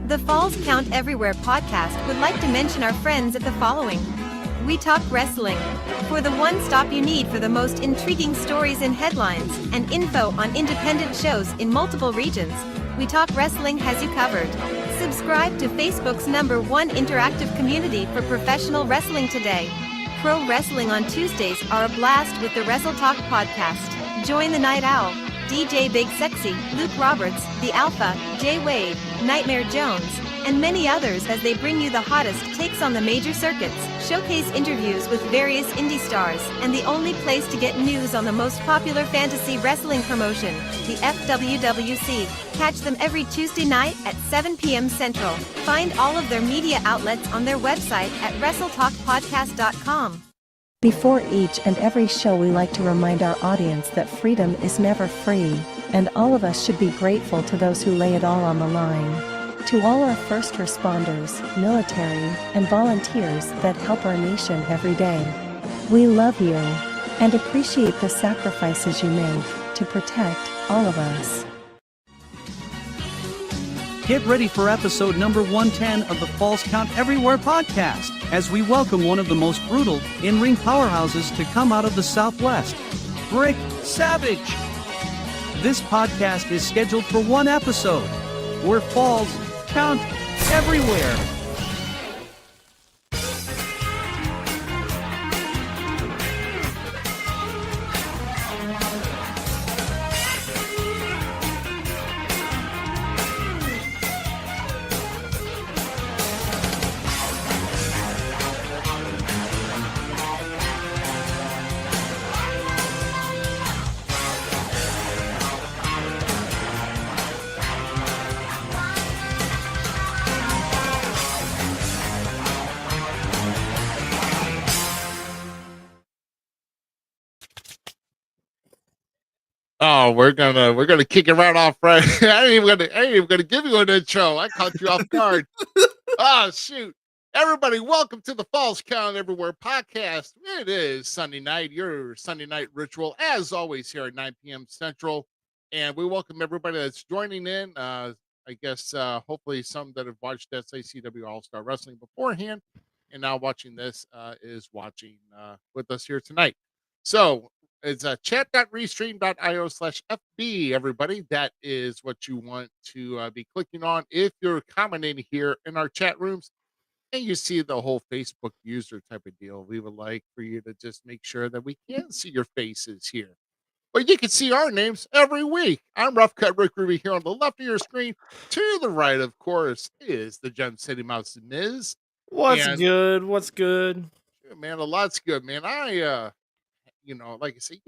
The Falls Count Everywhere podcast would like to mention our friends at the following. We Talk Wrestling. For the one-stop you need for the most intriguing stories and headlines, and info on independent shows in multiple regions, We Talk Wrestling has you covered. Subscribe to Facebook's #1 interactive community for professional wrestling today. Pro Wrestling on Tuesdays are a blast with the Wrestle Talk podcast. Join the Night Owl, DJ Big Sexy, Luke Roberts, The Alpha, Jay Wade, Nightmare Jones, and many others as they bring you the hottest takes on the major circuits, showcase interviews with various indie stars, and the only place to get news on the most popular fantasy wrestling promotion, the FWWC. Catch them every Tuesday night at 7 p.m. Central. Find all of their media outlets on their website at WrestleTalkPodcast.com. Before each and every show, we like to remind our audience that freedom is never free, and all of us should be grateful to those who lay it all on the line. To all our first responders, military, and volunteers that help our nation every day, we love you and appreciate the sacrifices you make to protect all of us. Get ready for episode number 110 of the Falls Count Everywhere podcast, as we welcome one of the most brutal in-ring powerhouses to come out of the Southwest, Brick Savage. This podcast is scheduled for one episode, where falls count everywhere. Oh, we're gonna kick it right off, right? I ain't even gonna give you an intro. I caught you off guard. Oh shoot! Everybody, welcome to the Falls Count Everywhere podcast. It is Sunday night, your Sunday night ritual, as always here at 9 p.m. Central, and we welcome everybody that's joining in. I guess hopefully some that have watched SACW All Star Wrestling beforehand, and now watching this is watching with us here tonight. So. It's chat.restream.io/FB, everybody. That is what you want to be clicking on if you're commenting here in our chat rooms and you see the whole Facebook user type of deal. We would like for you to just make sure that we can see your faces here. But you can see our names every week. I'm Rough Cut Rick Ruby here on the left of your screen. To the right, of course, is the Gem City Mouse Zmiz. What's good? What's good? Man, a lot's good, man. Like I say,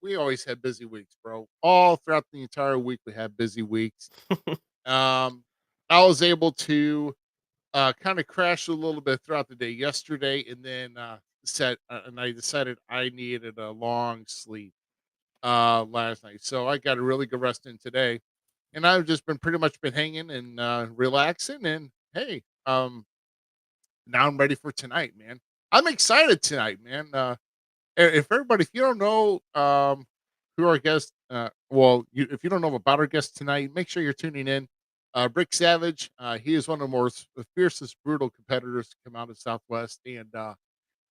we always had busy weeks, bro. All throughout the entire week, we had busy weeks. I was able to kind of crash a little bit throughout the day yesterday, and then and I decided I needed a long sleep last night, so I got a really good rest in today, and I've just been pretty much been hanging and relaxing. And hey, now I'm ready for tonight, man. I'm excited tonight, man. If you don't know who our guest, if you don't know about our guest tonight, make sure you're tuning in. Brick Savage, he is one of the fiercest, brutal competitors to come out of Southwest, and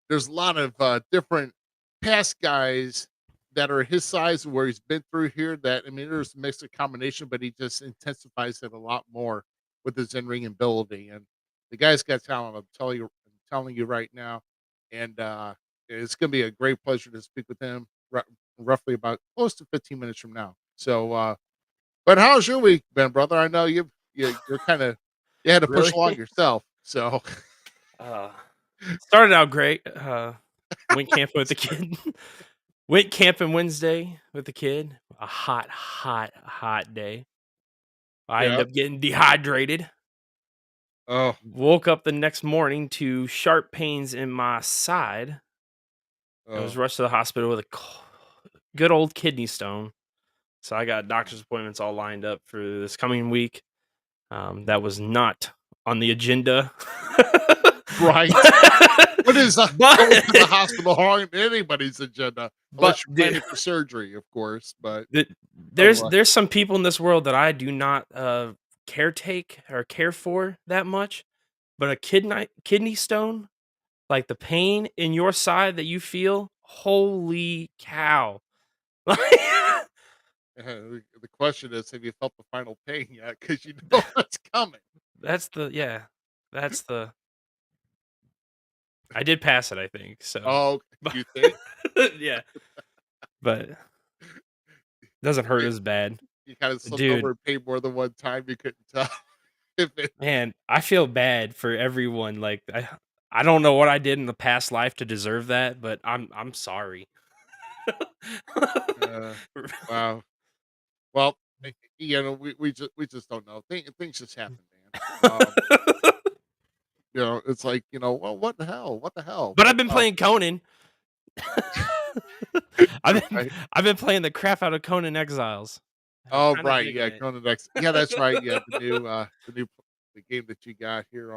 there's a lot of different past guys that are his size where he's been through here. There's a mix of combination, but he just intensifies it a lot more with his in-ring ability. And the guy's got talent. I'm telling you right now, and it's going to be a great pleasure to speak with him roughly about close to 15 minutes from now. So, but how's your week been, brother? I know you're kind of, you had to push along yourself. So, started out great. Went camping with the kid. Went camping Wednesday with the kid. A hot day. I ended up getting dehydrated. Oh, woke up the next morning to sharp pains in my side. I was rushed to the hospital with a good old kidney stone. So I got doctor's appointments all lined up for this coming week. That was not on the agenda. Right. What is going to the hospital on anybody's agenda? Unless you're planning for surgery, of course. But there's some people in this world that I do not caretake or care for that much. But a kidney stone, like the pain in your side that you feel, holy cow. The question is, have you felt the final pain yet? Because you know what's coming. That's the I did pass it, I think. So Oh, you think? yeah, but doesn't hurt You, as bad. you kind of slipped Dude, over and paid more than one time. You couldn't tell if it. man, I feel bad for everyone. Like I don't know what I did in the past life to deserve that, but I'm sorry. Uh, wow. Well, we just don't know. Things just happen, man. It's like well, what the hell? What the hell? But But I've been playing Conan. I've been right. I've been playing the crap out of Conan Exiles. I'm Oh, kind of right. digging Yeah, it. Conan X. Yeah, that's right. Yeah, the game that you got here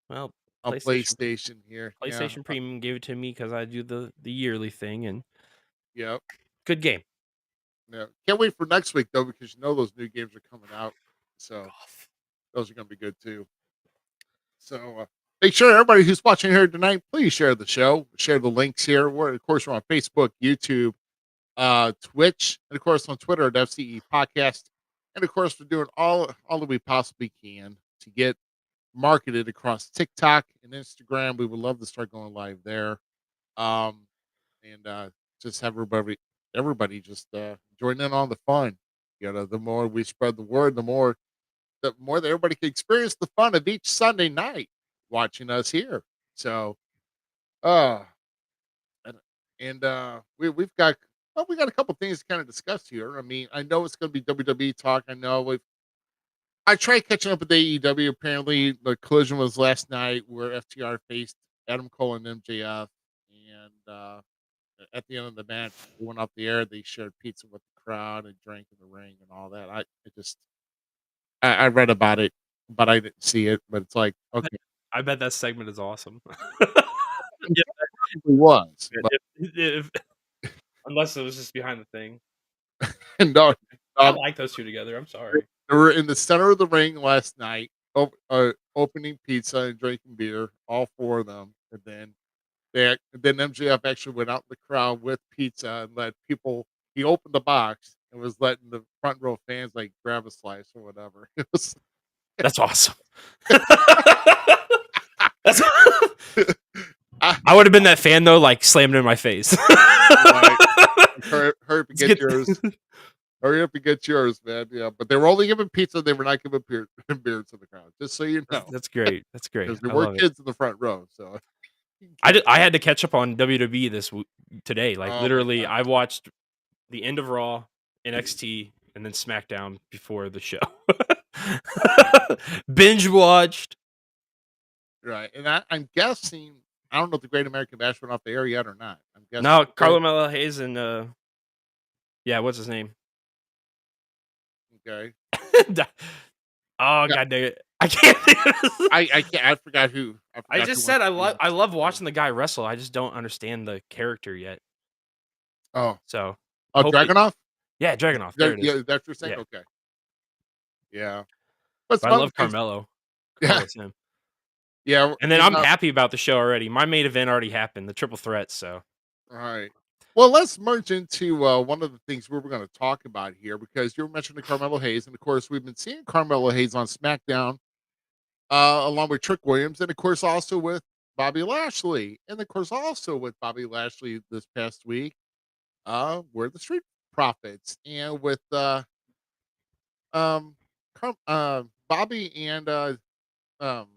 Well, on PlayStation PlayStation here. Yeah. PlayStation Premium gave it to me because I do the yearly thing, and Yep. good game. Yeah. Can't wait for next week though, because those new games are coming out. So those are gonna be good too. So make sure everybody who's watching here tonight, please share the show, share the links here. We're on Facebook, YouTube, Twitch, and of course on Twitter at FCE Podcast. And of course, we're doing all that we possibly can to get marketed across TikTok and Instagram. We would love to start going live there. Um, and just have everybody just join in on the fun. The more we spread the word, the more that everybody can experience the fun of each Sunday night watching us here. So, uh, and, we got a couple things to kind of discuss here. I mean, I know it's going to be WWE talk. I tried catching up with AEW. Apparently, the collision was last night where FTR faced Adam Cole and MJF, and at the end of the match, they went off the air. They shared pizza with the crowd and drank in the ring and all that. I read about it, but I didn't see it. But it's like, okay, I bet that segment is awesome. it probably was, but If unless it was just behind the thing. no, I um, like those two together. I'm sorry. they were in the center of the ring last night, opening pizza and drinking beer, all four of them, and then MJF actually went out in the crowd with pizza and let people. He opened the box and was letting the front row fans like grab a slice or whatever. It was That's awesome. That's I, I would have been that fan though, like slammed in my face. like, hurry up and Let's get get- yours. Hurry up and get yours, man. Yeah, but they were only giving pizza. They were not giving beer to the crowd. Just so you know, That's great. That's great. because there I were love it. kids in the front row. So I had to catch up on WWE today. Like oh my literally, god, I watched the end of Raw, NXT, and then SmackDown before the show. Binge watched. right? And I'm guessing. I don't know if the Great American Bash went off the air yet or not. I'm guessing. No, Carlo Hayes and yeah, what's his name? Okay. Oh god dang it! I can't. I can't. I forgot who. I forgot just who said went I love watching the guy wrestle. I just don't understand the character yet. Oh, So hopefully- Dragunov. yeah, Dragunov. There it is. Yeah, that's what you're saying. Yeah. Okay. Yeah, but But I love Carmelo. Yeah. Carmelo's him. Yeah, And then I'm happy about the show already. My main event already happened, the triple threat. So All right. Well, let's merge into one of the things we were going to talk about here because you were mentioning Carmelo Hayes, and of course we've been seeing Carmelo Hayes on SmackDown, along with Trick Williams, and of course also with Bobby Lashley, and of course also with Bobby Lashley this past week. We're the Street Profits, and with Bobby and um,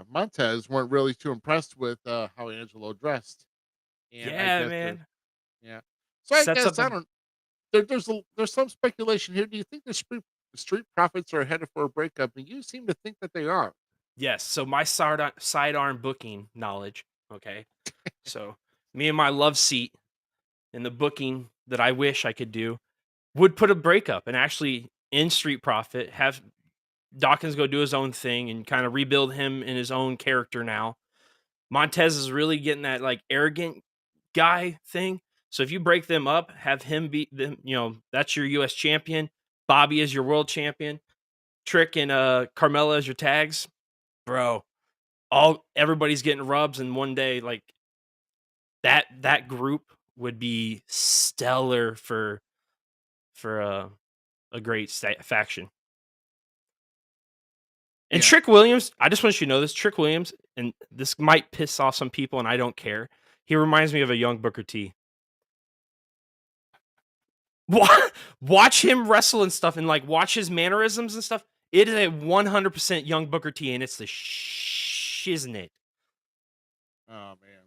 Montez weren't really too impressed with how Angelo dressed. And I yeah, guess man. yeah. So I Sets guess up I don't. There's some speculation here. Do you think the Street Profits are headed for a breakup? And you seem to think that they are. Yes. So my sidearm booking knowledge. Okay. So me and my love seat in the booking that I wish I could do would put a breakup and actually in Street Profit have Dawkins go do his own thing and kind of rebuild him in his own character now. Montez is really getting that like arrogant guy thing. So if you break them up, have him beat them, that's your US champion. Bobby is your world champion. Trick and Carmella as your tags, bro. Everybody's getting rubs, and one day, like that group would be stellar for a great faction. And Yeah. Trick Williams, I just want you to know this. Trick Williams, and this might piss off some people, and I don't care. He reminds me of a young Booker T. Watch him wrestle and stuff, and like watch his mannerisms and stuff. It is a 100% young Booker T, and it's the shiznit. Oh man.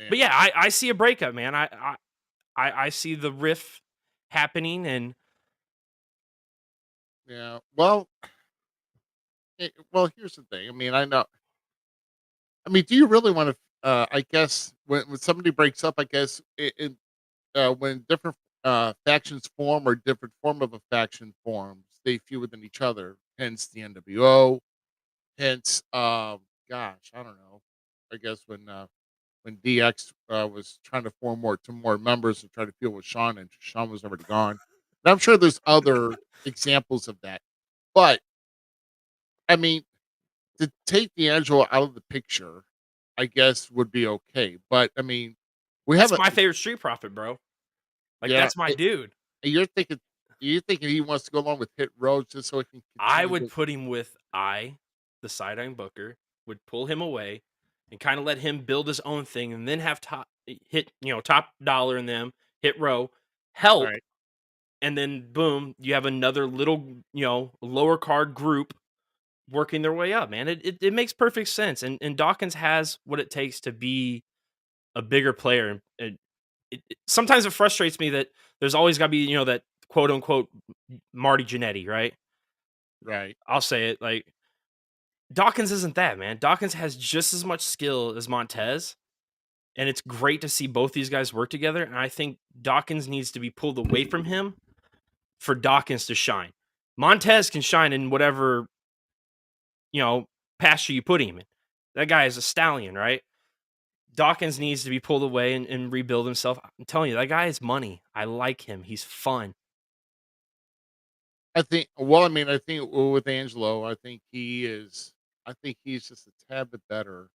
But Man. yeah, I see a breakup, man. I see the riff happening, and Yeah. Well, well, here's the thing. I mean, I know. I mean, do you really want to? I guess when somebody breaks up, I guess when different factions form or different form of a faction forms, they feud within each other. Hence the NWO. Hence, gosh, I don't know. I guess when DX was trying to form more members and try to feud with Shawn, and Shawn was already gone. And I'm sure there's other examples of that, but I mean, to take D'Angelo out of the picture, I guess would be okay. But I mean, we have that's a my favorite Street Profit, bro. Like yeah. that's my dude. And you're thinking he wants to go along with Hit Road just so he can I continue would to put him with the sideline booker, would pull him away and kind of let him build his own thing, and then have top dollar in them, hit row, help, right. and then boom, you have another little, lower card group working their way up, man. It makes perfect sense. And Dawkins has what it takes to be a bigger player. And sometimes it frustrates me that there's always got to be, that quote unquote Marty Jannetty, right? Right. I'll say it, like Dawkins isn't that, man. Dawkins has just as much skill as Montez, and it's great to see both these guys work together. And I think Dawkins needs to be pulled away from him for Dawkins to shine. Montez can shine in whatever, pasture you put him in. That guy is a stallion, right? Dawkins needs to be pulled away and rebuild himself. I'm telling you, that guy is money. I like him. He's fun. I think. Well, I mean, I think with Angelo, I think he is. I think he's just a tad bit better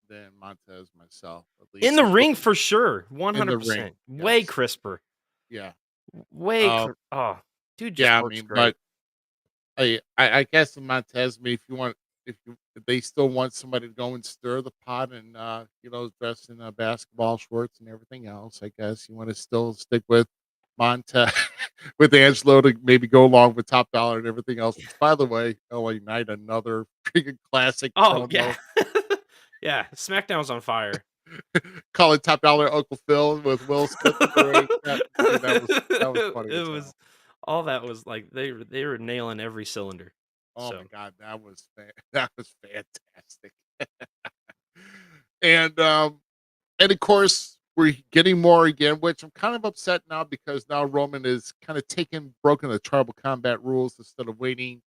than Montez myself, at In least the ring for sure. in the ring. 100%. Way Yes. crisper. Yeah. Way Um. oh, dude just Yeah. I works mean, great. but I guess in Montez, I mean, if they still want somebody to go and stir the pot and dress in basketball shorts and everything else, I guess you want to still stick with Montez with Angelo to maybe go along with Top Dollar and everything else. Which, by the way, LA Knight, another freaking classic Oh, yeah. promo. Yeah, SmackDown's on fire. Calling Top Dollar Uncle Phil with Will Smith in the ring. Dude, that was funny It as was hell. all that was like they were nailing every cylinder. Oh my So, god, that was fantastic. and And of course, we're getting more again, which I'm kind of upset now because now Roman is kind of broken the tribal combat rules instead of waiting.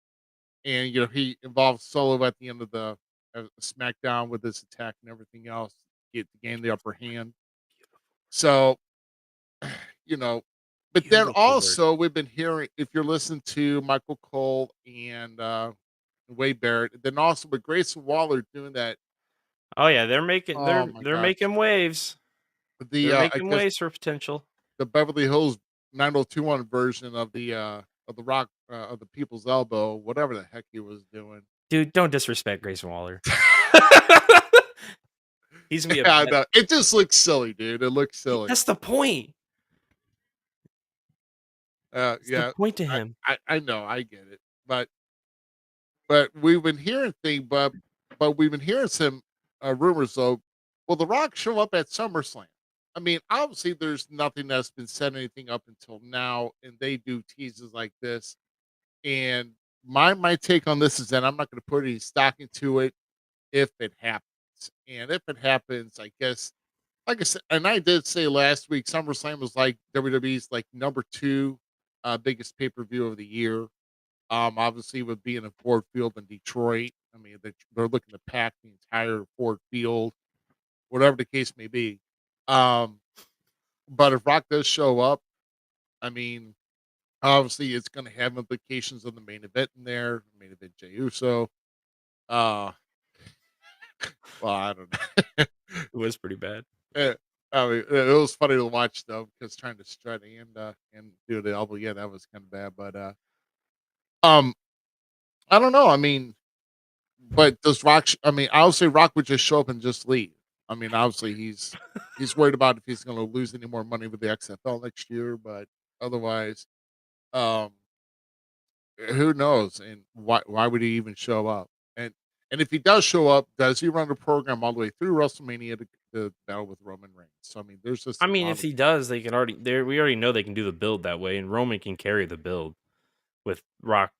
And he involves Solo at the end of the SmackDown with this attack and everything else to gain the upper hand. So, you know, but then beautiful work. also we've been hearing, if you're listening to Michael Cole and Wade Barrett, then also with Grayson Waller doing that. Oh yeah, they're making Oh they're my they're gosh, making waves. the They're I making guess waves for potential. the Beverly Hills 9021 version of the Rock of the People's Elbow, whatever the heck he was doing. Dude, don't disrespect Grayson Waller. He's gonna be a Yeah, I best. know. It just looks silly, dude. It looks silly. That's the point. It's the Yeah, point to him. I know, I get it, but we've been hearing but we've been hearing some rumors though. Will The Rock show up at SummerSlam? I mean, obviously, there's nothing that's been said anything up until now, and they do teases like this. And my take on this is that I'm not going to put any stock into it if it happens. And if it happens, I guess, like I said, and I did say last week, SummerSlam was like WWE's like number two biggest pay per view of the year. Obviously, with being a Ford Field in Detroit, I mean they're looking to pack the entire Ford Field, whatever the case may be. Um, but if Rock does show up, I mean, Obviously, it's going to have implications on the main event in there. Main event Jey Uso. Uh, well, I don't know. It was pretty bad. Eh, I mean, it was funny to watch though, because trying to strut and do the elbow, yeah, that was kind of bad. But um, I don't know. I mean, but does Rock? I mean, I would say Rock would just show up and just leave. I mean, obviously he's worried about if he's going to lose any more money with the XFL next year, but otherwise, um, who knows? And why would he even show up? And if he does show up, does he run the program all the way through WrestleMania to battle with Roman Reigns? So I mean, there's just I a mean, lot if of he does, they can already there. We already know they can do the build that way, and Roman can carry the build with Rock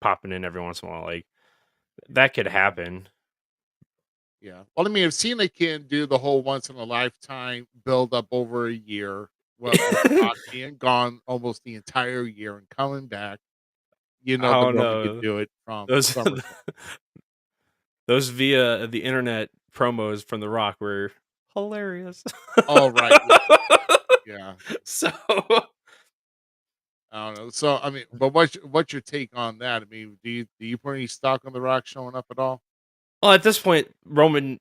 popping in every once in a while. Like that could happen. yeah. Well, I mean, if Cena can do the whole once in a lifetime build up over a year, what with Rock being gone almost the entire year and coming back, I that don't Roman could know. do it from Those SummerSlam. those via the internet promos from The Rock were hilarious. Oh, right. Yeah. So, I don't know. So I mean, but what's your take on that? I mean, do you put any stock on The Rock showing up at all? well, at this point, Roman,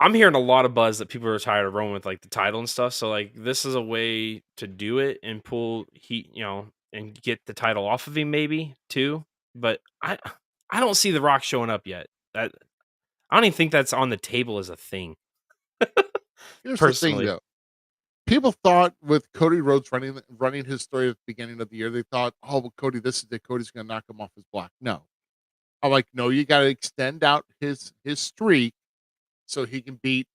I'm hearing a lot of buzz that people are tired of Roman with like the title and stuff. So, like, this is a way to do it and pull heat, and get the title off of him, maybe too. But I don't see The Rock showing up yet. That I don't even think that's on the table as a thing, Here's the thing, personally. though. People thought with Cody Rhodes running his story at the beginning of the year, they thought, "Oh, well, Cody, this is it. Cody's going to knock him off his block." No, I'm like, no, you got to extend out his streak so he can beat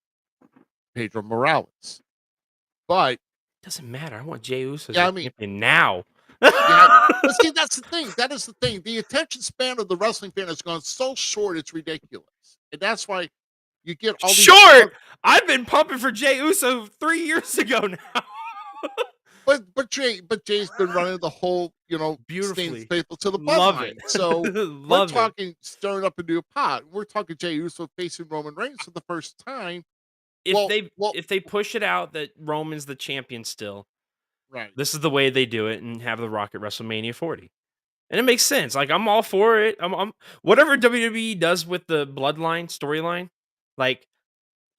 Pedro Morales. But Doesn't matter. I want Jey Uso as yeah, the I mean, champion now. yeah, but see, that's the thing. That is the thing. The attention span of the wrestling fan has gone so short; it's ridiculous, and that's why you get all these. Short. I've been pumping for Jey Uso 3 years ago now. But Jay's been running the whole, staying Beautifully. faithful to the Love it. bloodline. So we're Love it. talking stirring up a new pot. We're talking Jey Uso facing Roman Reigns for the first time. If Well, they well, if they push it out that Roman's the champion still, right. this is the way they do it and have the Rock at WrestleMania 40. And it makes sense. Like I'm all for it. I'm whatever WWE does with the bloodline storyline, like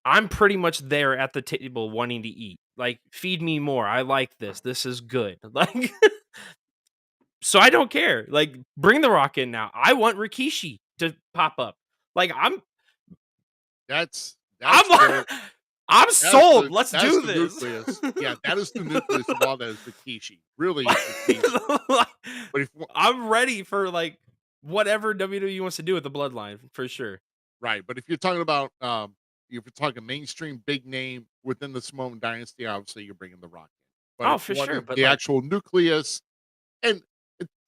I'm pretty much there at the table wanting to eat. Like feed me more. I like this. This is good. Like so I don't care. Like bring the Rock in now. I want Rikishi to pop up. Like That's I'm that's the I'm that's sold. the Let's that's do the this. nucleus. Yeah, that is the nucleus of all that is Rikishi. Really is Rikishi. But if I'm ready for like whatever WWE wants to do with the bloodline for sure. right, but if you're talking about if you're talking mainstream big name within the Samoan dynasty, obviously you're bringing the Rock in. But Oh, if for you want sure. But the like actual nucleus. And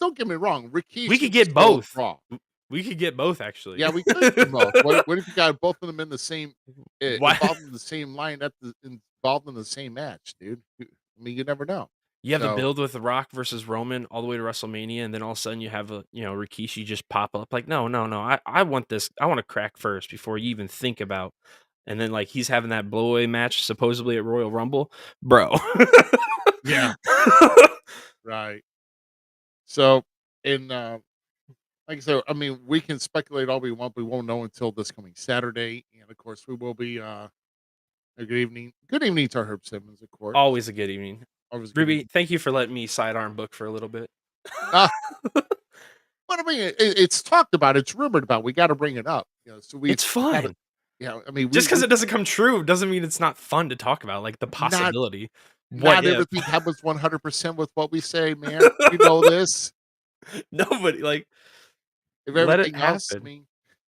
don't get me wrong, we Rikishi could was get still both. Raw. We could get both actually. Yeah, we could get both. What if you got both of them in the same What? involved in the same line involved in the same match, dude? I mean, you never know. You have the So build with The Rock versus Roman all the way to WrestleMania, and then all of a sudden you have Rikishi just pop up. Like, no, no, no. I want this. I want to crack first before you even think about. And then like he's having that blowaway match supposedly at Royal Rumble, bro. yeah, right. So in like I said, I mean, we can speculate all we want, but we won't know until this coming Saturday. And of course, we will be a good evening. Good evening to Herb Simmons, of course. Always a good evening. Always a good Ruby, evening. thank you for letting me sidearm book for a little bit. Uh, but I mean, it's talked about, it's rumored about. We got to bring it up, So It's we got to, fun. I mean, Just because it doesn't come true doesn't mean it's not fun to talk about. Like the not possibility. What not if? everything happens 100% with what we say, man. You know this. Nobody like If let it everything else, I happen. mean,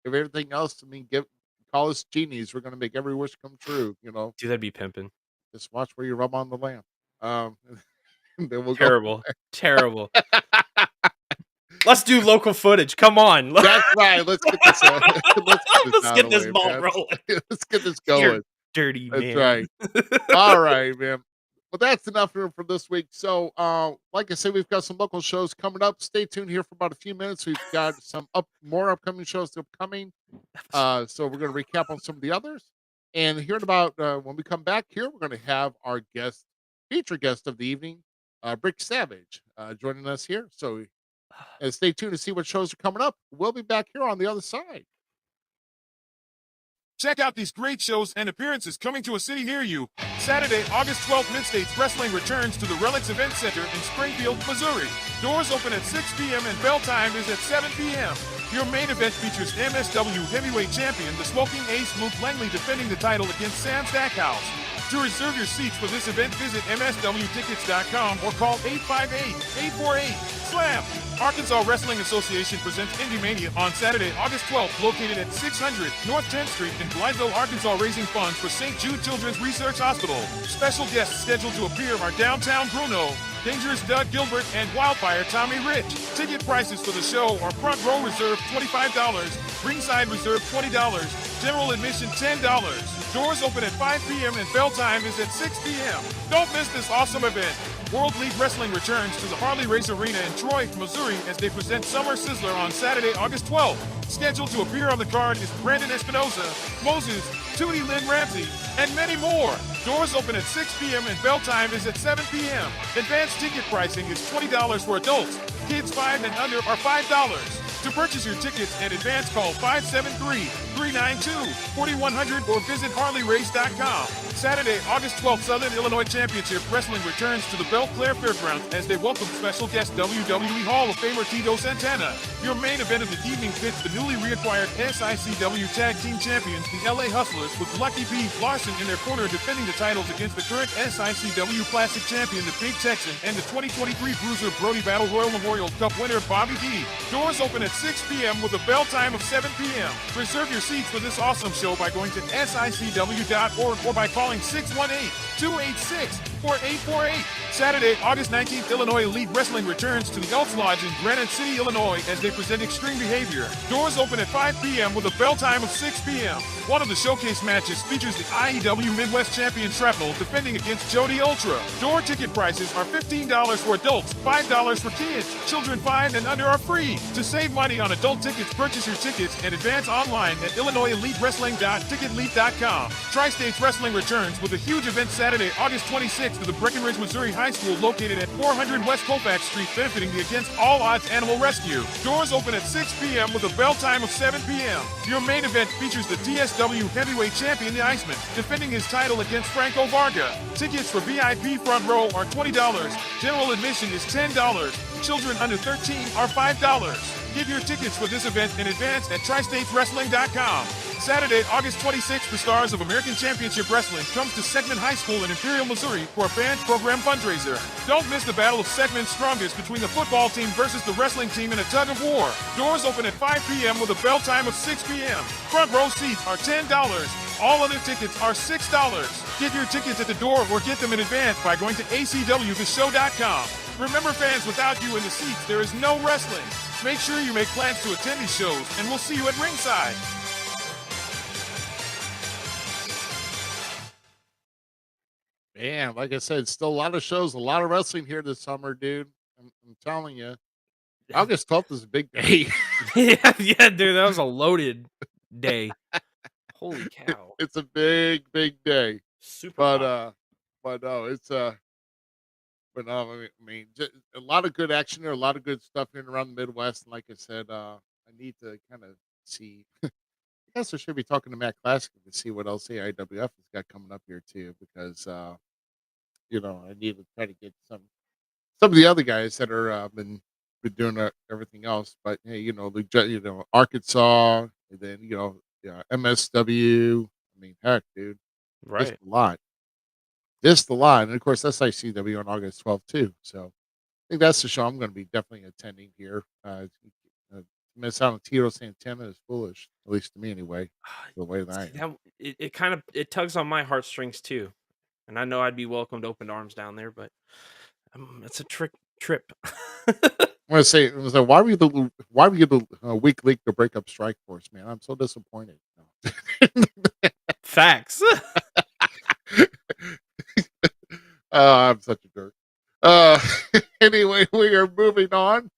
if everything else, I mean, give call us genies. We're gonna make every wish come true. Dude, that'd be pimping. Just watch where you rub on the lamp. Um, and then we'll go. Terrible. Terrible. Let's do local footage. Come on. That's right. Let's get this. Let's get this Let's out get of the this way, ball man. rolling. Let's get this You're going. dirty That's man. right. All right, man. Well, that's enough for this week. So, like I said, we've got some local shows coming up. Stay tuned here for about a few minutes. We've got some more upcoming shows upcoming. So we're going to recap on some of the others. And hearing about when we come back here, we're going to have our feature guest of the evening, Brick Savage joining us here. So stay tuned to see what shows are coming up. We'll be back here on the other side. Check out these great shows and appearances coming to a city near you. Saturday, August 12th, Mid-States Wrestling returns to the Relics Event Center in Springfield, Missouri. Doors open at 6 p.m. and bell time is at 7 p.m. Your main event features MSW Heavyweight Champion, the Smoking Ace Luke Langley, defending the title against Sam Stackhouse. To reserve your seats for this event, visit mswtickets.com or call 858-848-SLAM. Arkansas Wrestling Association presents Indie Mania on Saturday, August 12th, located at 600 North 10th Street in Blytheville, Arkansas, raising funds for St. Jude Children's Research Hospital. Special guests scheduled to appear are Downtown Bruno, Dangerous Doug Gilbert, and Wildfire Tommy Rich. Ticket prices for the show are front row reserve $25, ringside reserve $20, general admission $10. Doors open at 5 p.m. and bell time is at 6 p.m. Don't miss this awesome event. World League Wrestling returns to the Harley Race Arena in Troy, Missouri as they present Summer Sizzler on Saturday, August 12th. Scheduled to appear on the card is Brandon Espinosa, Moses, Tootie Lynn Ramsey, and many more. Doors open at 6 p.m. and bell time is at 7 p.m. Advanced ticket pricing is $20 for adults. Kids 5 and under are $5. To purchase your tickets and advance, call 573-392-4100 or visit harleyrace.com. Saturday, August 12th, Southern Illinois Championship Wrestling returns to the Belle Claire Fairgrounds as they welcome special guest WWE Hall of Famer Tito Santana. Your main event of the evening fits the newly reacquired SICW Tag Team Champions, the LA Hustlers, with Lucky B. Larson in their corner defending the titles against the current SICW Classic Champion, the Big Texan, and the 2023 Bruiser Brody Battle Royal Memorial Cup winner, Bobby D. Doors open at 6 p.m. with a bell time of 7 p.m. Reserve your seats for this awesome show by going to sicw.org or by calling 618-286-4848. Saturday, August 19th, Illinois Elite Wrestling returns to the Elks Lodge in Granite City, Illinois as they present Extreme Behavior. Doors open at 5 p.m. with a bell time of 6 p.m. One of the showcase matches features the IEW Midwest Champion Shrapnel defending against Jody Ultra. Door ticket prices are $15 for adults, $5 for kids. Children 5 and under are free. To save money on adult tickets, purchase your tickets and advance online at IllinoisEliteWrestling.ticketleap.com. Tri-States Wrestling returns with a huge event Saturday, August 26th to the Breckenridge, Missouri High School located at 400 West Colfax Street, benefiting the Against All Odds Animal Rescue. Doors open at 6 p.m. with a bell time of 7 p.m. Your main event features the TSW Heavyweight Champion, the Iceman, defending his title against Franco Varga. Tickets for VIP front row are $20. General admission is $10. Children under 13 are $5. Get your tickets for this event in advance at tristateswrestling.com. Saturday, August 26th, the stars of American Championship Wrestling comes to Segment High School in Imperial, Missouri for a band program fundraiser. Don't miss the battle of Segment's strongest between the football team versus the wrestling team in a tug of war. Doors open at 5 p.m. with a bell time of 6 p.m. Front row seats are $10. All other tickets are $6. Get your tickets at the door or get them in advance by going to acwtheshow.com. Remember, fans, without you in the seats, there is no wrestling. Make sure you make plans to attend these shows, and we'll see you at ringside. Man, like I said, still a lot of shows, a lot of wrestling here this summer, dude. I'm telling you. August 12th is a big day. yeah, dude, that was a loaded day. Holy cow. It's a big, big day. Super But hot. but no, it's but no, I mean, just a lot of good action there, a lot of good stuff in and around the Midwest. And like I said, I need to kind of see. I guess I should be talking to Matt Classic to see what else the IWF has got coming up here too, because I need to try to get some of the other guys that are been doing everything else. But hey, Arkansas, and then MSW. I mean, heck, dude, just Right. a lot. Just a lot. And of course, SICW on August 12th, too. So I think that's the show I'm going to be definitely attending here. To miss out on Tito Santana is foolish, at least to me anyway, the way that I See, am. it kind of it tugs on my heartstrings too. And I know I'd be welcomed open arms down there, but it's a trip. I want to say, why were you the weak link to break up Strike Force, man? I'm so disappointed. No. Facts. I'm such a jerk. Uh, anyway, we are moving on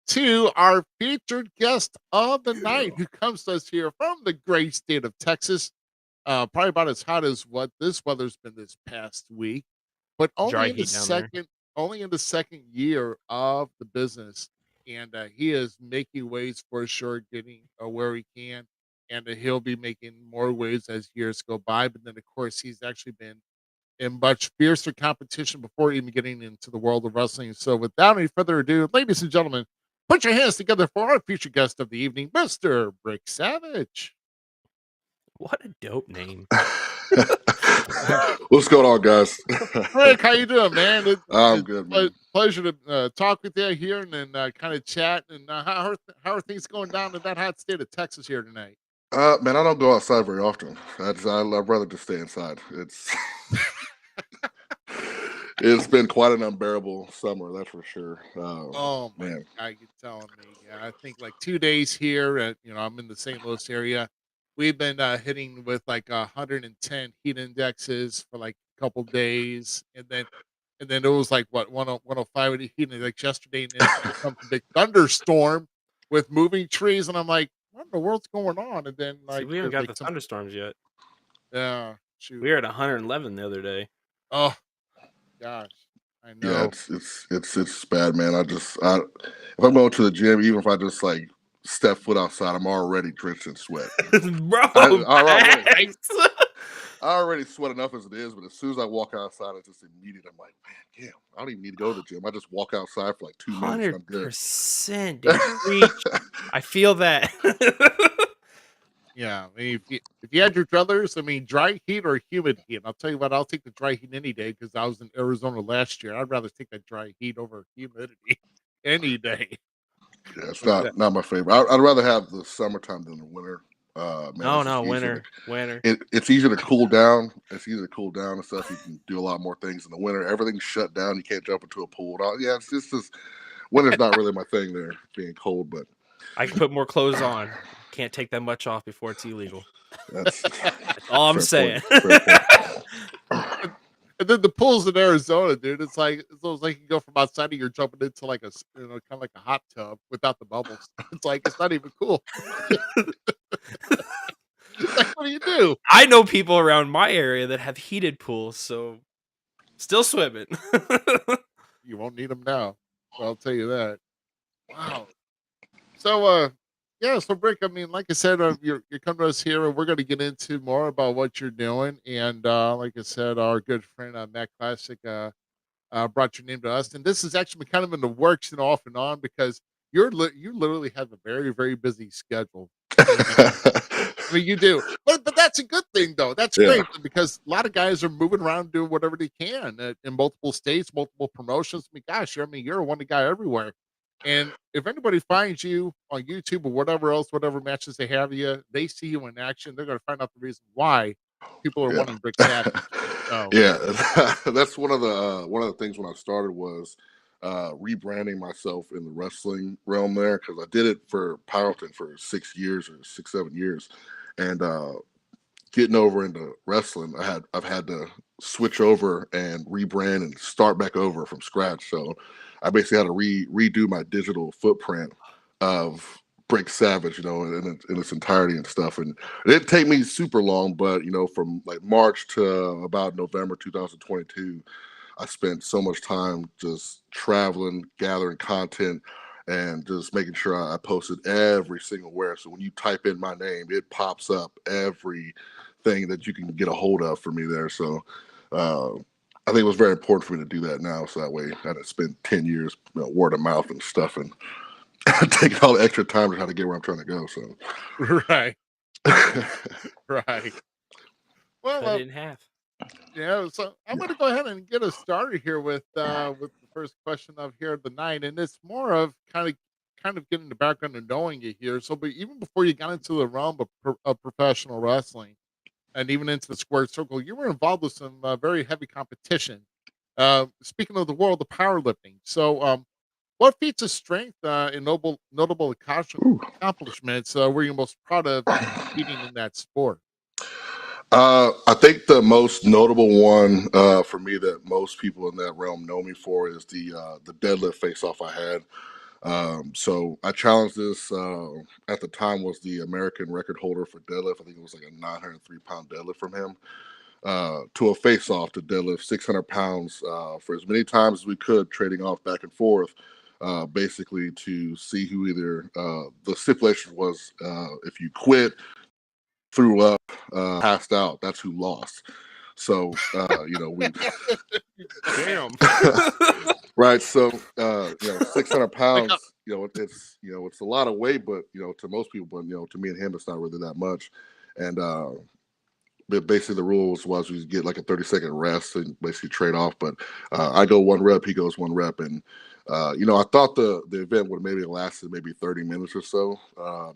to our featured guest of the night, who comes to us here from the great state of Texas. Probably about as hot as what this weather's been this past week, but Dry only in the heat down there. second, only in the second year of the business, and he is making waves for sure, getting where he can, and he'll be making more waves as years go by. But then, of course, he's actually been in much fiercer competition before even getting into the world of wrestling. So, without any further ado, ladies and gentlemen, put your hands together for our featured guest of the evening, Mr. Brick Savage. What a dope name. What's going on, guys? Rick, how you doing, man? I'm It's good, man. pleasure to talk with you here and then kind of chat. And how are things going down in that hot state of Texas here tonight? Man, I don't go outside very often. I'd rather just stay inside. It's been quite an unbearable summer, that's for sure. Oh my Man, God, you're telling me. Yeah, I think like 2 days here. I'm in the St. Louis area. We've been hitting with like 110 heat indexes for like a couple days, and then it was like what 105 with the heat index yesterday, and then here comes a big thunderstorm with moving trees, and I'm like, what in the world's going on? And then See, like we haven't there's got like the some thunderstorms yet. yeah shoot We were at 111 the other day. oh gosh I yeah, know it's bad, man. If I'm going to the gym, even if I just like step foot outside, I'm already drenched in sweat. Bro, I already, facts. I already sweat enough as it is, but as soon as I walk outside, it's just immediate. I'm like, man, damn, I don't even need to go to the gym. I just walk outside for like 2 minutes and I'm good. 100%, dude. Preach. I feel that. yeah. I mean, if you had your druthers, I mean, dry heat or humid heat, I'll tell you what, I'll take the dry heat any day because I was in Arizona last year. I'd rather take that dry heat over humidity any day. Yeah, it's But that, not my favorite. I'd rather have the summertime than the winter. Man, No, it's just no, easier winter. it's easier to cool down. It's easier to cool down and stuff. You can do a lot more things in the winter. Everything's shut down. You can't jump into a pool. Yeah, it's just winter's not really my thing there, being cold, but I can put more clothes on. Can't take that much off before it's illegal. that's That's all I'm fair point. saying. Fair point. and then the pools in Arizona, dude, it's almost like you go from outside and you're jumping into like kind of like a hot tub without the bubbles. It's like it's not even cool. Like, what do you do? I know people around my area that have heated pools, so still swimming. You won't need them now. I'll tell you that. Wow. So, yeah. So, Brick. I mean, like I said, you're coming to us here, and we're going to get into more about what you're doing. And like I said, our good friend Matt Classic brought your name to us, and this has actually been kind of in the works and off and on because you literally have a very very busy schedule. I mean, you do, but that's a good thing though. That's Yeah. great because a lot of guys are moving around doing whatever they can in multiple states, multiple promotions. I mean, gosh, I mean, you're a one guy everywhere. And if anybody finds you on YouTube or whatever else, whatever matches they have you, they see you in action. They're going to find out the reason why people are Yeah. wanting Brick Savage. So, Yeah. That's one of the things when I started was rebranding myself in the wrestling realm there because I did it for powerlifting for 6 years or 6 7 years, and getting over into wrestling, I've had to switch over and rebrand and start back over from scratch. So I basically had to redo my digital footprint of Break Savage, in its entirety and stuff. And it didn't take me super long, but from like March to about November 2022, I spent so much time just traveling, gathering content, and just making sure I posted every single where. So when you type in my name, it pops up everything that you can get a hold of for me there. So I think it was very important for me to do that now. So that way I didn't spend 10 years word of mouth and stuff and taking all the extra time to how to get where I'm trying to go. So right, right. Well, Cut it in half. yeah, so I'm gonna go ahead and get us started here with the first question of here of the night, and it's more of kind of getting the background and knowing you here. So, but even before you got into the realm of, of professional wrestling and even into the squared circle, you were involved with some very heavy competition. Speaking of the world of powerlifting, so what feats of strength and notable Ooh. accomplishments were you most proud of in competing in that sport? I think the most notable one for me that most people in that realm know me for is the deadlift face off I had. So I challenged this at the time was the American record holder for deadlift. I think it was like a 903-pound deadlift from him. to a face-off to deadlift 600 pounds for as many times as we could, trading off back and forth, basically to see who either the stipulation was if you quit, threw up, passed out, that's who lost. So we Damn. right. So 600 pounds, it's a lot of weight, but to most people, but to me and him, it's not really that much. And but basically the rules was we get like a 30-second rest and basically trade off. But I go 1 rep, he goes 1 rep, and I thought the event would maybe lasted maybe 30 minutes or so,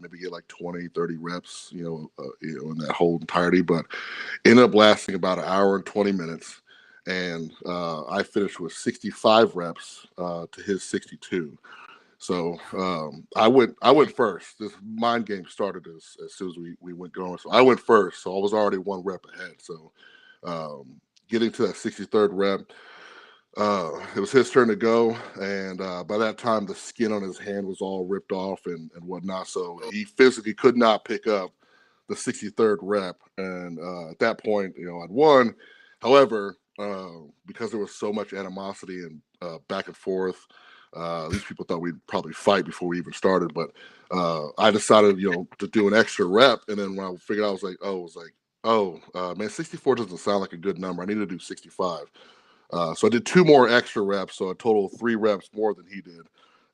maybe get like 20, 30 reps, in that whole entirety, but ended up lasting about an hour and 20 minutes. And I finished with 65 reps to his 62. So I went first. This mind game started as soon as we went going. So I went first. So I was already 1 rep ahead. So getting to that 63rd rep, it was his turn to go. And by that time, the skin on his hand was all ripped off and whatnot. So he physically could not pick up the 63rd rep. And at that point, I'd won. However, because there was so much animosity and back and forth, these people thought we'd probably fight before we even started. But I decided, to do an extra rep. And then when I figured out, I was like, man, 64 doesn't sound like a good number. I need to do 65. So I did 2 more extra reps. So a total of 3 reps more than he did.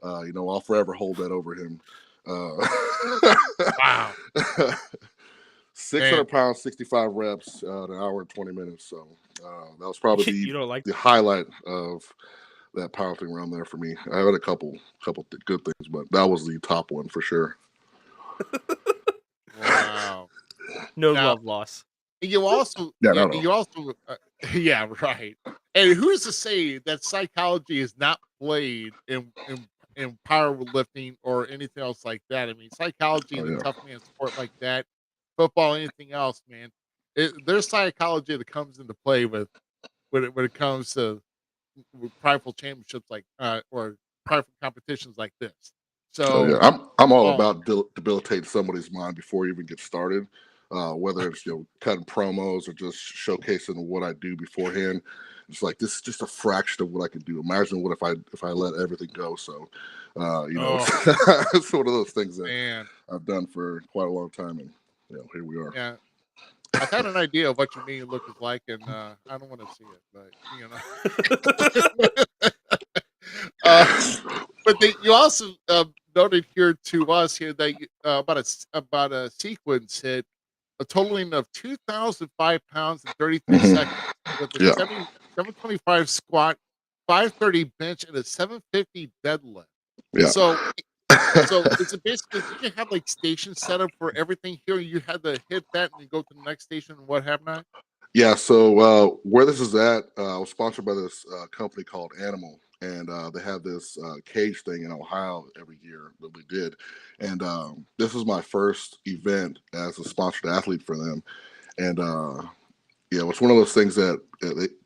I'll forever hold that over him. Wow. 600 pounds, 65 reps, an hour and 20 minutes. So that was probably the highlight of that powerlifting round there for me. I had a couple good things, but that was the top one for sure. Wow. No love loss. You also, yeah, right. And who's to say that psychology is not played in powerlifting or anything else like that? I mean, psychology in a tough man sport like that, football, anything else, man. There's psychology that comes into play when it comes to prideful championships like or prideful competitions like this. So I'm all about debilitating somebody's mind before you even get started. Whether it's cutting promos or just showcasing what I do beforehand. It's like this is just a fraction of what I could do. Imagine what if I let everything go. So it's one of those things that I've done for quite a long time, and here we are. Yeah. I've had an idea of what your mean look is like, and I don't want to see it, but but you also noted here to us here that about a sequence hit a totaling of 2,005 pounds and 33 seconds with a 725 squat, 530 bench, and a 750 deadlift. Yeah. So is it basically, did you have like stations set up for everything here? You had to hit that and you go to the next station and what happened? Yeah. So where this is at, I was sponsored by this company called Animal, and they have this cage thing in Ohio every year that we did. And this was my first event as a sponsored athlete for them. And it's one of those things that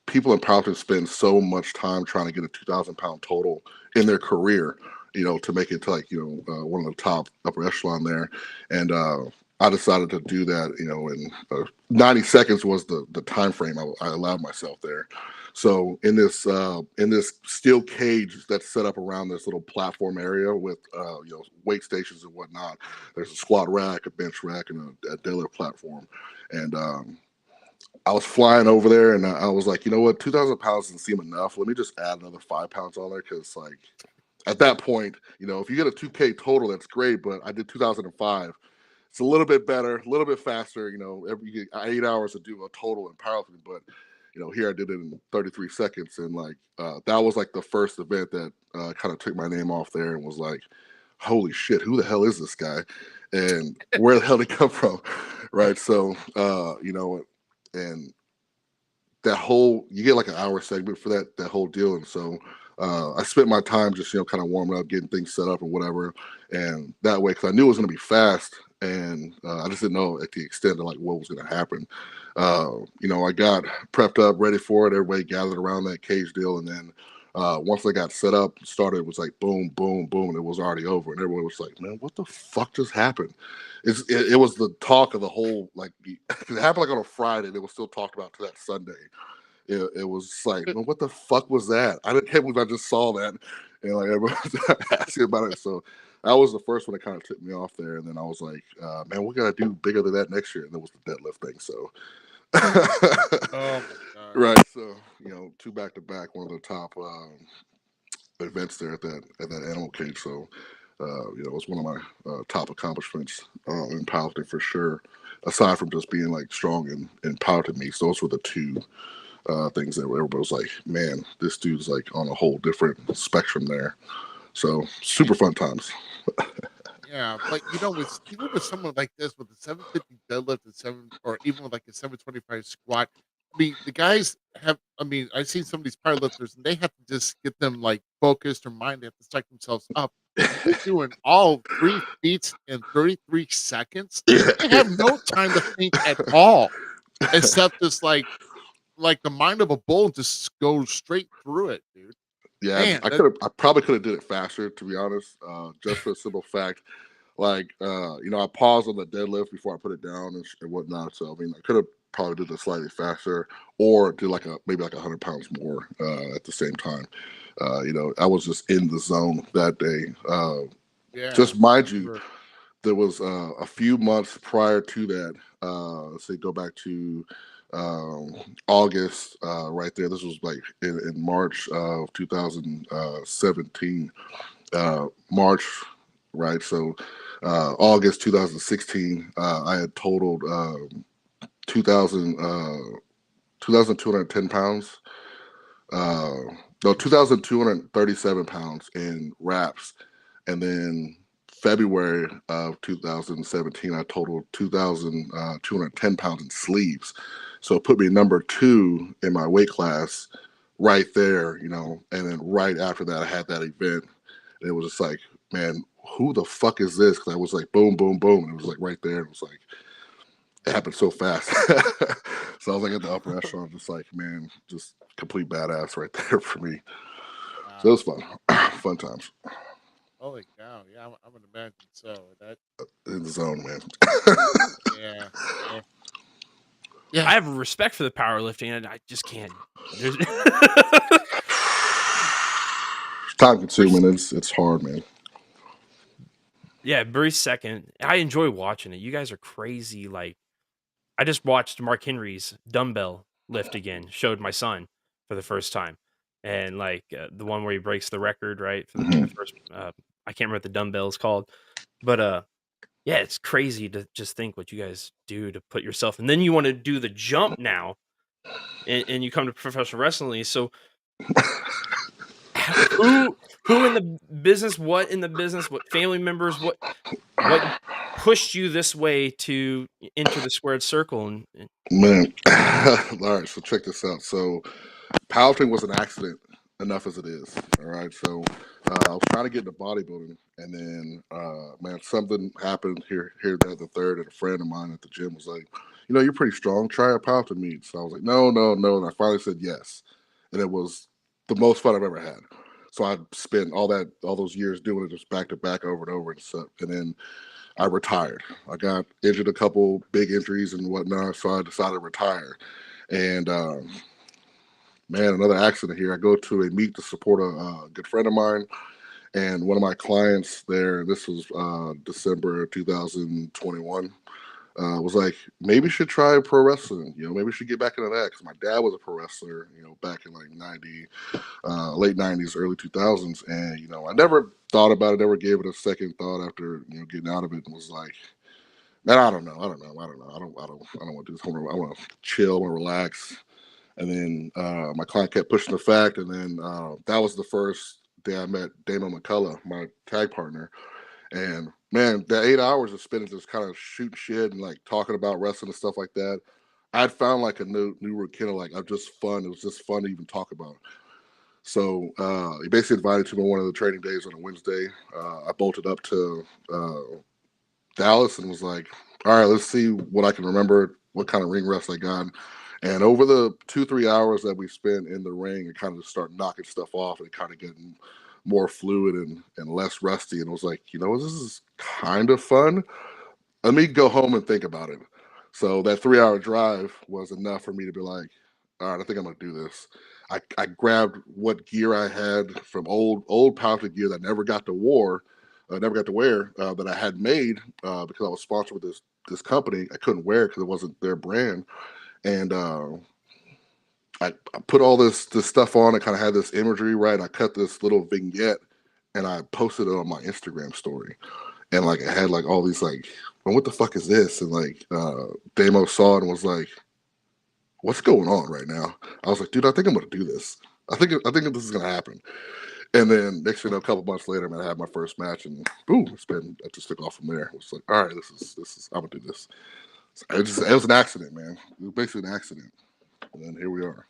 people in powerlifting spend so much time trying to get a 2,000 pound total in their career, to make it to like, one of the top upper echelon there. And I decided to do that, in 90 seconds was the time frame I allowed myself there. So in this steel cage that's set up around this little platform area with weight stations and whatnot, there's a squat rack, a bench rack, and a deadlift platform. And I was flying over there, and I was like, 2,000 pounds doesn't seem enough. Let me just add another 5 pounds on there, because like at that point, if you get a 2K total, that's great. But I did 2005. It's a little bit better, a little bit faster. Every 8 hours to do a total in powerlifting, but here I did it in 33 seconds, and like that was like the first event that kind of took my name off there and was like, holy shit, who the hell is this guy, and where the hell did he come from, right? So and that whole, you get like an hour segment for that whole deal, and so I spent my time just kind of warming up, getting things set up or whatever, and that way, because I knew it was going to be fast, and I just didn't know at the extent of like what was going to happen. I got prepped up, ready for it. Everybody gathered around that cage deal, and then Once they got set up, started, it was like boom, boom, boom, and it was already over. And everyone was like, man, what the fuck just happened? It was the talk of the whole, like, it happened like on a Friday, and it was still talked about to that Sunday. It was like, well, what the fuck was that? Can't believe I just saw that. And like everyone was asking about it. So that was the first one that kind of took me off there. And then I was like, man, we got to do bigger than that next year. And that was the deadlift thing. So, Oh my god! right. So, two back to back, one of the top events there at that animal cage. So, it was one of my top accomplishments in powerlifting for sure. Aside from just being like strong in powerlifting meets, those were the two things that everybody was like, man, this dude's like on a whole different spectrum there. So super fun times. Yeah, but with even with someone like this with a 750 deadlift and or even with like a 725 squat, I mean, the guys have. I mean, I've seen some of these powerlifters, and they have to just get them like focused or mind. They have to psych themselves up. They're doing all three feats in 33 seconds. They have no time to think at all, except just like the mind of a bull and just go straight through it, dude. Yeah, Man, I probably could have did it faster, to be honest. Just for the simple fact, like I paused on the deadlift before I put it down and whatnot. So I mean, I could have probably did it slightly faster, or do like maybe like 100 pounds more at the same time. I was just in the zone that day. yeah, Just mind for you, sure. there was a few months prior to that. Let's say go back to August, right there. This was like in March of 2017. March, right? So August 2016, I had totaled 2,000, 2,210 pounds. No, 2,237 pounds in wraps. And then February of 2017, I totaled 2,210 pounds in sleeves. So it put me number 2 in my weight class right there, and then right after that, I had that event. And it was just like, man, who the fuck is this? Because I was like, boom, boom, boom. And it was like right there. It was like, it happened so fast. So I was like at the upper echelon, just like, man, just complete badass right there for me. So it Wow. was fun. Fun times Holy cow! Yeah, I'm gonna imagine so. That in the zone, man. yeah, yeah, I yeah. have respect for the powerlifting, and I just can't. There's It's time Bruce- consuming. It's hard, man. yeah, very second. I enjoy watching it. You guys are crazy. Like, I just watched Mark Henry's dumbbell lift again. Showed my son for the first time, and like the one where he breaks the record, right? For the Mhm. first, I can't remember what the dumbbell is called, but yeah, it's crazy to just think what you guys do to put yourself, and then you want to do the jump now, and you come to professional wrestling. So who who in the business, what in the business, what family members, what pushed you this way to enter the squared circle? And Man, all right. So check this out. So powerlifting was an accident enough as it is. All right. So I was trying to get into bodybuilding, and then man, something happened here, there, the third, and a friend of mine at the gym was like, you're pretty strong. Try a powerlifting meet. So I was like, no, no, no, and I finally said yes, and it was the most fun I've ever had. So I spent all those years doing it just back to back over and over and stuff, and then I retired. I got injured, a couple big injuries and whatnot, so I decided to retire. And man, another accident here. I go to a meet to support a good friend of mine, and one of my clients there. This was December 2021. Was like, maybe you should try pro wrestling. Maybe you should get back into that because my dad was a pro wrestler. Back in like late 90s, early 2000s, and I never thought about it, never gave it a second thought after getting out of it, and was like, man, I don't know, I don't want to do this. I want to chill, I want to relax. And then my client kept pushing the fact, and then that was the first day I met Damon McCullough, my tag partner. And man, that 8 hours of spending just kind of shooting shit and like talking about wrestling and stuff like that, I'd found like a new kind of like I'm just fun. It was just fun to even talk about. So he basically invited to me one of the training days on a Wednesday. I bolted up to Dallas and was like, all right, let's see what I can remember, what kind of ring rust I got. And over the 2-3 hours that we spent in the ring, it kind of just started knocking stuff off and kind of getting more fluid and less rusty. And I was like, this is kind of fun. Let me go home and think about it. So that 3-hour drive was enough for me to be like, all right, I think I'm gonna do this. I grabbed what gear I had from old powerlifting gear that never got to wear that I had made because I was sponsored with this company. I couldn't wear it because it wasn't their brand, and I put all this stuff on. I kind of had this imagery right. I cut this little vignette and I posted it on my Instagram story. And like I had like all these like, well, what the fuck is this? And like Damo saw it and was like, what's going on right now? I was like, dude, I think I'm gonna do this. I think this is gonna happen. And then next thing you know, a couple months later, man, I had my first match and boom, I just took off from there. It was like, all right, this is I'm gonna do this. So it was an accident, man. It was basically an accident. And then here we are.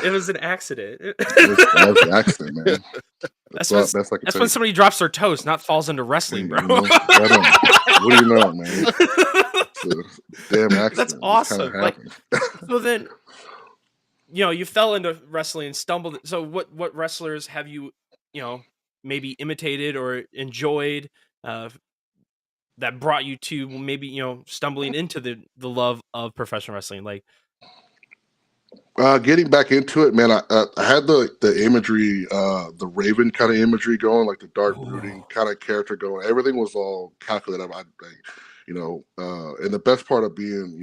It was an accident. That was an accident, man. That's when somebody drops their toast, not falls into wrestling, bro. What do you know, man? It's a damn accident. That's awesome. So then, you fell into wrestling and stumbled. So what wrestlers have you, maybe imitated or enjoyed that brought you to maybe, stumbling into the love of professional wrestling? Like, getting back into it, man. I had the imagery, the Raven kind of imagery going, like the dark brooding kind of character going. Everything was all calculated. And the best part of being,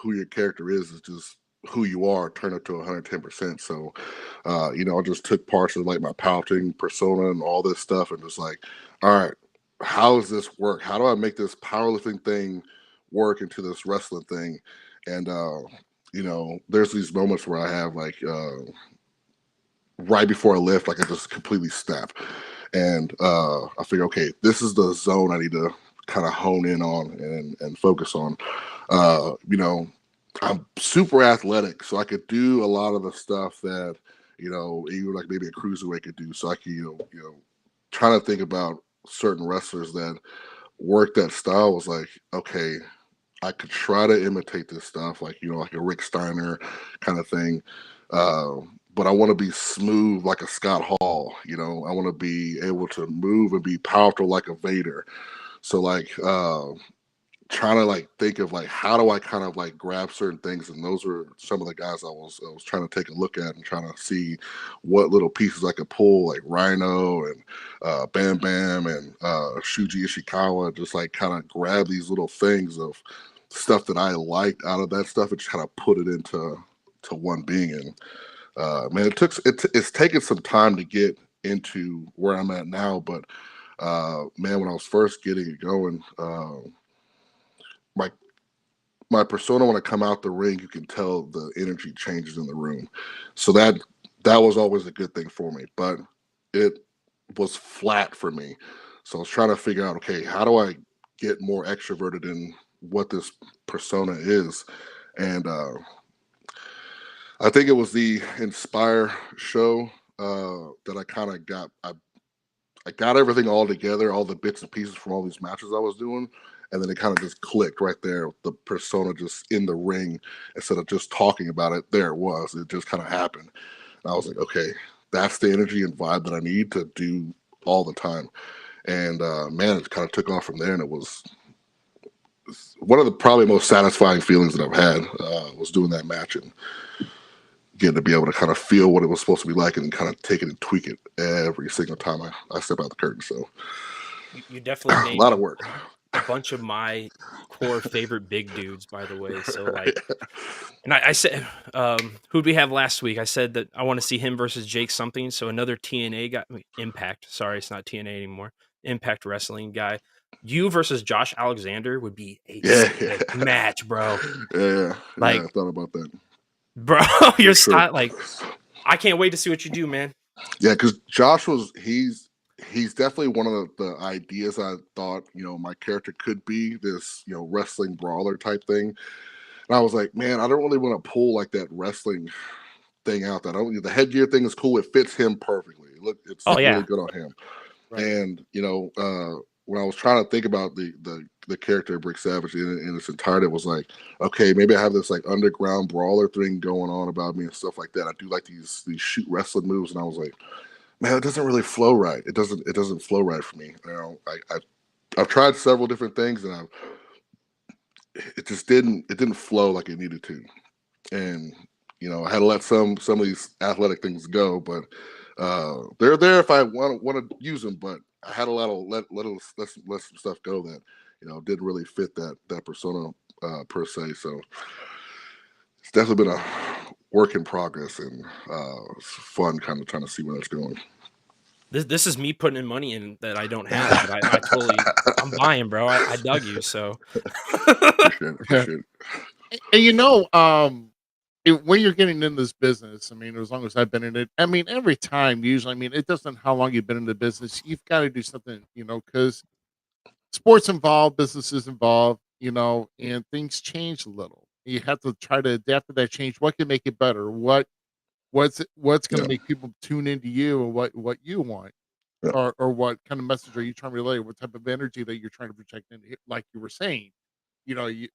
who your character is just who you are, turn it to 110%. So, I just took parts of like my powerlifting persona and all this stuff, and just like, all right, how does this work? How do I make this powerlifting thing work into this wrestling thing? And there's these moments where I have like right before I lift, like I just completely snap. And I figure, okay, this is the zone I need to kind of hone in on and focus on. I'm super athletic, so I could do a lot of the stuff that, even like maybe a cruiserweight could do. So I could, trying to think about certain wrestlers that work that style was like, okay, I could try to imitate this stuff, like, like a Rick Steiner kind of thing. But I want to be smooth like a Scott Hall, I want to be able to move and be powerful like a Vader. So like trying to like think of like, how do I kind of like grab certain things? And those were some of the guys I was trying to take a look at and trying to see what little pieces I could pull, like Rhino and Bam Bam and Shuji Ishikawa, just like kind of grab these little things of stuff that I liked out of that stuff and just kind of put it into one being. And man, it's taken some time to get into where I'm at now, but man, when I was first getting it going, my persona, when I come out the ring, you can tell the energy changes in the room. So that was always a good thing for me, but it was flat for me. So I was trying to figure out, okay, how do I get more extroverted in what this persona is? And I think it was the Inspire show that I kind of got. I got everything all together, all the bits and pieces from all these matches I was doing, and then it kind of just clicked right there. The persona just in the ring, instead of just talking about it, there it was. It just kind of happened. And I was like, okay, that's the energy and vibe that I need to do all the time. And man, it kind of took off from there, and it was one of the probably most satisfying feelings that I've had was doing that match and getting to be able to kind of feel what it was supposed to be like and kind of take it and tweak it every single time I step out the curtain. So you definitely a lot of work. A bunch of my core favorite big dudes, by the way. So like, and I said, who'd we have last week? I said that I want to see him versus Jake something. So another TNA guy, Impact. Sorry, it's not TNA anymore. Impact Wrestling guy. You versus Josh Alexander would be a sick match, bro. Yeah, like I thought about that, bro. Your style, like, I can't wait to see what you do, man. Yeah, because Josh he's definitely one of the ideas I thought, my character could be, this, wrestling brawler type thing. And I was like, man, I don't really want to pull like that wrestling thing out. The headgear thing is cool. It fits him perfectly. It's really good on him. Right. And, when I was trying to think about the the character Brick Savage in its entirety was like, okay, maybe I have this like underground brawler thing going on about me and stuff like that. I do like these shoot wrestling moves, and I was like, man, it doesn't really flow right. It doesn't flow right for me. I've tried several different things, and it didn't flow like it needed to. And I had to let some of these athletic things go, but they're there if I want to use them. But I had a lot of let some stuff go that didn't really fit that persona per se. So it's definitely been a work in progress, and it's fun kind of trying to see where that's going. This is me putting in money in that I don't have, but I totally I'm buying, bro. I dug you, so Appreciate it. And when you're getting in this business, I mean, as long as I've been in it, I mean, every time usually, I mean, it doesn't how long you've been in the business, you've got to do something, because sports involved, businesses involved, and things change a little. You have to try to adapt to that change. What can make it better? What's going to Yeah, make people tune into you, and what you want, yeah, or what kind of message are you trying to relay? What type of energy that you're trying to project into, like you were saying, yeah, the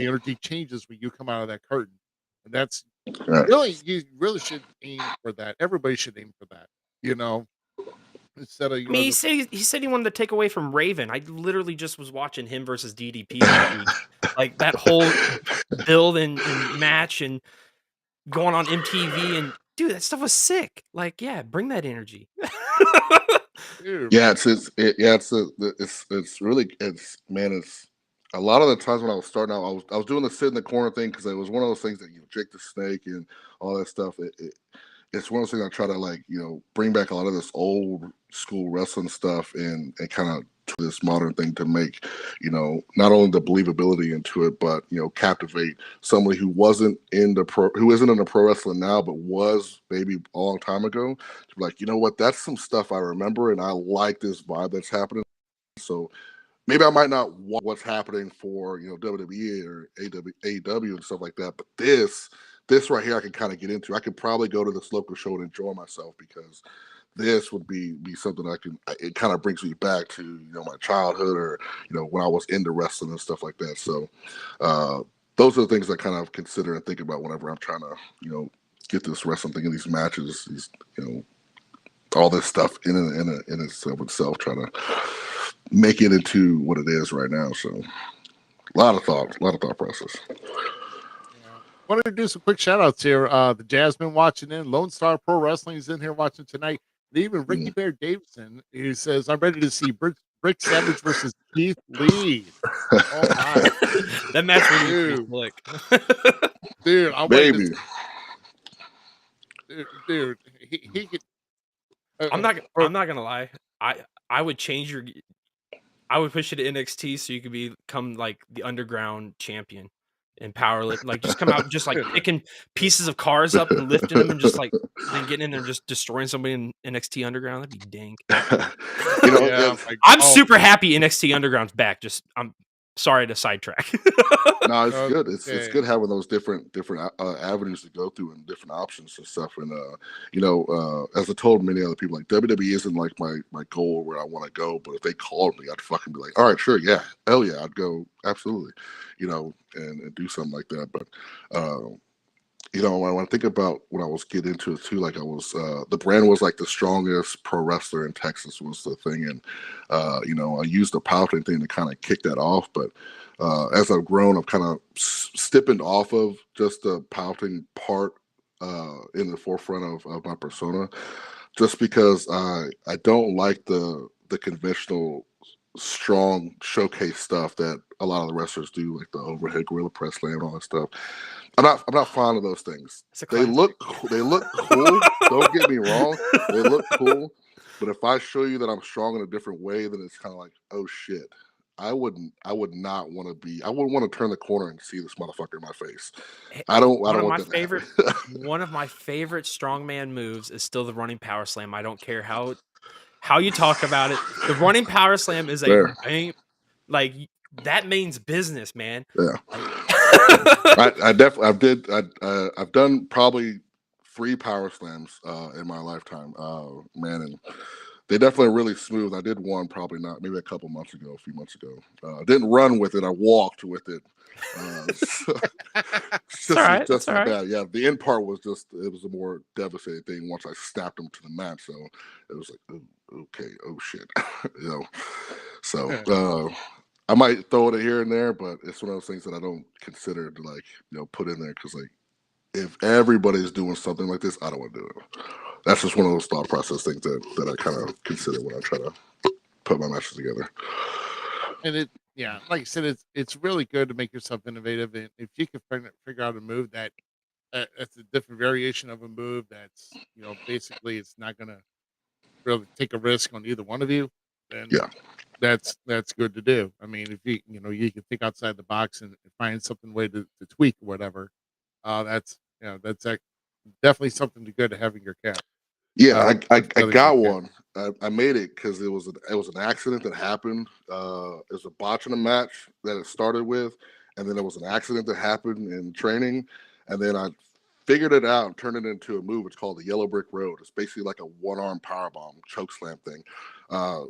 energy changes when you come out of that curtain, and that's yeah. you really should aim for that. Everybody should aim for that, you know, instead of I mean, he said he wanted to take away from Raven. I literally just was watching him versus DDP this week. Like that whole build and match and going on MTV, and dude, that stuff was sick. Like, yeah, bring that energy. dude, Yeah, it's really it's a lot of the times when I was starting out, I was doing the sit in the corner thing because it was one of those things that Jake the Snake and all that stuff. It's one of those things I try to like bring back a lot of this old school wrestling stuff and kind of to this modern thing to make not only the believability into it, but captivate somebody who who isn't in the pro wrestling now, but was maybe a long time ago, to be like, you know what, that's some stuff I remember, and I like this vibe that's happening. So maybe I might not want what's happening for WWE or AEW and stuff like that, but this right here I can kind of get into. I could probably go to this local show and enjoy myself because this would be something it kind of brings me back to my childhood, or when I was into wrestling and stuff like that. So those are the things I kind of consider and think about whenever I'm trying to get this wrestling thing in these matches, these all this stuff in itself, trying to make it into what it is right now. So a lot of thought process. yeah. Wanted to do some quick shout outs here. The Jasmine watching in, Lone Star Pro Wrestling is in here watching tonight. And even Ricky Mm. Bear Davidson, who says, I'm ready to see Brick Savage versus Keith Lee. Oh my. That match would be Dude. slick. Dude, I'm waiting Baby. dude, he could I'm not gonna lie. I would change I would push it to NXT so you could become like the underground champion and like just come out just like picking pieces of cars up and lifting them and just like then getting in there and just destroying somebody in NXT Underground. That'd be dank. yeah, I'm super happy NXT Underground's back. Just I'm sorry to sidetrack. No, it's good. It's Okay. good having those different avenues to go through and different options and stuff. And as I told many other people, like WWE isn't like my goal where I want to go. But if they called me, I'd fucking be like, all right, sure, yeah, hell yeah, I'd go absolutely, and do something like that. But when I think about when I was getting into it too, like I was, the brand was like the strongest pro wrestler in Texas was the thing, and I used the powerlifting thing to kind of kick that off. But as I've grown, I've kind of stiffened off of just the powerlifting part in the forefront of my persona, just because I don't like the conventional strong showcase stuff that a lot of the wrestlers do, like the overhead gorilla press slam and all that stuff. I'm not fond of those things. They look cool. Don't get me wrong. They look cool. But if I show you that I'm strong in a different way, then it's kind of like, oh shit. I would not want to be. I wouldn't want to turn the corner and see this motherfucker in my face. I don't want that to happen. One of my favorite strongman moves is still the running power slam. I don't care how you talk about it. The running power slam is Fair. like that means business, man. Yeah. Like, I've done probably 3 power slams in my lifetime, man, and they definitely are really smooth. I did one probably not, maybe a few months ago. Didn't run with it. I walked with it. So, It's all right. just It's all as right. bad. Yeah, the end part was it was a more devastating thing once I snapped him to the mat. So it was like, oh, okay, oh shit, you know. So I might throw it here and there, but it's one of those things that I don't consider to like put in there because like if everybody's doing something like this, I don't want to do it. That's just one of those thought process things that I kind of consider when I try to put my matches together. And yeah, like I said, it's really good to make yourself innovative, and if you can figure out a move that's a different variation of a move that's basically it's not gonna really take a risk on either one of you, then Yeah. that's good to do. I mean, if you can think outside the box and find something way to tweak or whatever, that's that's definitely something good to have in your cap. Yeah, I Put together in got your cap. one. I made it because it was an accident that happened. It was a botch in a match that it started with, and then there was an accident that happened in training, and then I figured it out and turned it into a move. It's called the Yellow Brick Road. It's basically like a one-arm powerbomb choke slam thing.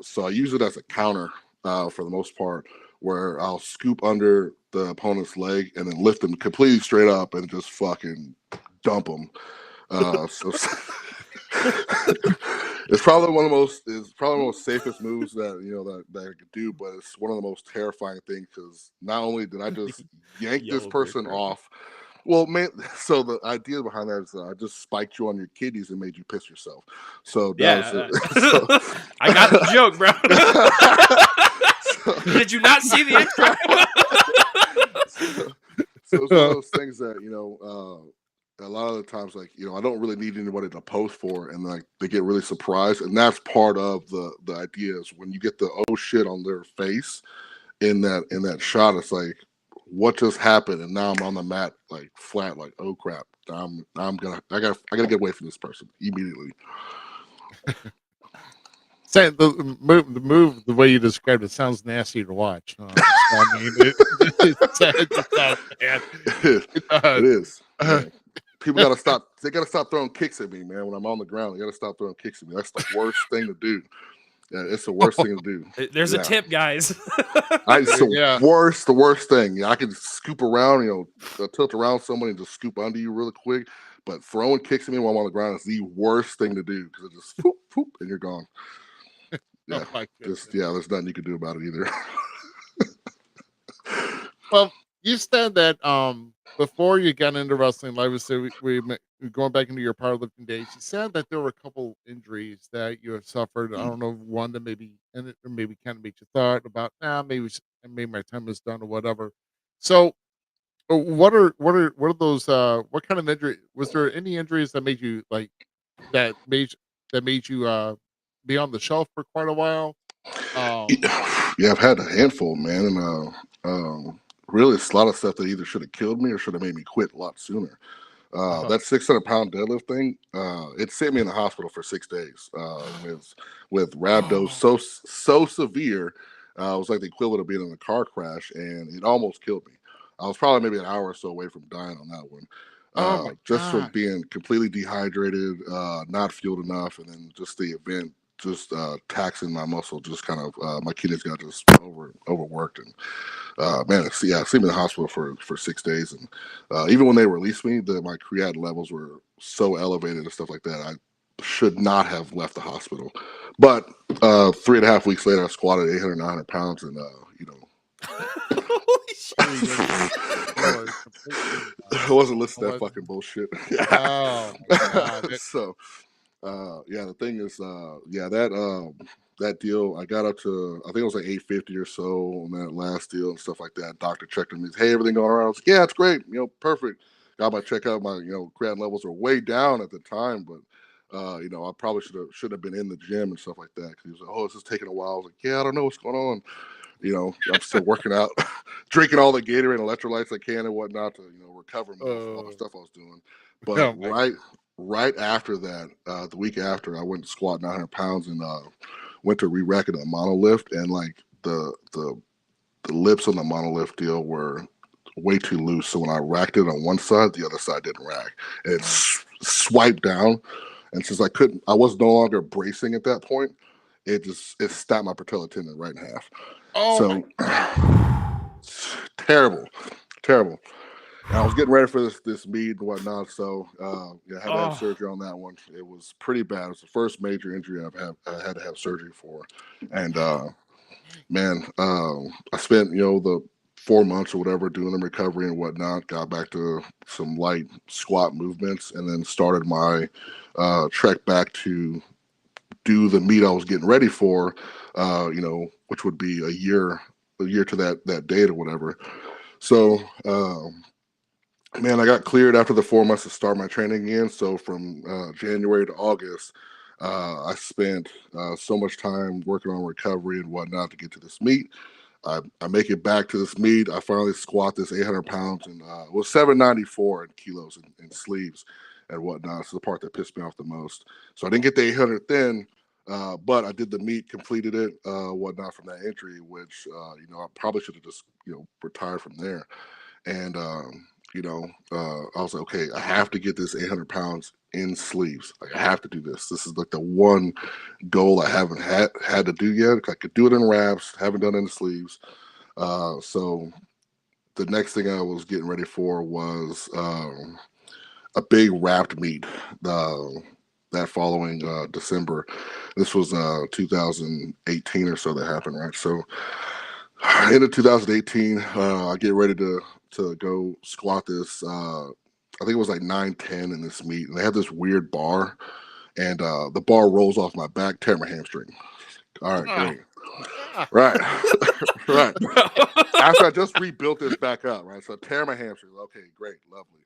So I use it as a counter for the most part, where I'll scoop under the opponent's leg and then lift them completely straight up and just fucking dump them. So it's probably one of the most safest moves that I could do, but it's one of the most terrifying things because not only did I just yank this Yellow person brick road. off, well, man. So the idea behind that is I just spiked you on your kidneys and made you piss yourself. So that was it. I got the joke, bro. Did you not see the intro? So it's one of those things that a lot of the times, like I don't really need anybody to post for, and like they get really surprised, and that's part of the idea is when you get the oh shit on their face in that shot, it's like what just happened, and now I'm on the mat like flat, like oh crap, I gotta get away from this person immediately. Say the move, the way you described it sounds nasty to watch. I mean, it just sounds bad. It is. People gotta stop. They gotta stop throwing kicks at me, man. When I'm on the ground, they gotta stop throwing kicks at me. That's the worst thing to do. Yeah, it's the worst thing to do. There's a tip, guys. It's the worst thing. I can scoop around, tilt around someone and just scoop under you really quick. But throwing kicks at me while I'm on the ground is the worst thing to do because it just poop, poop, and you're gone. Yeah, there's nothing you can do about it either. Well, you said that before you got into wrestling, like we said, we going back into your powerlifting days. You said that there were a couple injuries that you have suffered. I don't know, one that maybe kind of made you thought about, maybe my time is done or whatever. So, what are those? What kind of injury? Was there any injuries that made you like that made you be on the shelf for quite a while? Yeah, I've had a handful, man, and really, it's a lot of stuff that either should have killed me or should have made me quit a lot sooner. That 600-pound deadlift thing, it sent me in the hospital for 6 days with rhabdo so severe. It was like the equivalent of being in a car crash, and it almost killed me. I was probably maybe an hour or so away from dying on that one. Just from being completely dehydrated, not fueled enough, and then just the event just taxing my muscle, just kind of my kidneys got just overworked, and man, it sent me in the hospital for 6 days, and even when they released me, my creatinine levels were so elevated and stuff like that. I should not have left the hospital, but 3.5 weeks later, I squatted 800, 900 pounds, and I wasn't listening to that fucking bullshit. Oh my God. So the thing is, that deal, I got up to, I think it was like 850 or so on that last deal and stuff like that. Doctor checked me, hey, everything going around? I was like, yeah, it's great, perfect. Got my checkup, my creatinine levels were way down at the time, but I probably should have been in the gym and stuff like that. Because he was like, oh, it's just taking a while. I was like, yeah, I don't know what's going on. I'm still working out, drinking all the Gatorade and electrolytes I can and whatnot to recover from all the stuff I was doing. But right after that, the week after, I went to squat 900 pounds and went to re-rack it a monolift, and like the lips on the monolift deal were way too loose. So when I racked it on one side, the other side didn't rack, and it swiped down. And since I was no longer bracing at that point, it snapped my patella tendon right in half. Oh my So God. terrible, terrible. And I was getting ready for this meet and whatnot, so yeah, I had to have Oh, surgery on that one. It was pretty bad. It was the first major injury I had to have surgery for, and man, I spent the 4 months or whatever doing the recovery and whatnot. Got back to some light squat movements, and then started my trek back to do the meet I was getting ready for. Which would be a year to that date or whatever. So. Man, I got cleared after the 4 months to start my training again. So from January to August, I spent so much time working on recovery and whatnot to get to this meet. I make it back to this meet. I finally squat this 800 pounds, and it was 794 in kilos in sleeves and whatnot. It's the part that pissed me off the most. So I didn't get the 800 then, but I did the meet, completed it, whatnot from that injury, which I probably should have just retired from there. And I was like, okay, I have to get this 800 pounds in sleeves. Like, I have to do this. This is like the one goal I haven't had to do yet. I could do it in wraps, haven't done it in sleeves. So the next thing I was getting ready for was a big wrapped meet. That following December. This was 2018 or so that happened, right? So end of 2018, I get ready to go squat this. I think it was like 910 in this meet, and they have this weird bar, and the bar rolls off my back, tear my hamstring. All right, Ah, great, ah. right, right. bro. After I just rebuilt this back up, right? So tear my hamstring. Okay, great, lovely.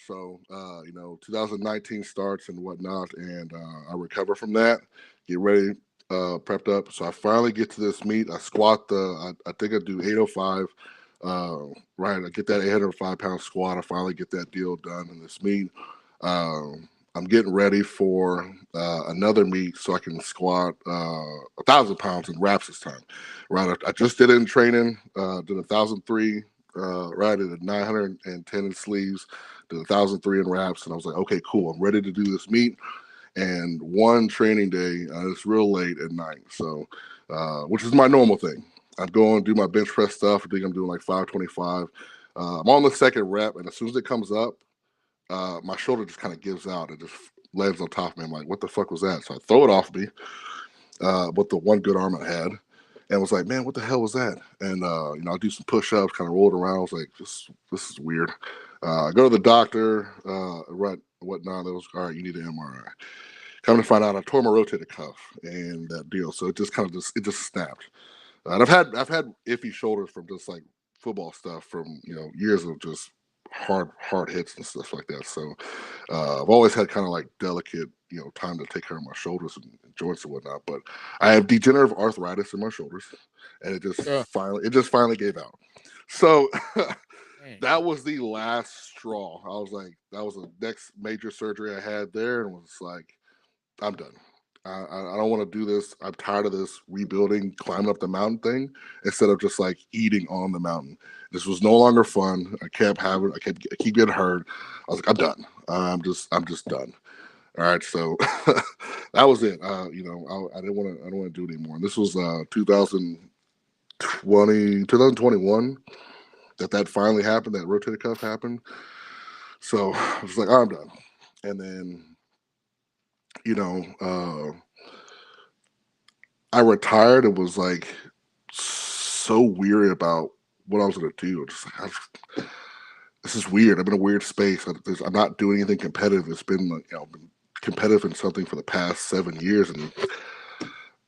So 2019 starts and whatnot, and I recover from that, get ready, prepped up. So I finally get to this meet. I squat I think I do 805. Right, I get that 805-pound squat. I finally get that deal done in this meet. I'm getting ready for another meet so I can squat 1,000 pounds in wraps this time. Right, I just did it in training. Did 1,003. Right, did 910 in sleeves. Did 1,003 in wraps, and I was like, okay, cool. I'm ready to do this meet. And one training day, it's real late at night, so which is my normal thing. I'd go and do my bench press stuff. I think I'm doing like 525. I'm on the second rep, and as soon as it comes up, my shoulder just kind of gives out. It just lands on top of me. I'm like, what the fuck was that? So I throw it off me with the one good arm I had, and was like, man, what the hell was that? And I do some push-ups, kind of rolled around. I was like, this is weird. I go to the doctor, right, whatnot. It was all right. You need an MRI. Come to find out, I tore my rotator cuff and that deal. So it just kind of just snapped. And I've had iffy shoulders from just like football stuff from years of just hard hits and stuff like that. So I've always had kind of like delicate time to take care of my shoulders and joints and whatnot. But I have degenerative arthritis in my shoulders, and it Uh, just finally gave out. So dang. that was the last straw. I was like, that was the next major surgery I had there, and was like, I'm done. I don't want to do this. I'm tired of this rebuilding, climbing up the mountain thing instead of just like eating on the mountain. This was no longer fun. I keep getting hurt. I was like, I'm done. I'm just done. All right, so that was it. I don't want to do it anymore. And this was 2021 that finally happened. That rotator cuff happened. So I was like, oh, I'm done. And then you know, I retired and was like so weary about what I was going to do. Just like, this is weird. I'm in a weird space. I'm not doing anything competitive. It's been like, been competitive in something for the past 7 years, and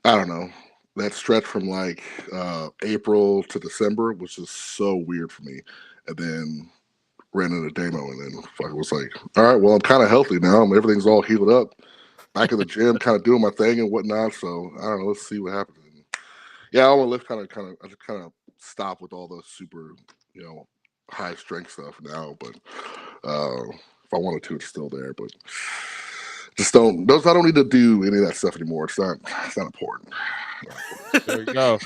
I don't know. That stretch from like April to December was just so weird for me. And then ran into demo, and then I was like, all right, well, I'm kind of healthy now. Everything's all healed up. Back in the gym, kind of doing my thing and whatnot. So I don't know. Let's see what happens. And yeah, I want to lift I just kind of stop with all the super, high strength stuff now. But if I wanted to, it's still there. But just don't. Those I don't need to do any of that stuff anymore. It's not important. There you go.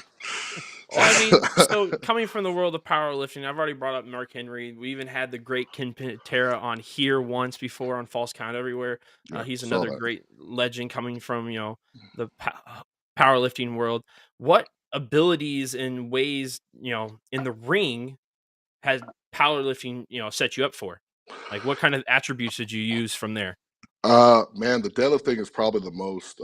Well, I mean, so coming from the world of powerlifting, I've already brought up Mark Henry. We even had the great Ken Patera on here once before on False Count Everywhere. Yeah, He's saw another that. great legend coming from the powerlifting world, what abilities and ways, in the ring has powerlifting, set you up for? Like, what kind of attributes did you use from there? Man, the deadlift thing is probably the most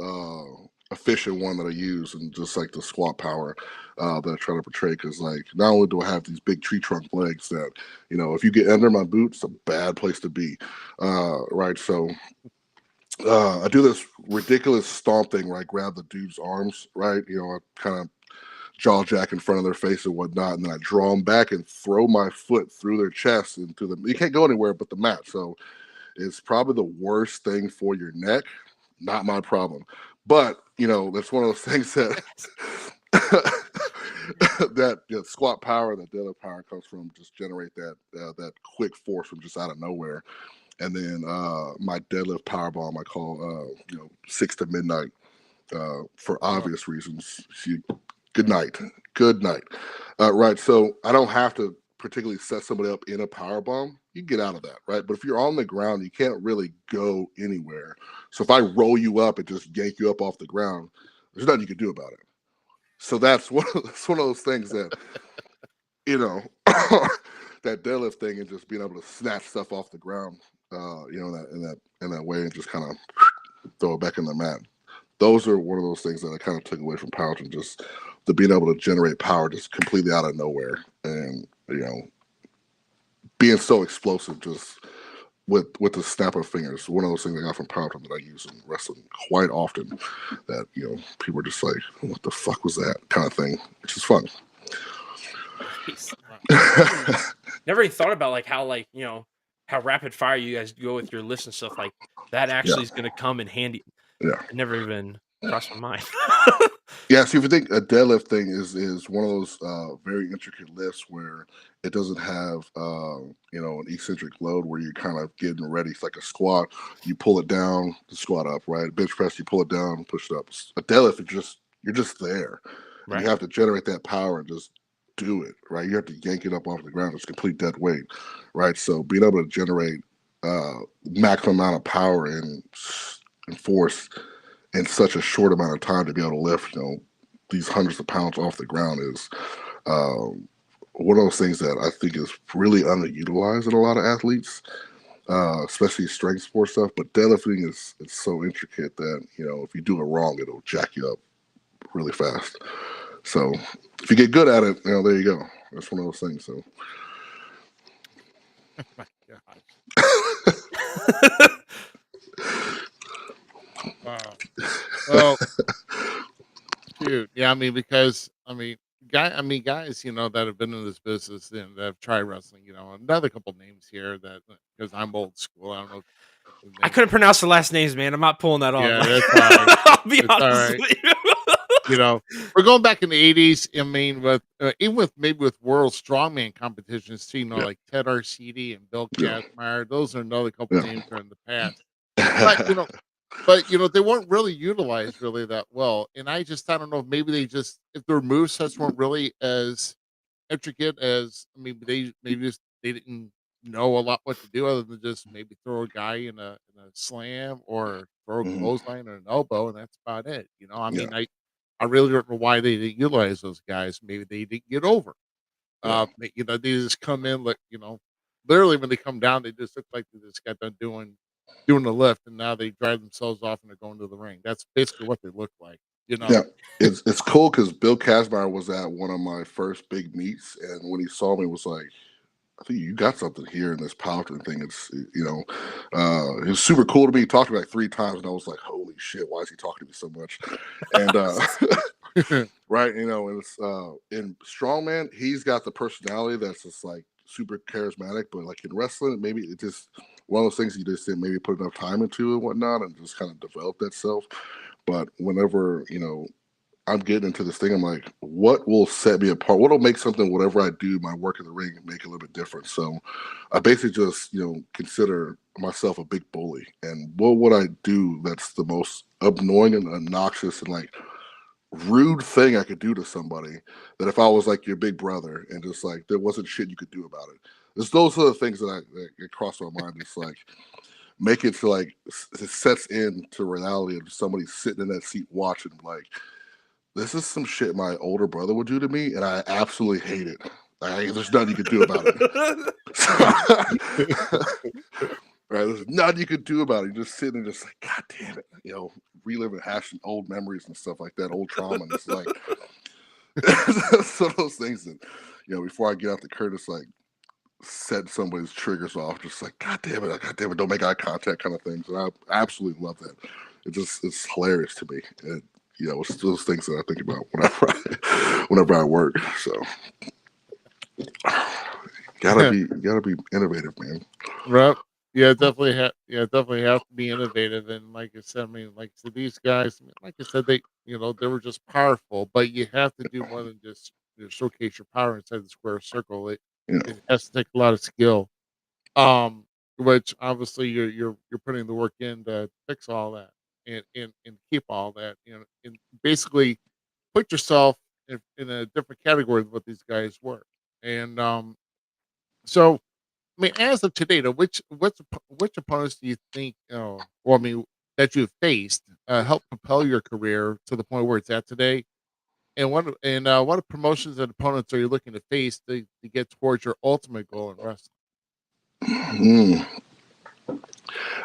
efficient one that I use, and just like the squat power that I try to portray. Because like, not only do I have these big tree trunk legs that, if you get under my boots, it's a bad place to be. Right. So I do this ridiculous stomp thing where I grab the dude's arms, right? I kind of jaw jack in front of their face and whatnot, and then I draw them back and throw my foot through their chest into them. You can't go anywhere but the mat. So it's probably the worst thing for your neck. Not my problem. But, that's one of those things that that squat power, that deadlift power comes from just generate that quick force from just out of nowhere. And then my deadlift power bomb I call 6 to midnight for obvious reasons. Good night. Good night. Right. So I don't have to particularly set somebody up in a power bomb. You can get out of that, right? But if you're on the ground, you can't really go anywhere. So if I roll you up and just yank you up off the ground, there's nothing you can do about it. So that's one of those things that, that deadlift thing, and just being able to snatch stuff off the ground, in that way, and just kind of throw it back in the mat. Those are one of those things that I kind of took away from powerlifting, just the being able to generate power just completely out of nowhere, and being so explosive just with the snap of fingers. One of those things I got from powerlifting that I use in wrestling quite often. That people are just like, "What the fuck was that?" kind of thing, which is fun. Nice. Never even thought about like how how rapid fire you guys go with your list and stuff. Like that actually is going to come in handy. Yeah. It never even crossed my mind. Yeah, so if you think a deadlift thing is one of those very intricate lifts where it doesn't have an eccentric load where you're kind of getting ready. It's like a squat, you pull it down, the squat up, right? Bench press, you pull it down, push it up. A deadlift, you're just there. Right. And you have to generate that power and just do it, right? You have to yank it up off the ground. It's complete dead weight, right? So being able to generate maximum amount of power and force in such a short amount of time to be able to lift, these hundreds of pounds off the ground is one of those things that I think is really underutilized in a lot of athletes, especially strength sports stuff. But deadlifting it's so intricate that, if you do it wrong, it'll jack you up really fast. So if you get good at it, there you go. That's one of those things. So. Oh my God. Wow. Well, dude, yeah, because guys, that have been in this business and that have tried wrestling, another couple names here that because I'm old school. I don't know. I couldn't pronounce the last names, man. I'm not pulling that off. Yeah, that's all right. I'll be It's all honest right. with you. We're going back in the '80s. With even with world strongman competitions too. Like Ted Arcidi and Bill Kazmaier. Those are another couple names that are in the past. But they weren't really utilized really that well. And I don't know. Maybe if their movesets weren't really as intricate as they didn't know a lot what to do other than just maybe throw a guy in a slam or throw a clothesline or an elbow, and that's about it. I really don't know why they didn't utilize those guys. Maybe they didn't get over. They just come in like literally when they come down, they just look like they just got done doing the lift, and now they drive themselves off and they're going to the ring. That's basically what they look like. Yeah, it's cool because Bill Kazmaier was at one of my first big meets, and when he saw me, was like, "I think you got something here in this powerlifting thing." It's it was super cool to me. He talked to me like 3 times, and I was like, "Holy shit, why is he talking to me so much?" And right, and it's in strongman, he's got the personality that's just like super charismatic, but like in wrestling, maybe it just one of those things you just didn't maybe put enough time into and whatnot, and just kind of develop that self. But whenever I'm getting into this thing, I'm like, what will set me apart? What will make something, whatever I do, my work in the ring, make a little bit different? So I basically just, consider myself a big bully. And what would I do that's the most annoying and obnoxious and like rude thing I could do to somebody, that if I was like your big brother and just like there wasn't shit you could do about it? Those are the things that cross my mind. It's like, make it to like it sets into reality of somebody sitting in that seat watching, like, this is some shit my older brother would do to me, and I absolutely hate it. There's nothing you can do about it. Right, there's nothing you could do about it. You're just sitting there, just like, God damn it, reliving, hashing old memories and stuff like that, old trauma, and it's like, some of those things that, before I get out the curtain, it's like set somebody's triggers off, just like, God damn it, don't make eye contact, kind of things. And I absolutely love that. It's hilarious to me. And it's those things that I think about whenever I work. So gotta be innovative, man. Right. Definitely have to be innovative. And like I said, I mean, like so these guys, I mean, like I said, they were just powerful, but you have to do more than just showcase your power inside the square circle. Yeah. It has to take a lot of skill. Which obviously you're putting the work in to fix all that and keep all that, and basically put yourself in a different category than what these guys were. And so I mean, as of today, though, which opponents do you think, well, I mean, that you've faced, helped propel your career to the point where it's at today? And what promotions and opponents are you looking to face to get towards your ultimate goal in wrestling? Mm.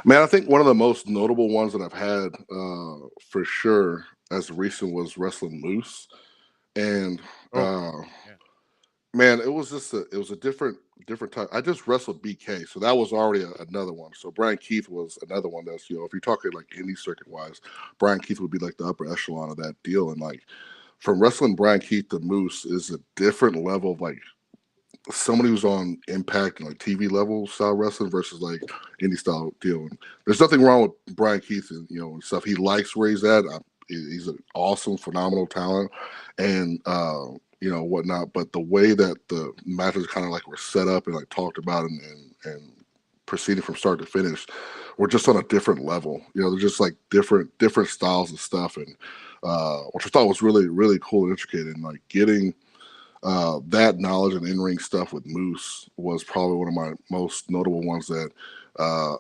Man, I think one of the most notable ones that I've had, for sure, as recent was wrestling Moose, and Oh, yeah. man, it was a different type. I just wrestled BK, so that was already another one. So Brian Keith was another one that's, if you're talking like indie circuit wise, Brian Keith would be like the upper echelon of that deal. And like from wrestling Brian Keith to Moose is a different level of like somebody who's on Impact and like TV level style wrestling versus like indie style deal. And there's nothing wrong with Brian Keith and and stuff. He likes where he's at. He's an awesome, phenomenal talent, and whatnot. But the way that the matches kind of like were set up and like talked about and proceeding from start to finish, were just on a different level. They're just like different styles and stuff, and which I thought was really really cool and intricate. And like getting that knowledge and in-ring stuff with Moose was probably one of my most notable ones that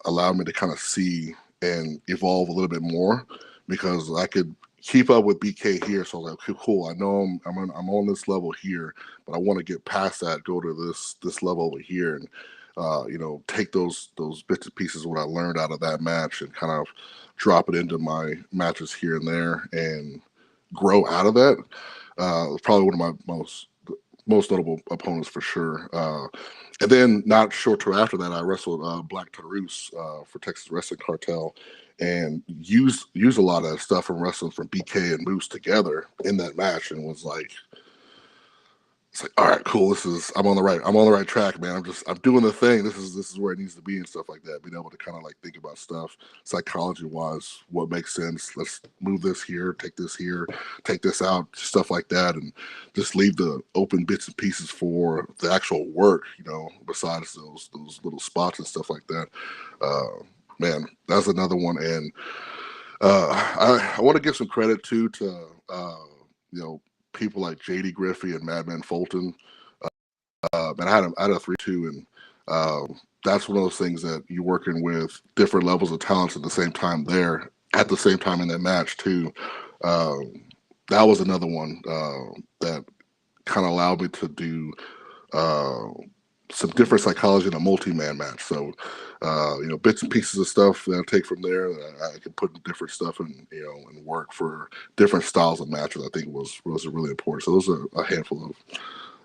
allowed me to kind of see and evolve a little bit more, because I could keep up with BK here. So I was like, okay, cool. I know I'm on this level here, but I want to get past that, go to this level over here, and take those bits and pieces of what I learned out of that match and kind of drop it into my matches here and there and grow out of that. Probably one of my most notable opponents for sure. And then not short term after that, I wrestled Black Taurus for Texas Wrestling Cartel, and used a lot of that stuff from wrestling from BK and Moose together in that match, and was like, it's like, all right, cool. I'm on the right track, man. I'm doing the thing. This is where it needs to be and stuff like that. Being able to kind of like think about stuff psychology wise, what makes sense. Let's move this here, take this out, stuff like that, and just leave the open bits and pieces for the actual work. Besides those little spots and stuff like that. Man, that's another one. And I want to give some credit too to people like JD Griffey and Madman Fulton. And I had a 3-2, and that's one of those things that you're working with different levels of talents at the same time there, at the same time in that match too. That was another one that kind of allowed me to do some different psychology in a multi-man match. So, bits and pieces of stuff that I take from there that I can put in different stuff and work for different styles of matches. I think was really important. So those are a handful of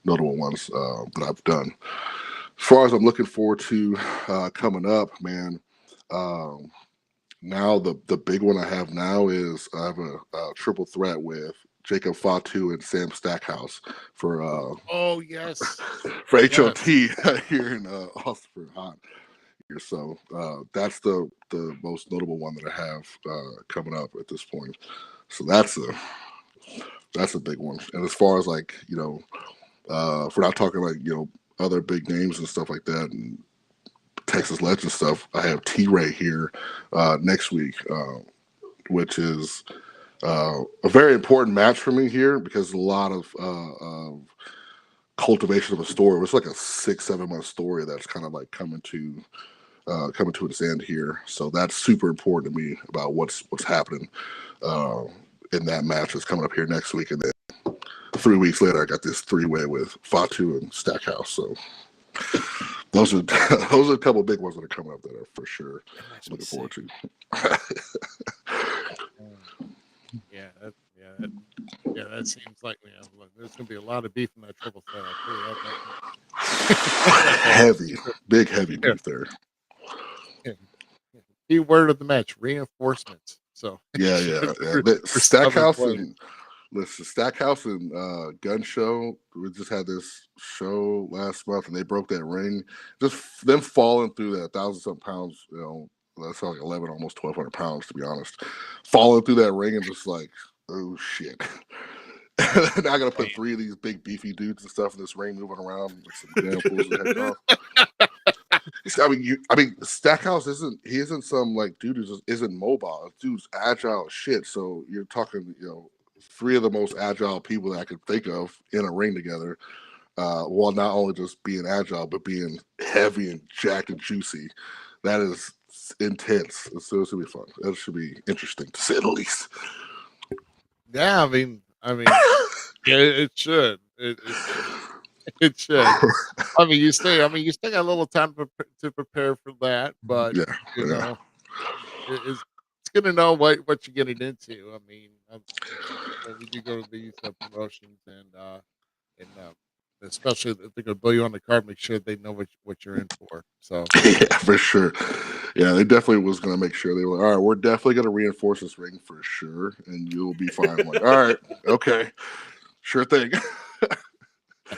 notable ones that I've done. As far as I'm looking forward to coming up, man. Now the big one I have now is I have a triple threat with Jacob Fatu and Sam Stackhouse for Oh yes, for yes. HOT here in Austin Hot here. So that's the most notable one that I have coming up at this point. So that's a big one. And as far as like if we're not talking like other big names and stuff like that and Texas Legend stuff, I have T-Ray here next week, which is a very important match for me here because a lot of cultivation of a story. It's like a 6-7 month story that's kind of like coming to its end here. So that's super important to me about what's happening in that match that's coming up here next week, and then 3 weeks later, I got this 3-way with Fatu and Stackhouse. So those are a couple of big ones that are coming up that are for sure looking forward to. That seems like there's gonna be a lot of beef in that triple threat. I'll tell you that. Heavy beef there. Key word of the match: reinforcements. So yeah. Stackhouse and Gun Show. We just had this show last month, and they broke that ring. Just them falling through that 1,000-something pounds. That's like 11, almost 1,200 pounds, to be honest. Falling through that ring and just like, oh shit. Now I gotta put 3 of these big beefy dudes and stuff in this ring moving around like some damn fools in the head off. I mean, Stackhouse isn't some like dude who just isn't mobile. This dude's agile as shit. So you're talking, 3 of the most agile people that I could think of in a ring together. While not only just being agile, but being heavy and jacked and juicy. That is intense. So it should be fun. That should be interesting to say the least. Yeah, I mean, it should. It should. I mean, you still got a little time to prepare for that, but it's good to know what you're getting into. I mean, we do go to these promotions, and especially if they're going to bill you on the card, make sure they know what you're in for. So yeah, for sure. Yeah, they definitely was going to make sure they were like, all right, we're definitely going to reinforce this ring for sure, and you'll be fine. I'm like, all right, okay, sure thing.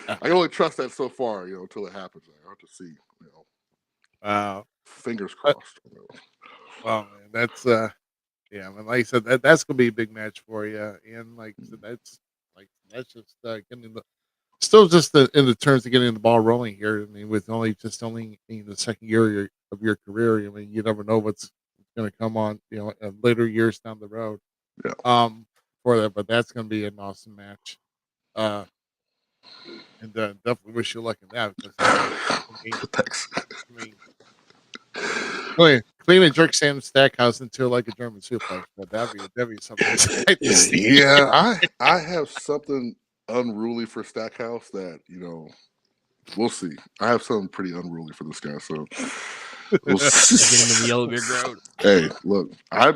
I can only trust that so far, until it happens. I have to see, Wow. Fingers crossed. Well, man, that's like I said, that's gonna be a big match for you, and like I said, that's just getting in the terms of getting the ball rolling here. I mean, with only in the second year of your career, I mean, you never know what's going to come on, later years down the road. Yeah. For that, but that's going to be an awesome match. And definitely wish you luck in that. Thanks. Clean and jerk Sam Stackhouse into like a German suplex, but that'd be something. Yeah, I have something unruly for Stackhouse that we'll see. I have something pretty unruly for this guy, so we'll see. Get him in the yellow brick road. Hey, look, I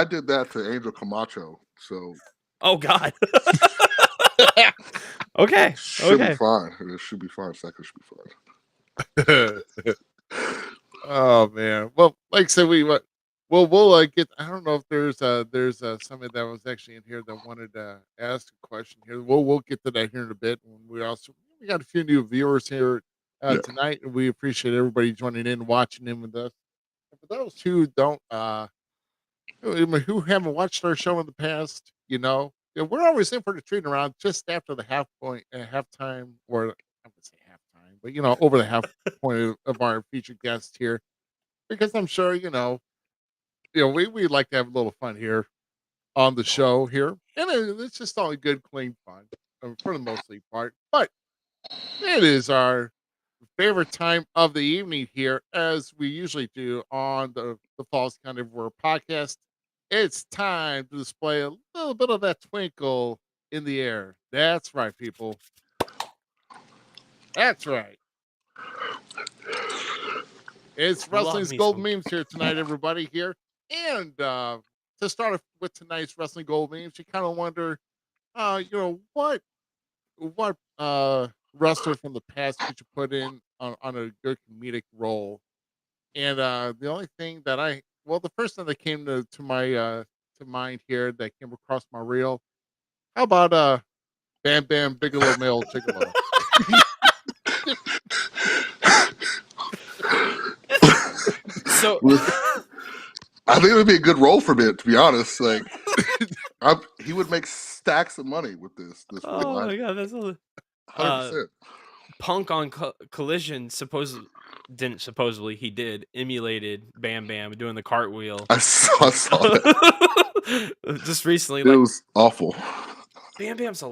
did that to Angel Camacho, so oh god. Okay. Should be fine. It should be fine. Stackhouse should be fine. Oh man. Well, like I said, we'll get. I don't know if there's somebody that was actually in here that wanted to ask a question here. We'll get to that here in a bit. And we got a few new viewers here tonight, and we appreciate everybody joining in, watching in with us. And for those who don't, who haven't watched our show in the past, we're always in for the treat around just after the halftime, or I would say halftime, but over the half point of our featured guest here, because I'm sure we like to have a little fun here on the show here, and it's just all good, clean fun for the mostly part. But it is our favorite time of the evening here, as we usually do on the Falls Count Everywhere podcast. It's time to display a little bit of that twinkle in the air. That's right, people. That's right. It's Wrestling's Gold Memes here tonight, everybody here. And to start with tonight's Wrestling Gold Memes, you kind of wonder, what wrestler from the past could you put in on a good comedic role? And the only thing that the first thing that came to mind here that came across my reel, how about Bam Bam Bigelow Male Gigolo? So I think it would be a good role for me, to be honest. Like, he would make stacks of money with this. Oh my god, that's 100%. Punk on Collision supposedly he did emulated Bam Bam doing the cartwheel. I saw that just recently. It was awful. Bam Bam's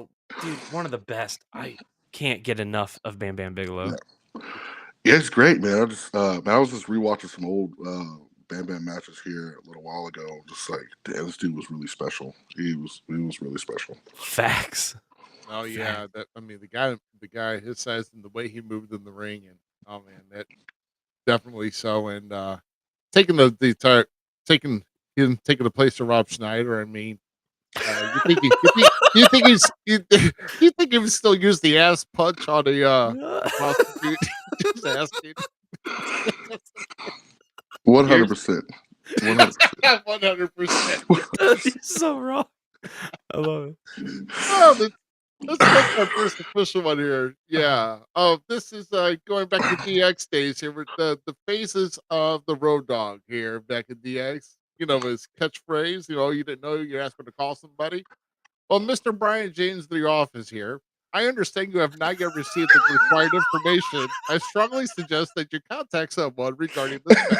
one of the best. I can't get enough of Bam Bam Bigelow. Yeah, it's great, man. I was just rewatching some old Bam Bam matches here a little while ago. Just like, damn, this dude was really special. He was really special. Facts. Oh yeah, the guy, his size and the way he moved in the ring, and oh man, that definitely so. And taking the entire taking him taking the place of Rob Schneider. I mean, you think you think he would still use the ass punch on a prostitute? Just asking. 100%. 100%. You're so wrong. I love it. Oh, let's make our first official one here. Yeah. Oh, this is going back to DX days here with the phases of the Road Dog here back in DX. You know, his catchphrase, you didn't know you're asking to call somebody. Well, Mr. Brian James, the office here. I understand you have not yet received the required information. I strongly suggest that you contact someone regarding this match.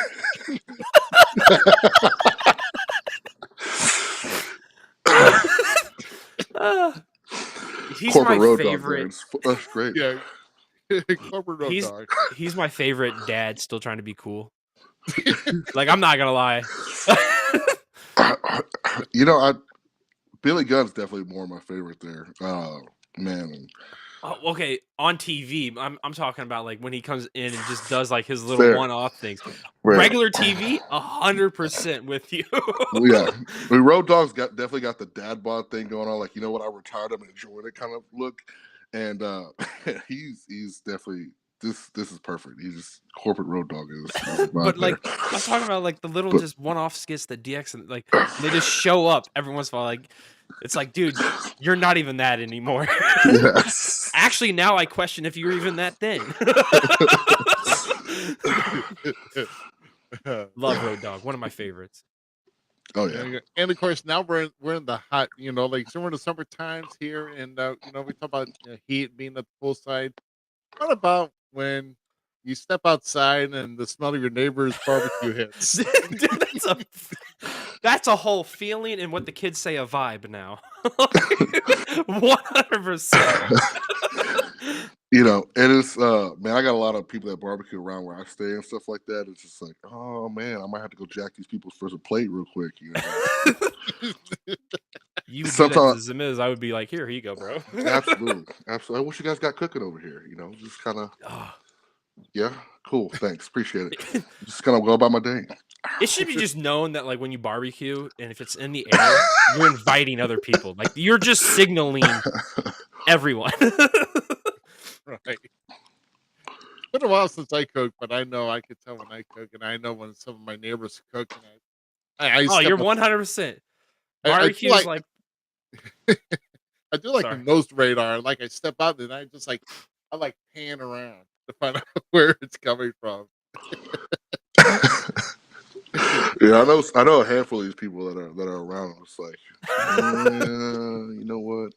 He's Corporate my Road favorite. Dog. That's great. Yeah. Corporate Road Dog. He's my favorite dad still trying to be cool. Like, I'm not gonna lie. Billy Gunn's definitely more my favorite there. Man. Oh, okay, on TV, I'm talking about like when he comes in and just does like his little one-off things. Right. Regular TV, 100% with you. Yeah, I mean, Road Dogg's definitely got the dad bod thing going on. Like, you know what, I retired, I'm enjoying it kind of look. And he's definitely this is perfect. He's just corporate Road Dog is But like I'm talking about like the little just one-off skits that DX and like they just show up every once in a while. Like it's like, dude, you're not even that anymore. Yes. Actually, now I question if you're even that thin. Love Road Dogg, one of my favorites. Oh yeah. And of course now we're in the hot, like so we're in the summer times here, and we talk about heat being at the poolside. What about when you step outside and the smell of your neighbor's barbecue hits? Dude, that's a whole feeling and what the kids say a vibe now. 100%. It is man, I got a lot of people that barbecue around where I stay and stuff like that. It's just like, oh man, I might have to go jack these people's first plate real quick. You would do that to Zmiz, I would be like, here you go, bro. Absolutely. I wish you guys got cooking over here, just kind of yeah, cool, thanks, appreciate it. Just kind of go about my day. It should be just known that like when you barbecue and if it's in the air, you're inviting other people. Like you're just signaling everyone. Right. It's been a while since I cooked, but I know I could tell when I cook, and I know when some of my neighbors cook. And you're 100%. Barbecue is like I do like the nose radar. Like I step out and I just I pan around to find out where it's coming from. Yeah, I know a handful of these people that are around. It's like, you know what?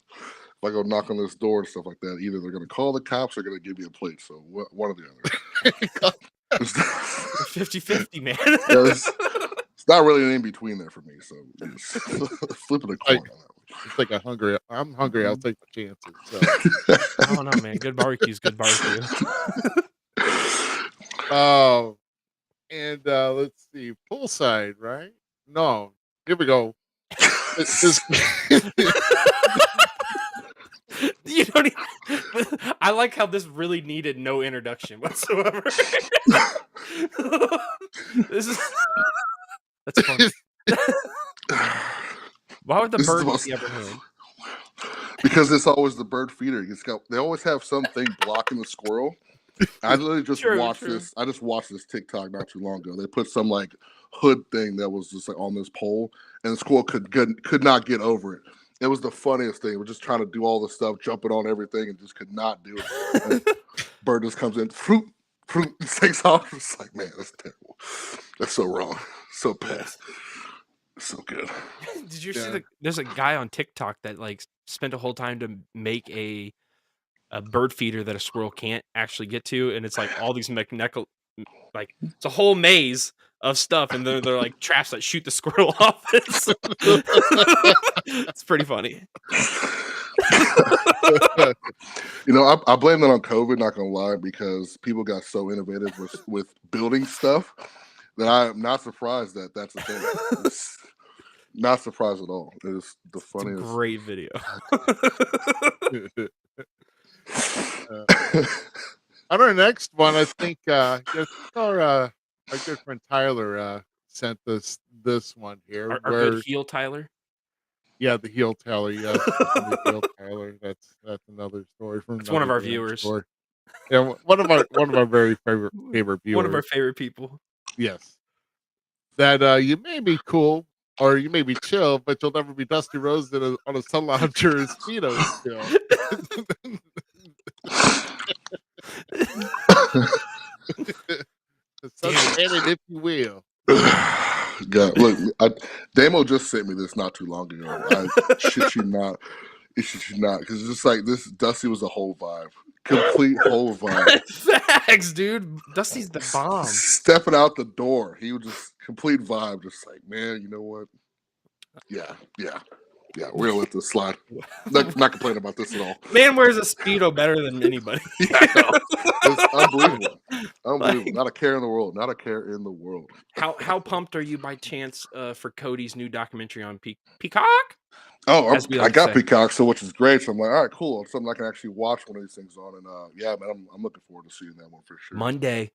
If I go knock on this door and stuff like that, either they're going to call the cops or going to give me a plate. So one or the other. 50-50, man. Yeah, it's not really an in between there for me. So flipping a coin on that one. It's like I'm hungry. I'll take my chances. So. I don't know, man. Good barbecue is good barbecue. Oh, and let's see, poolside, right? No, here we go. You don't even, I like how this really needed no introduction whatsoever. That's funny. Why would the bird be ever known? Because it's always the bird feeder. They always have something blocking the squirrel. I literally just watched this. I just watched this TikTok not too long ago. They put some like hood thing that was just like on this pole, and the squirrel could not get over it. It was the funniest thing. We're just trying to do all this stuff, jumping on everything, and just could not do it. Bird just comes in, fruit, takes off. It's like, man, that's terrible. That's so wrong. So bad. So good. Did you see there's a guy on TikTok that like spent a whole time to make a bird feeder that a squirrel can't actually get to, and it's like all these like it's a whole maze of stuff, and they're like traps that shoot the squirrel off. It's pretty funny. I blame that on COVID, not gonna lie, because people got so innovative with building stuff that I am not surprised that that's a thing. It's not surprised at all. It is the It's a funniest. great video. On our next one, I think our good friend Tyler sent us this one here, Our good heel Tyler. the heel Tyler, yes, the heel Tyler. That's another story from It's one of another our damn viewers. story. Yeah, one of our very favorite viewers. One of our favorite people. Yes, that you may be cool or you may be chill, but you'll never be Dusty Rose on a sun lounger or speedo still. Suntanning, if you will. God, look, Damo just sent me this not too long ago. I shit you not. It should not, because it's just like this. Dusty was a whole vibe, complete whole vibe. Facts, dude. Dusty's the bomb. Stepping out the door, he was just complete vibe. Just like, man, you know what? Yeah. We're gonna let this slide. Not complaining about this at all. Man wears a speedo better than anybody. Yeah, I know. It's unbelievable. Unbelievable. Not a care in the world. Not a care in the world. How pumped are you by chance for Cody's new documentary on Peacock? Oh, I got say. Peacock, so which is great. So I'm like, all right, cool. It's something I can actually watch one of these things on, and yeah, man, I'm looking forward to seeing that one for sure. Monday.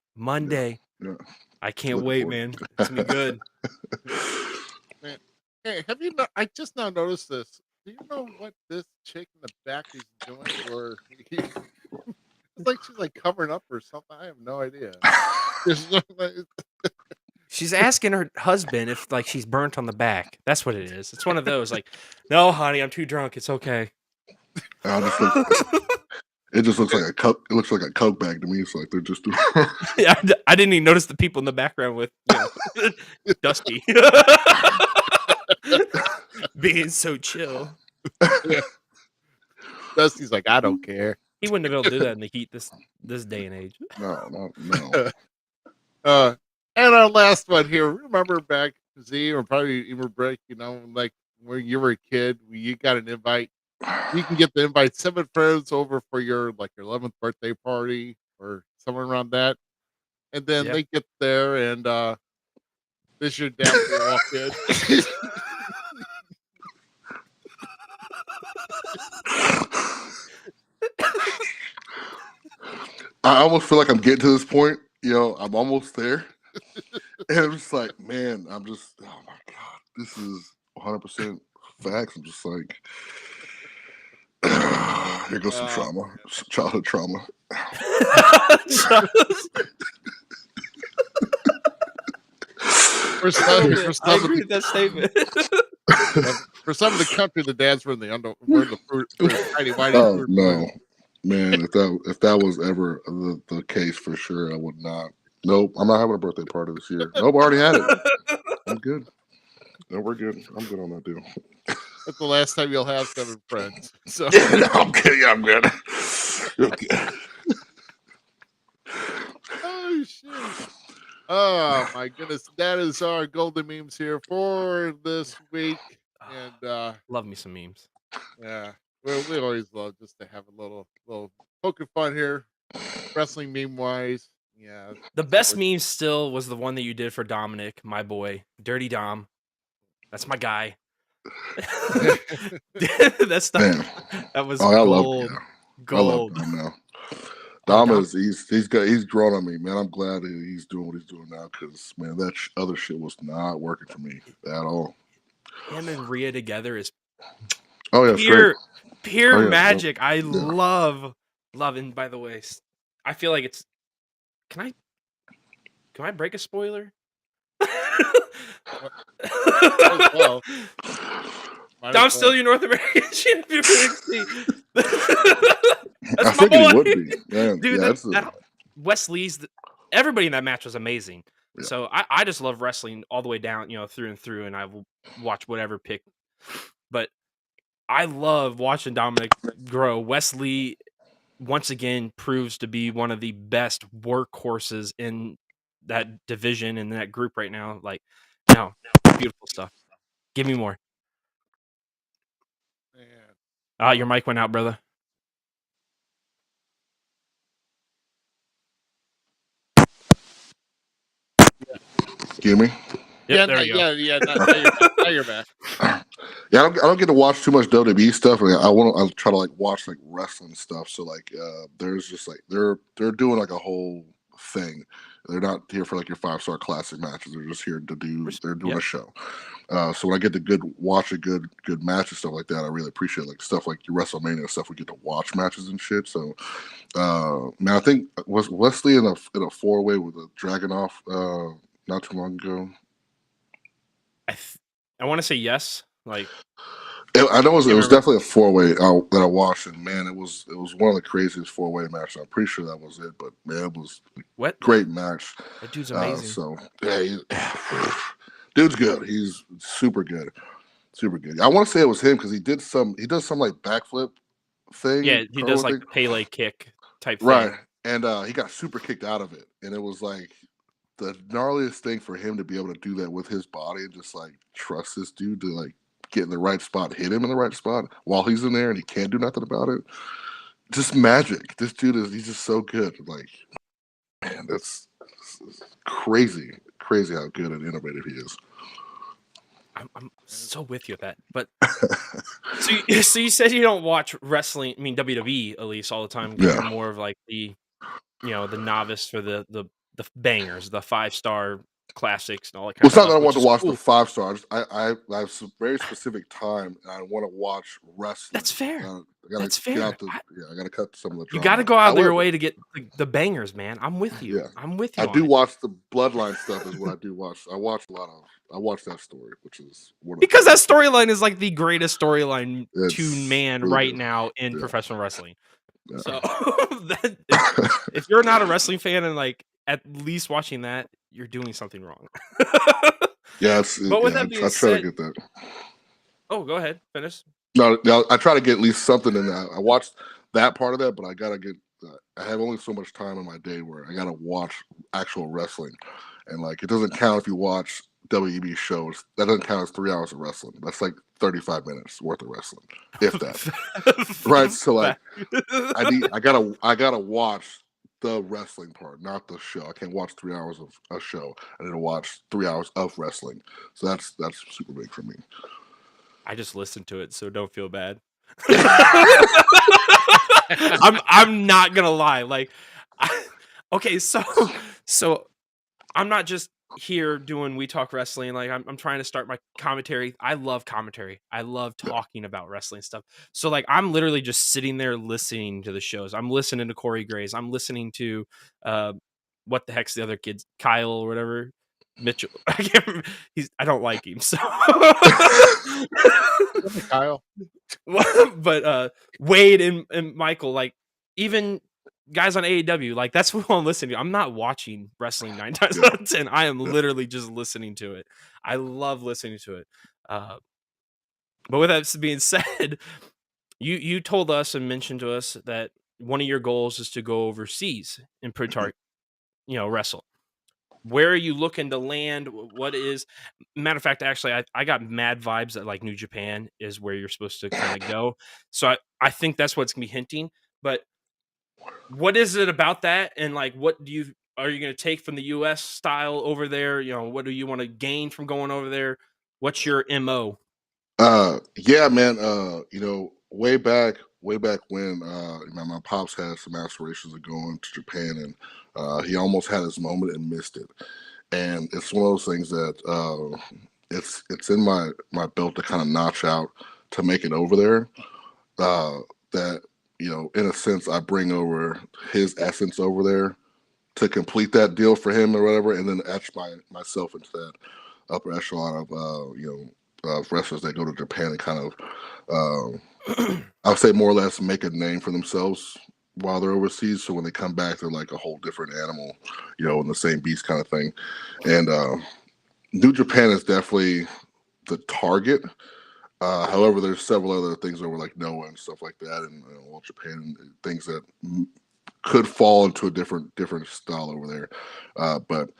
Yeah. I can't wait, man. It's gonna be good. Man, hey, have you? I just now noticed this. Do you know what this chick in the back is doing? Or it's like she's like covering up or something. I have no idea. She's asking her husband if like she's burnt on the back. That's what it is. It's one of those like, no, honey, I'm too drunk. It's okay. It just looks like a Coke. It looks like a Coke bag to me. It's like they're just doing. Yeah, I didn't even notice the people in the background with Dusty being so chill. Yeah. Dusty's like, I don't care. He wouldn't have been able to do that in the heat this day and age. No. And our last one here. Remember back, Z, or probably even Brick, like when you were a kid, you got an invite. You can get the invite 7 friends over for your 11th birthday party or somewhere around that. And then they get there and this your dad will walk in. I almost feel like I'm getting to this point. I'm almost there. And I'm just like, man, oh my God, this is 100% facts. I'm just like, here goes some trauma, some childhood trauma. I agree with that statement. For some of the country, the dads were in the fruit tiny whitey. Oh no, man! If that was ever the case, for sure, I would not. Nope, I'm not having a birthday party this year. Nope, I already had it. I'm good. No, we're good. I'm good on that deal. That's the last time you'll have 7 friends. So no, I'm kidding. I'm good. Okay. Oh shit! Oh my goodness, that is our golden memes here for this week. And love me some memes. Yeah, we always love just to have a little poking fun here, wrestling meme wise. Yeah, the best meme still was the one that you did for Dominic, my boy, Dirty Dom. That's my guy. That's that was gold. Gold. I love Dom now. Dom is he's grown on me, man. I'm glad that he's doing what he's doing now because man, that other shit was not working for me at all. Him and Rhea together is pure magic. I love. And by the way, I feel like it's. Can I break a spoiler? Well, Dom's still your North American champion for NXT. That's my boy. He would be. Man, dude, Wesley's everybody in that match was amazing. Yeah. So I just love wrestling all the way down, through and through, and I will watch whatever pick. But I love watching Dominic grow. Wesley once again proves to be one of the best workhorses in that division and that group right now. Like, no, beautiful stuff. Give me more. Your mic went out, brother. Hear me? Yep, there we go. Yeah. Now you're back. Yeah, I don't get to watch too much WWE stuff. I try to like watch like wrestling stuff. So like, there's just like they're doing like a whole thing. They're not here for like your 5-star classic matches. They're just here to do. They're doing a show. So when I get to watch a good match and stuff like that, I really appreciate like stuff like your WrestleMania stuff. We get to watch matches and shit. So, man, I think was Wesley in a 4-way with a Dragunov not too long ago. I want to say yes. Like, I know it was definitely a 4-way that I watched, and man, it was one of the craziest 4-way matches. I'm pretty sure that was it, but man, it was a great match. That dude's amazing. So yeah, dude's good. He's super good. I want to say it was him because he does some like backflip thing. Yeah, he does like the Pele kick type thing. Right, and he got super kicked out of it, and it was like the gnarliest thing for him to be able to do that with his body and just like trust this dude to like get in the right spot, hit him in the right spot while he's in there and he can't do nothing about it. Just magic. This dude he's just so good. Like, man, that's crazy how good and innovative he is. I'm so with you at that. But so you said you don't watch wrestling, I mean WWE at least all the time. You're more of like the the novice for the bangers, the 5-star classics and all that kind of stuff. It's not that I want to watch the 5 stars. I have some very specific time and I want to watch wrestling. That's fair. That's fair. I got to cut some of the drama. You got to go out of your way to get the bangers, man. I'm with you. Yeah. I'm with you. I do watch the Bloodline stuff is what I do watch. I watch that story, which is because that storyline is like the greatest storyline to man really right now in professional wrestling. Yeah. So if you're not a wrestling fan and like at least watching that, you're doing something wrong. But with that being said, I try to get that. Oh, go ahead. Finish. No, I try to get at least something in that. I watched that part of that, but I gotta get. I have only so much time in my day where I gotta watch actual wrestling, and like it doesn't count if you watch WEB shows. That doesn't count as 3 hours of wrestling. That's like 35 minutes worth of wrestling, if that. Right. So like, I gotta watch the wrestling part, not the show. I can't watch 3 hours of a show. I need to watch 3 hours of wrestling. So that's super big for me. I just listened to it, so don't feel bad. I'm not gonna lie. Like, okay, so I'm not just here doing We Talk Wrestling. Like, I'm trying to start my commentary. I love commentary. I love talking about wrestling stuff. So like, I'm literally just sitting there listening to the shows. I'm listening to Corey Graves. I'm listening to what the heck's the other kids, Kyle or whatever. Mitchell. I can't remember. I don't like him. So Kyle. But Wade and Michael, like even guys on AEW, like that's what I'm listening to. I'm not watching wrestling 9 times out of 10. I am literally just listening to it. I love listening to it. But with that being said, you told us and mentioned to us that one of your goals is to go overseas and wrestle. Where are you looking to land? What is, matter of fact, actually, I got mad vibes that like New Japan is where you're supposed to kind of go. So I think that's what's gonna be hinting. But what is it about that? And like, what are you going to take from the U.S. style over there? What do you want to gain from going over there? What's your MO? Yeah, man. Way back when my pops had some aspirations of going to Japan, and he almost had his moment and missed it. And it's one of those things that it's in my belt to kind of notch out to make it over there. That in a sense, I bring over his essence over there to complete that deal for him or whatever, and then etch myself into that upper echelon of wrestlers that go to Japan and kind of, I would say more or less make a name for themselves while they're overseas. So when they come back, they're like a whole different animal, in the same beast kind of thing. And New Japan is definitely the target. However, there's several other things over like Noah and stuff like that, and Japan, things that could fall into a different style over there. But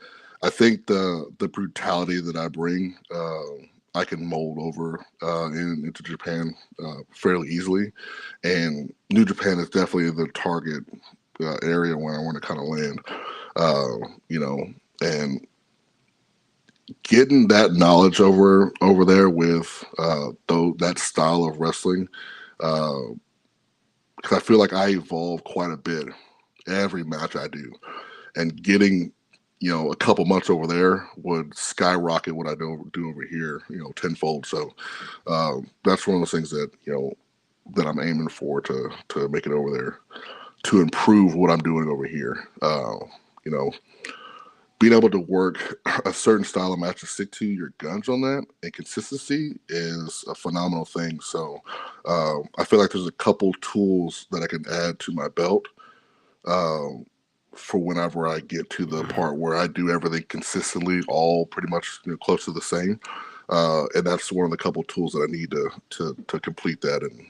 I think the brutality that I bring, I can mold over into Japan fairly easily, and New Japan is definitely the target area where I want to kind of land. And getting that knowledge over there with that style of wrestling, because I feel like I evolve quite a bit every match I do, and getting a couple months over there would skyrocket what I do over here, tenfold. So that's one of those things that that I'm aiming for to make it over there to improve what I'm doing over here. You know, being able to work a certain style of match to stick to your guns on that and consistency is a phenomenal thing. So I feel like there's a couple tools that I can add to my belt um, for whenever I get to the part where I do everything consistently, all pretty much close to the same. And that's one of the couple tools that I need to complete that and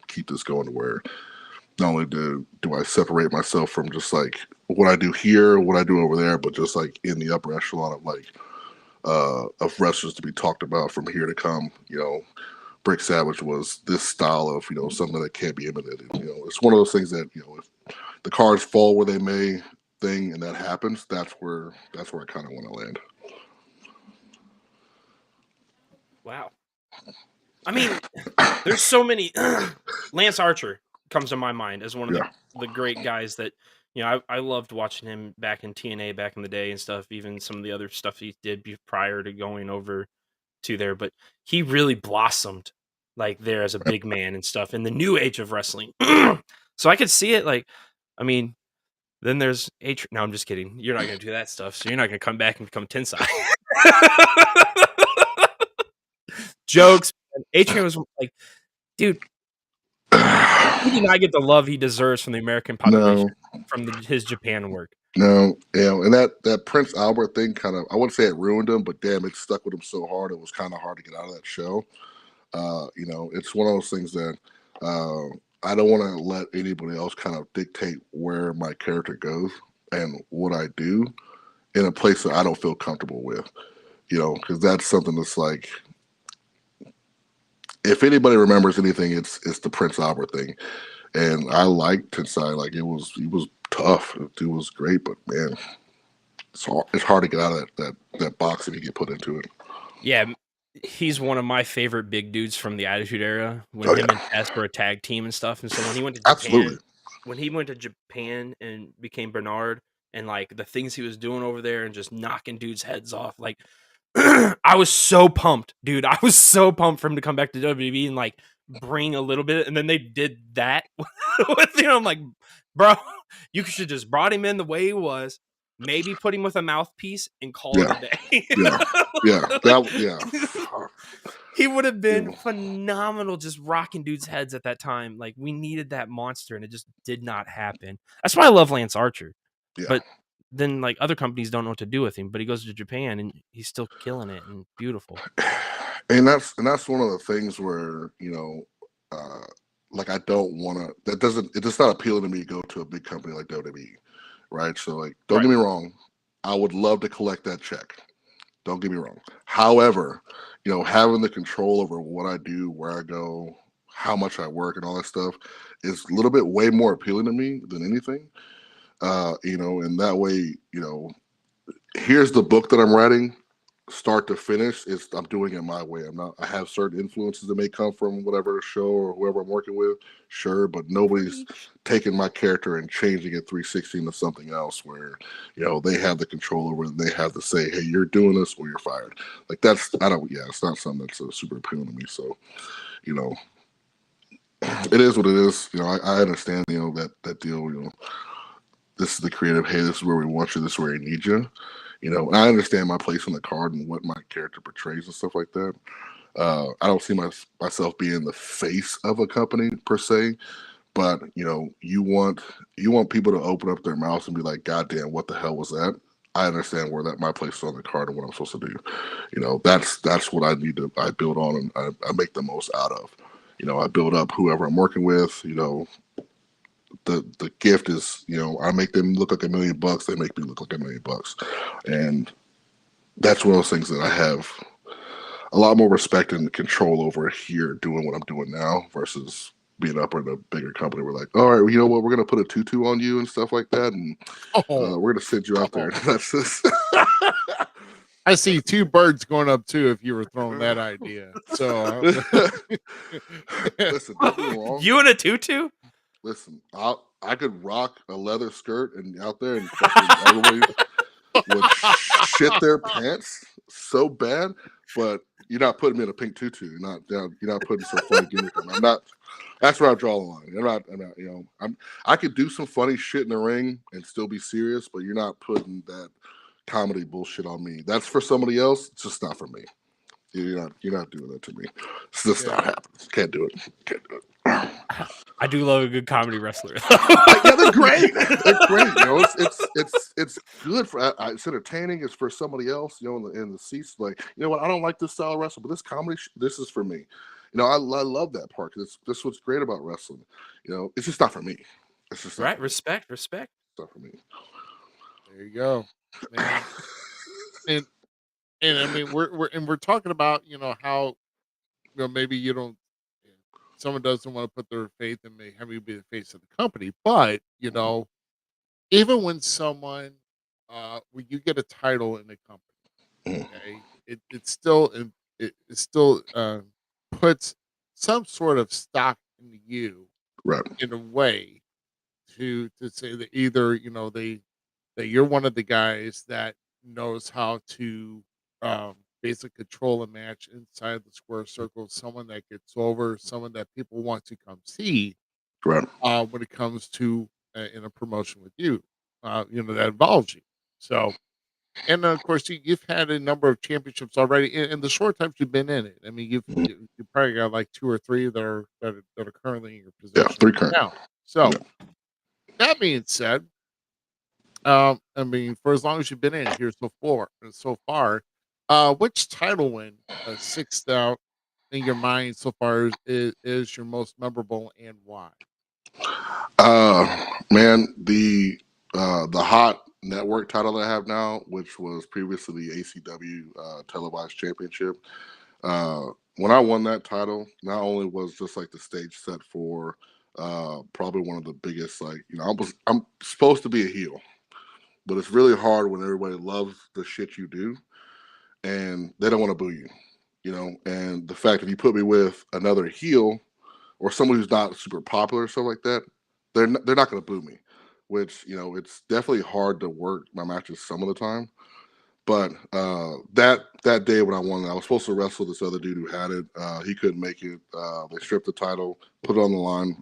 keep this going to where not only do I separate myself from just like what I do here, what I do over there, but just like in the upper echelon of like of wrestlers to be talked about from here to come. Brick Savage was this style of something that can't be imitated. It's one of those things that if the cards fall where they may thing and that happens, that's where I kind of want to land. Wow. I mean, there's so many. Lance Archer comes to my mind as one of the great guys that I loved watching him back in TNA back in the day and stuff. Even some of the other stuff he did prior to going over to there, but he really blossomed like there as a big man and stuff in the new age of wrestling. So I could see it. Like, I mean, then there's No, I'm just kidding. You're not gonna do that stuff, so you're not gonna come back and become Tensai. Jokes. Atrium was like, dude, he did not get the love he deserves from the American population from his Japan work. No, and that Prince Albert thing kind of, I wouldn't say it ruined him, but damn, it stuck with him so hard. It was kind of hard to get out of that show. It's one of those things that I don't want to let anybody else kind of dictate where my character goes and what I do in a place that I don't feel comfortable with, because that's something that's like, if anybody remembers anything, it's the Prince Albert thing. And I liked Tensai. Like, he was tough. It was great, but man, it's hard to get out of that box if you get put into it. Yeah, he's one of my favorite big dudes from the Attitude Era when him and Tess were a tag team and stuff. And so when he went to Japan, and became Bernard, and like the things he was doing over there and just knocking dudes' heads off, like I was so pumped, dude. I was so pumped for him to come back to WWE and like bring a little bit. And then they did that with I'm like, bro, you should just brought him in the way he was. Maybe put him with a mouthpiece and call it a day. He would have been phenomenal just rocking dudes' heads at that time. Like, we needed that monster, and it just did not happen. That's why I love Lance Archer. Yeah. But then, like, other companies don't know what to do with him, but he goes to Japan, and he's still killing it and beautiful. And that's one of the things where, like, I don't want to, it's not appealing to me to go to a big company like WWE. Right. So, like, don't get me wrong. I would love to collect that check. Don't get me wrong. However, having the control over what I do, where I go, how much I work and all that stuff is a little bit way more appealing to me than anything. And that way, here's the book that I'm writing, start to finish. I'm doing it my way. I have certain influences that may come from whatever show or whoever I'm working with, sure, but nobody's taking my character and changing it 360 into something else where they have the control over it and they have to say, hey, you're doing this or you're fired. Like, it's not something that's super appealing to me. So it is what it is. I understand that deal. This is the creative, hey, this is where we want you, this is where we need you. I understand my place on the card and what my character portrays and stuff like that. I don't see myself being the face of a company per se, but you want people to open up their mouths and be like, God damn, what the hell was that? I understand where my place is on the card and what I'm supposed to do. That's what I build on and I make the most out of. I build up whoever I'm working with. The gift is, I make them look like $1 million. They make me look like $1 million. And that's one of those things that I have a lot more respect and control over here doing what I'm doing now versus being up in a bigger company. We're like, all right, you know what? We're going to put a tutu on you and stuff like that. And we're going to send you out there. That's just, I see two birds going up too if you were throwing that idea. So Listen, don't get me wrong. You in a tutu? Listen, I could rock a leather skirt and out there and fucking everybody would shit their pants so bad, but you're not putting me in a pink tutu. You're not putting some funny gimmick on me. I'm not. That's where I draw the line. I'm not. You know, I could do some funny shit in the ring and still be serious, but you're not putting that comedy bullshit on me. That's for somebody else. It's just not for me. You're not doing that to me. It's just not happening. Can't do it. Can't do it. I do love a good comedy wrestler. Yeah, they're great. They're great. You know, it's good for. It's entertaining. It's for somebody else. You know, in the seats. Like, you know what? I don't like this style of wrestling, but this comedy, this is for me. You know, I love that part because this is what's great about wrestling. You know, it's just not for me. It's just not Right? for me. Respect. It's not for me. there you go, man. And I mean we're talking about how maybe you don't someone doesn't want to put their faith in me having you be the face of the company, but even when someone when you get a title in the company, Mhm. okay, it still it still puts some sort of stock in you Right. in a way to say that either that you're one of the guys that knows how to basically control a match inside the square circle, someone that gets over, someone that people want to come see Right. when it comes to in a promotion with you, that involves you. So, and then of course you've had a number of championships already in the short times you've been in it. I mean, Mhm. you probably got like two or three that are currently in your Yeah. possession 3 right current. now. So Yeah. that being said, I mean, for as long as you've been in here so far, which title win sticks out in your mind so far is your most memorable and why? Man, the hot network title that I have now, which was previously the ACW televised championship. Uh, when I won that title, not only was just like the stage set for probably one of the biggest, like, you know, I'm supposed to be a heel, but it's really hard when everybody loves the shit you do and they don't want to boo you, you know. And the fact that you put me with another heel or someone who's not super popular or stuff like that, they're not going to boo me. Which, you know, it's definitely hard to work my matches some of the time. But that day when I won, I was supposed to wrestle this other dude who had it. He couldn't make it. They stripped the title, put it on the line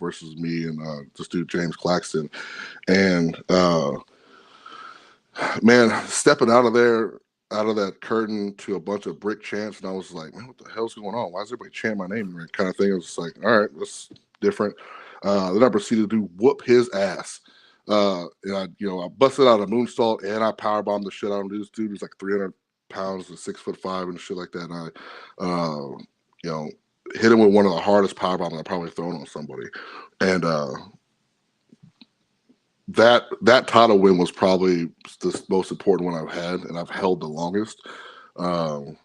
versus me and this dude James Claxton. And man, stepping out of there, out of that curtain to a bunch of brick chants, and I was like, man, what the hell's going on? Why is everybody chanting my name? Right, kind of thing. I was just like, all right, that's different. Then I proceeded to whoop his ass. And I busted out a moonsault and I powerbombed the shit out of him. This dude was like 300 pounds and 6'5" and shit like that. And you know, hit him with one of the hardest powerbombs I've probably thrown on somebody. And that title win was probably the most important one I've had, and I've held the longest. Um,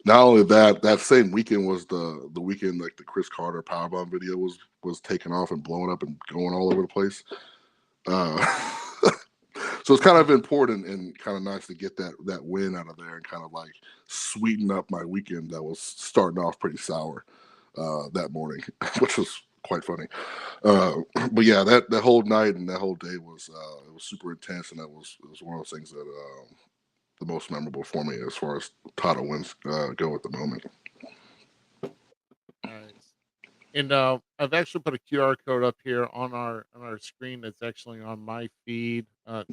Not only that, that same weekend was the weekend like the Chris Carter powerbomb video was taken off and blowing up and going all over the place. Uh, so it's kind of important and kind of nice to get that win out of there and kind of like sweeten up my weekend that was starting off pretty sour that morning, which was quite funny. But yeah, that whole night and that whole day was it was super intense, and it was one of those things that the most memorable for me as far as title wins go at the moment. Nice. And I've actually put a QR code up here on our screen. That's actually on my feed. Mm.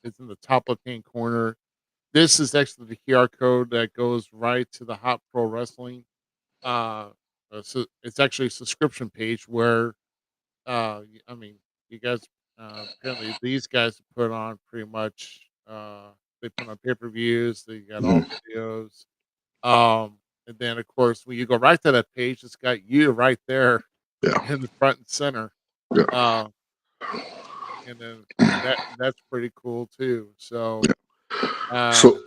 It's in the top left hand corner. This is actually the QR code that goes right to the Hot Pro Wrestling. So it's actually a subscription page where I mean, you guys apparently these guys put on pretty much they put on pay-per-views. They got all Mhm. videos. And then of course when you go right to that page, it's got you right there Yeah, in the front and center. yeah. Uh, and then that's pretty cool too. So uh, So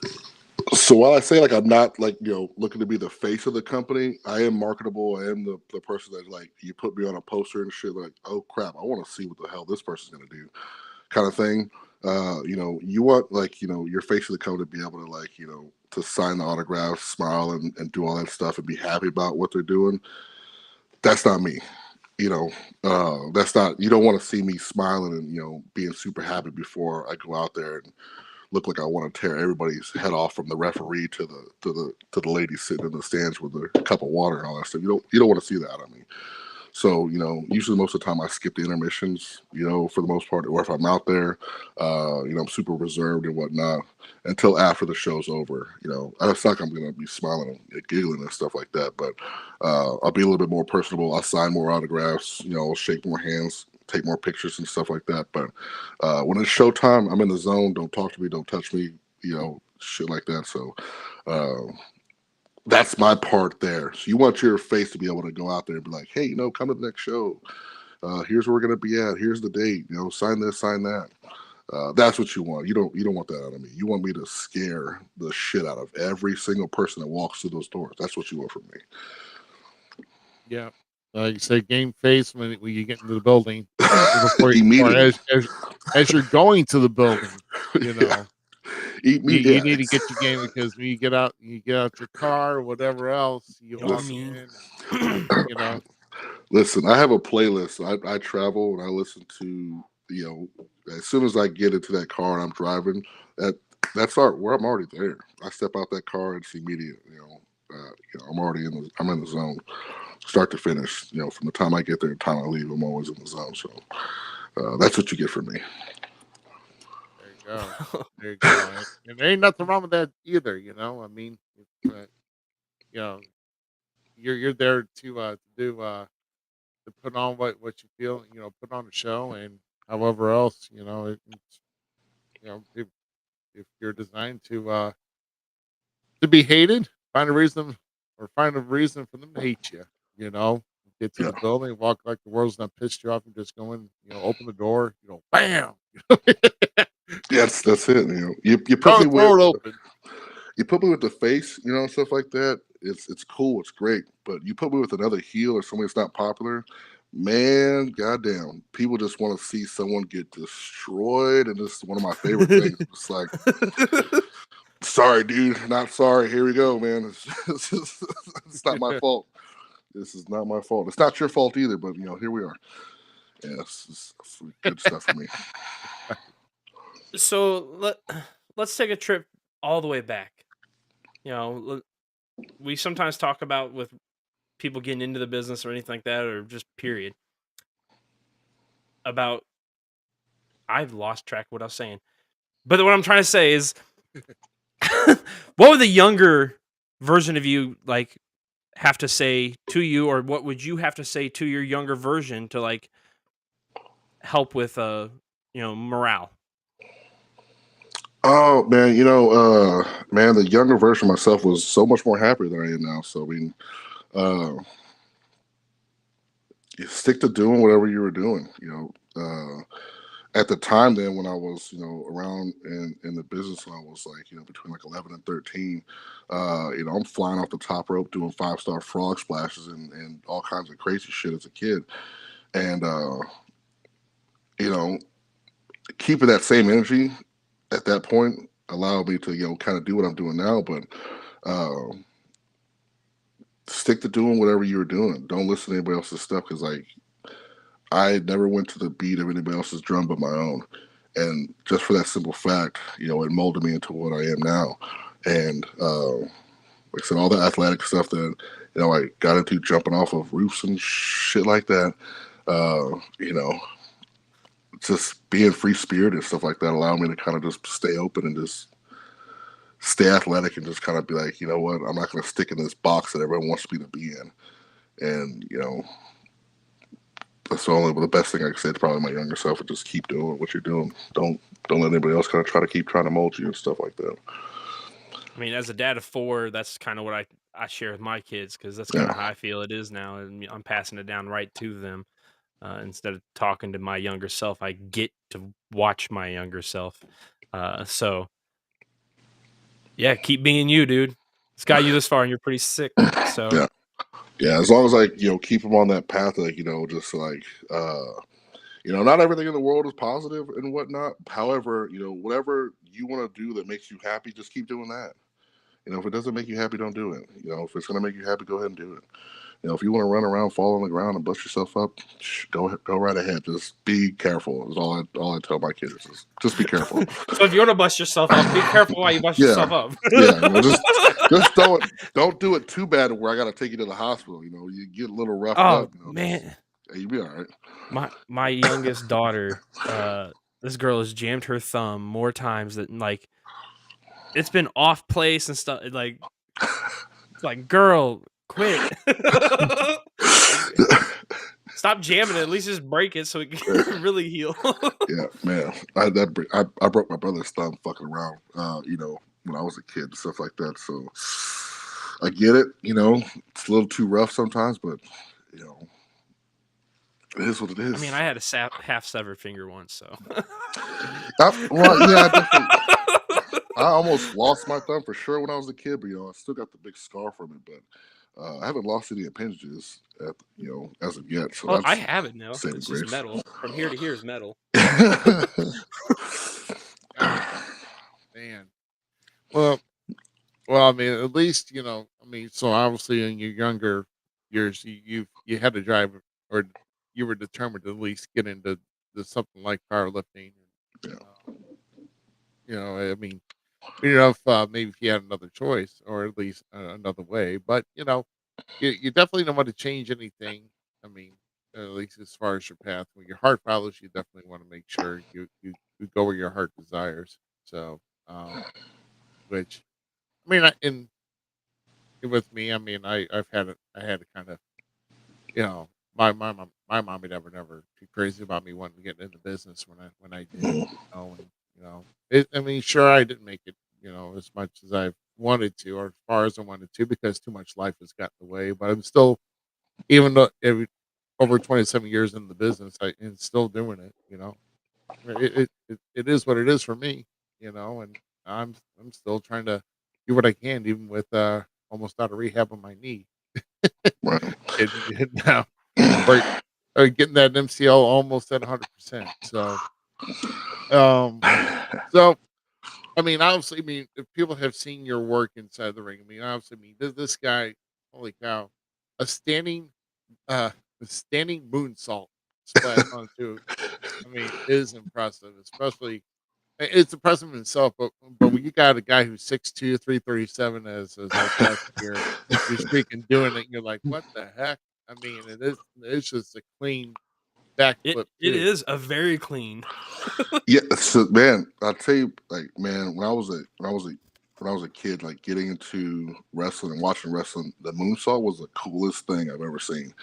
So while I say like I'm not like looking to be the face of the company, I am marketable. I am the person that like you put me on a poster and shit like, oh crap, I want to see what the hell this person's gonna do, kind of thing. You want your face of the cover to be able to to sign the autograph, smile, and do all that stuff and be happy about what they're doing. That's not me. That's not. You don't want to see me smiling and being super happy before I go out there and look like I want to tear everybody's head off, from the referee to the lady sitting in the stands with a cup of water and all that stuff. You don't want to see that out of me. So, usually most of the time I skip the intermissions, for the most part, or if I'm out there, I'm super reserved and whatnot until after the show's over. It's not like I'm going to be smiling and giggling and stuff like that, but I'll be a little bit more personable. I'll sign more autographs, shake more hands, take more pictures and stuff like that. But when it's showtime, I'm in the zone. Don't talk to me. Don't touch me, shit like that. So, that's my part there. So you want your face to be able to go out there and be like, hey, come to the next show. Here's where we're gonna be at. Here's the date. Sign this, sign that. That's what you want. You don't want that out of me. You want me to scare the shit out of every single person that walks through those doors. That's what you want from me. Yeah. Like you say, game face when you get into the building. Immediately. As you're going to the building, Yeah. You need to get your game, because when you get out your car or whatever else, you walk in, Listen, I have a playlist. I travel and I listen to, as soon as I get into that car and I'm driving, that's where I'm already there. I step out that car and it's immediate. I'm in the zone, start to finish. From the time I get there to the time I leave, I'm always in the zone. So that's what you get from me. There you go. And there ain't nothing wrong with that either. I mean, you're there to do to put on what you feel. Put on a show, and however else, if you're designed to be hated, find a reason for them to hate you. Get to the building, walk like the world's not pissed you off, and just go in. Open the door. Bam. Yes, that's it. You put me with it open. You put me with the face, stuff like that. It's cool, it's great. But you put me with another heel or somebody that's not popular, man, goddamn, people just want to see someone get destroyed, and this is one of my favorite things. It's like, sorry, dude, not sorry. Here we go, man. It's not my fault. This is not my fault. It's not your fault either. But here we are. Yeah, it's good stuff for me. So let's take a trip all the way back. We sometimes talk about with people getting into the business or anything like that, or just period. About, I've lost track of what I was saying, but what I'm trying to say is, what would the younger version of you have to say to you, or what would you have to say to your younger version to help with morale? Oh man, man, the younger version of myself was so much more happy than I am now. So I mean, you stick to doing whatever you were doing. At the time then, when I was around in the business, when I was between 11 and 13, I'm flying off the top rope doing 5-star frog splashes and all kinds of crazy shit as a kid, and keeping that same energy at that point allowed me to kind of do what I'm doing now. But stick to doing whatever you were doing. Don't listen to anybody else's stuff, because I never went to the beat of anybody else's drum but my own. And just for that simple fact, it molded me into what I am now. And like I said, all the athletic stuff that I got into, jumping off of roofs and shit like that, just being free spirited and stuff like that allowed me to kind of just stay open and just stay athletic and just kind of be like, you know what, I'm not going to stick in this box that everyone wants me to be in. And that's the best thing I can say to probably my younger self, is just keep doing what you're doing. Don't let anybody else kind of try to mold you and stuff like that. I mean, as a dad of 4, that's kind of what I share with my kids, because that's kind of how I feel it is now, and I'm passing it down right to them. Instead of talking to my younger self, I get to watch my younger self. So, yeah, keep being you, dude. It's got you this far, and you're pretty sick. So, yeah. As long as keep them on that path, just Not everything in the world is positive and whatnot. However, whatever you want to do that makes you happy, just keep doing that. If it doesn't make you happy, don't do it. If it's going to make you happy, go ahead and do it. If you want to run around, fall on the ground, and bust yourself up, go right ahead. Just be careful. Is all I tell my kids. Just be careful. So if you want to bust yourself up, be careful while you bust yourself up. Just don't do it too bad where I got to take you to the hospital. You get a little roughed up. Man, you'll be all right. My youngest daughter, this girl has jammed her thumb more times than like it's been off place and stuff. Like, girl, quit. Stop jamming it. At least just break it so it can really heal. Yeah, man. I broke my brother's thumb fucking around. When I was a kid and stuff like that. So I get it. It's a little too rough sometimes, but it is what it is. I mean, I had a half severed finger once, so. I almost lost my thumb for sure when I was a kid, but I still got the big scar from it. But I haven't lost any appendages as of yet. So I have it now. It's just metal. From here to here is metal. Man. Well, I mean, at least so obviously in your younger years, you had to drive, or you were determined to at least get into something like powerlifting. I mean, if maybe if you had another choice, or at least another way, but you definitely don't want to change anything. I mean, at least as far as your path, when your heart follows, you definitely want to make sure you go where your heart desires. So, which, I mean, with me, I mean, I had to kind of, my mommy never too crazy about me wanting to get into business when I did, I mean, sure, I didn't make it, as much as I wanted to, or as far as I wanted to, because too much life has gotten in the way. But I'm still, even though over 27 years in the business, I'm still doing it. It is what it is for me. And I'm still trying to do what I can, even with almost out of rehab on my knee. Now, getting that MCL almost at 100%. So, I mean, obviously, if people have seen your work inside the ring, obviously, this guy, holy cow, a standing moonsault splash onto, is impressive. Especially, it's impressive in itself. But when you got a guy who's 6'2", 337 as our guest here, who's freaking doing it, and you're like, what the heck? I mean, it's just a clean backflip. It is a very clean. Yeah, so man, I'll tell you, man, when I was a kid, getting into wrestling and watching wrestling, the moonsault was the coolest thing I've ever seen.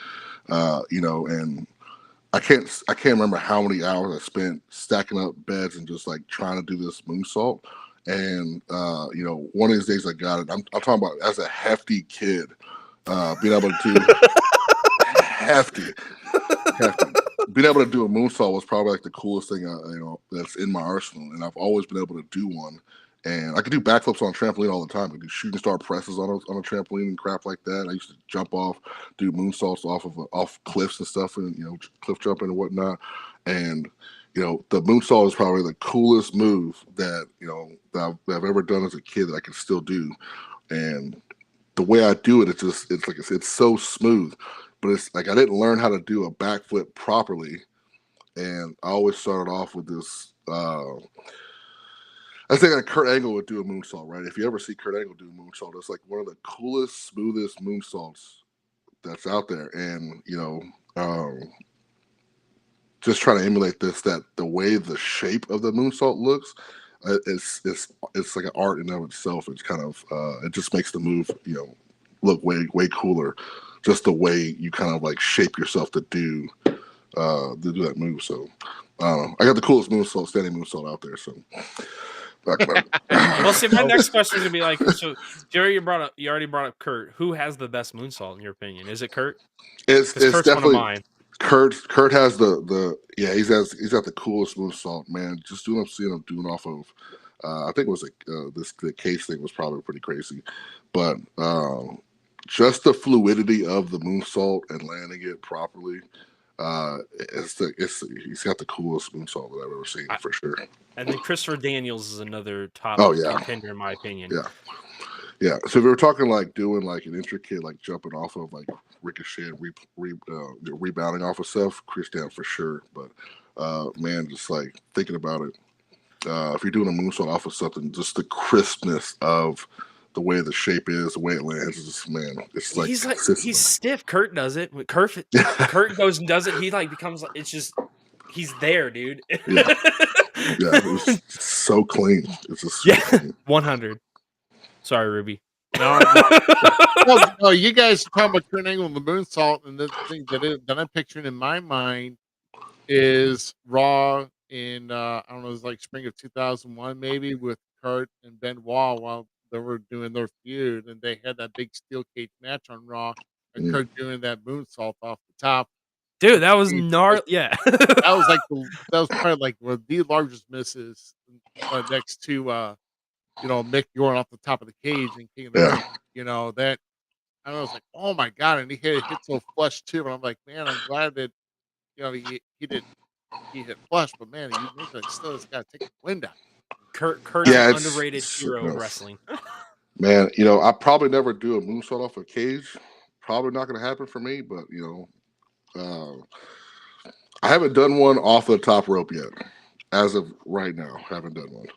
And I can't remember how many hours I spent stacking up beds and just trying to do this moonsault. And one of these days I got it. I'm talking about as a hefty kid, being able to do hefty. Being able to do a moonsault was probably the coolest thing that's in my arsenal, and I've always been able to do one. And I could do backflips on a trampoline all the time. I could do shooting star presses on a trampoline and crap like that. I used to jump off, do moonsaults off cliffs and stuff, and cliff jumping and whatnot. And the moonsault is probably the coolest move that that I've ever done as a kid that I can still do. And the way I do it, it's so smooth. But it's I didn't learn how to do a backflip properly, and I always started off with this. I think Kurt Angle would do a moonsault, right? If you ever see Kurt Angle do a moonsault, it's one of the coolest, smoothest moonsaults that's out there. And just trying to emulate that the way the shape of the moonsault looks, it's like an art in and of itself. It's kind of it just makes the move look way cooler. Just the way you kind of shape yourself to do that move. So I got the coolest standing moonsault out there. So well, see, my next question is gonna be so Jerry, you already brought up Kurt. Who has the best moonsault in your opinion? Is it Kurt? It's Kurt's definitely one of mine. Kurt has he's got the coolest moonsault, man. Just seeing him doing off of I think it was the case thing was probably pretty crazy, but just the fluidity of the moonsault and landing it properly, He's got the coolest moonsault that I've ever seen for sure. And then Christopher Daniels is another top contender in my opinion. Yeah. So if we were talking like doing like an intricate like jumping off of like ricochet and rebounding off of stuff, Chris down for sure. But man, just like thinking about it, if you're doing a moonsault off of something, just the crispness of the way the shape is, the way it lands, is just, man, it's like he's stiff. Kurt does it. When Kurt goes and does it, he like becomes like, it's just he's there, dude. Yeah, it's so clean. It's just so clean. 100. Sorry, Ruby. No, you guys are talking about Kurt Angle and the moonsault, and the thing that I'm picturing in my mind is Raw in I don't know, it was like spring of 2001 maybe, with Kurt and Benoit while they were doing their feud, and they had that big steel cage match on Raw, and Kurt doing that moonsault off the top. Dude, that was gnarly. Yeah, that was probably like one of the largest misses next to Mick Yorn off the top of the cage and King of the Ring. That I was like, oh my god, and he hit so flush too, and I'm like, man, I'm glad that he hit flush, but man, he still has got to take the wind out. Kurt is an underrated hero of wrestling. Man, I probably never do a moonsault off a cage. Probably not going to happen for me, but I haven't done one off the top rope yet. As of right now, haven't done one.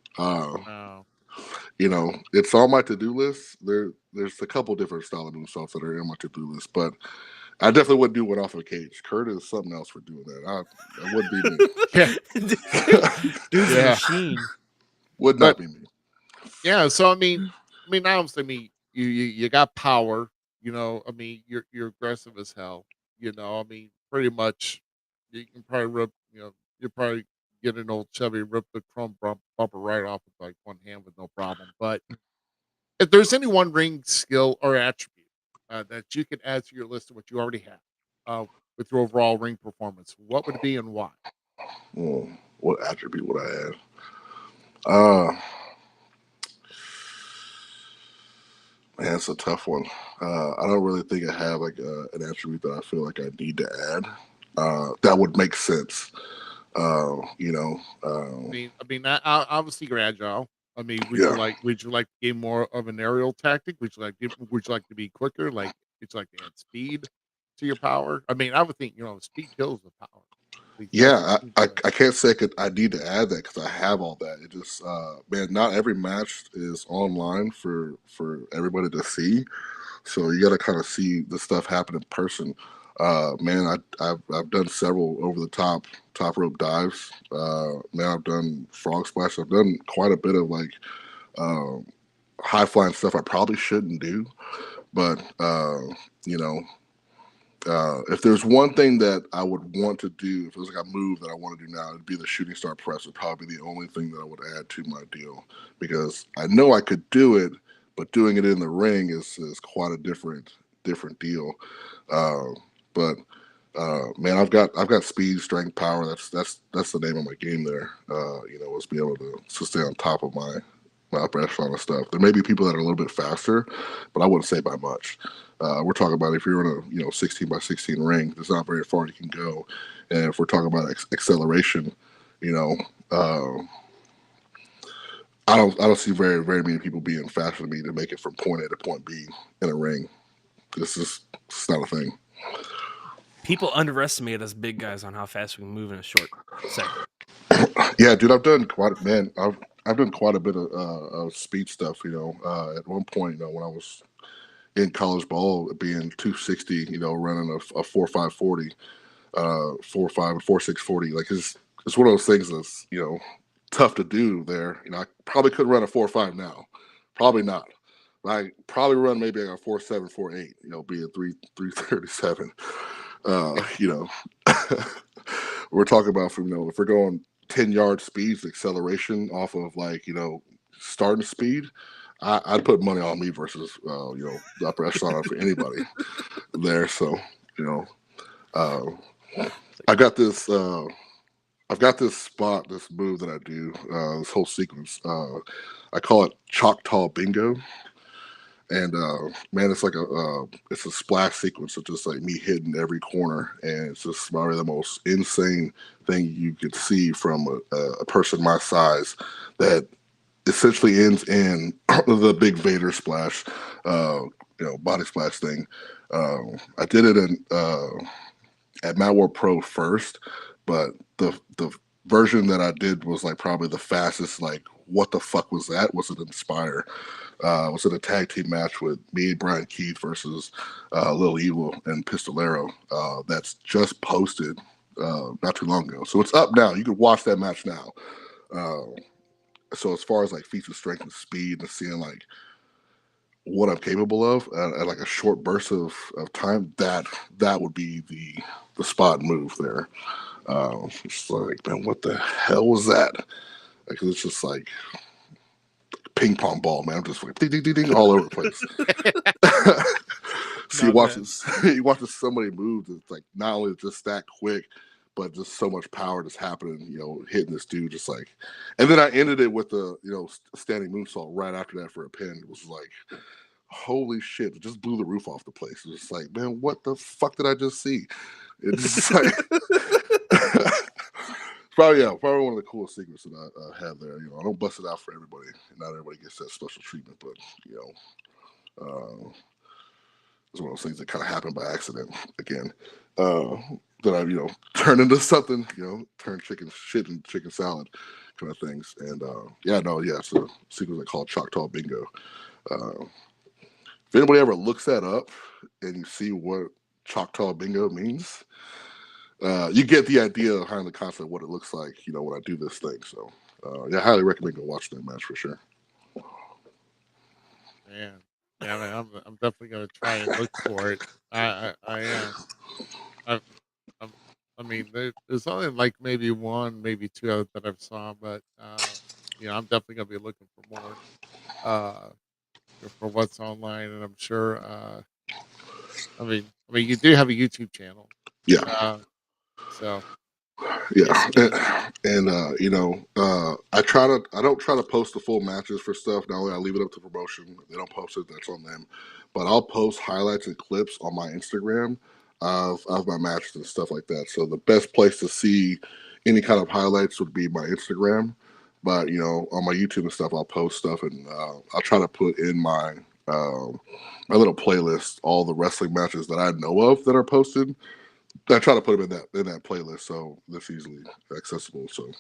It's on my to-do list. There's a couple different style of moonsaults that are on my to-do list, but I definitely wouldn't do one off of a cage. Kurt is something else for doing that. That wouldn't be me. Dude's a machine. Would not be me. Yeah, so I mean, obviously, you got power. You're aggressive as hell. Pretty much, you can probably rip. You probably get an old Chevy, rip the chrome bumper right off with like one hand with no problem. But if there's any one ring skill or attribute that you could add to your list of what you already have with your overall ring performance, what would it be and why? What attribute would I add? Man, it's a tough one. I don't really think I have like an attribute that I feel like I need to add that would make sense. Obviously you're agile. Would you like to gain more of an aerial tactic? Would you like to be quicker? Would you like to add speed to your power? I would think speed kills the power. Yeah, I can't say I need to add that because I have all that. It just man, not every match is online for everybody to see, so you got to kind of see the stuff happen in person. Man, I've done several over the top rope dives. Man, I've done frog splash. I've done quite a bit of like high flying stuff I probably shouldn't do, but if there's one thing that I would want to do, if it was like a move that I want to do now, it'd be the shooting star press. Would probably be the only thing that I would add to my deal, because I know I could do it, but doing it in the ring is quite a different deal. But man, I've got speed, strength, power. That's the name of my game there. Was be able to stay on top of my upper echelon of stuff. There may be people that are a little bit faster, but I wouldn't say by much. We're talking about if you're in a 16 by 16 ring, there's not very far you can go. And if we're talking about acceleration, I don't see very many people being faster than me to make it from point A to point B in a ring. It's not a thing. People underestimate us big guys on how fast we can move in a short second. Yeah, dude, I've done quite a bit of speed stuff. At one point, when I was in college ball, being 260, running a 4.540, 4.5 and 4.640, like it's one of those things that's tough to do there. I probably couldn't run a 4.5 now, probably not. I probably run maybe like a 4.7, 4.8, being 337. We're talking about if we're going 10-yard speeds, acceleration off of starting speed. I'd put money on me versus the upper echelon for anybody there. So I got this. I've got this move that I do. This whole sequence. I call it Choctaw Bingo, And man, it's like it's a splash sequence of just like me hitting every corner, and it's just probably the most insane thing you could see from a person my size that essentially ends in the big Vader splash, body splash thing. I did it at Mad War Pro first, but the version that I did was like probably the fastest. Like, what the fuck was that? Was it Inspire? Was it a tag team match with me and Brian Keith versus Lil Evil and Pistolero? That's just posted not too long ago, so it's up now. You can watch that match now. So as far as like feats of strength and speed and seeing like what I'm capable of at like a short burst of time, that would be the spot move there. It's like, man, what the hell was that? Because it's just like ping pong ball, man. I'm just like ding, ding, ding, ding, all over the place. So you watch somebody move that's like not only just that quick, but just so much power that's happening, hitting this dude just like. And then I ended it with the standing moonsault right after that for a pin. It was like, holy shit! It just blew the roof off the place. It was like, man, what the fuck did I just see? It's like probably one of the coolest secrets that I have there. I don't bust it out for everybody. Not everybody gets that special treatment, but it's one of those things that kind of happened by accident again. That I turn into something, turn chicken shit into chicken salad kind of things. And it's a sequence I call Choctaw Bingo. If anybody ever looks that up and you see what Choctaw Bingo means, you get the idea behind the concept of what it looks like, when I do this thing. So, I highly recommend go watch that match for sure. Man, yeah, man, I'm definitely gonna try and look for it. I am. I mean, there's only like maybe one, maybe two out that I've saw, but I'm definitely gonna be looking for more for what's online, and I'm sure. I mean, you do have a YouTube channel, Yeah. So yeah, and I don't try to post the full matches for stuff. Not only I leave it up to promotion, if they don't post it, that's on them. But I'll post highlights and clips on my Instagram of my matches and stuff like that. So the best place to see any kind of highlights would be my Instagram. But on my YouTube and stuff, I'll post stuff, and I'll try to put in my my little playlist all the wrestling matches that I know of that are posted. I try to put them in that playlist, so that's easily accessible. So,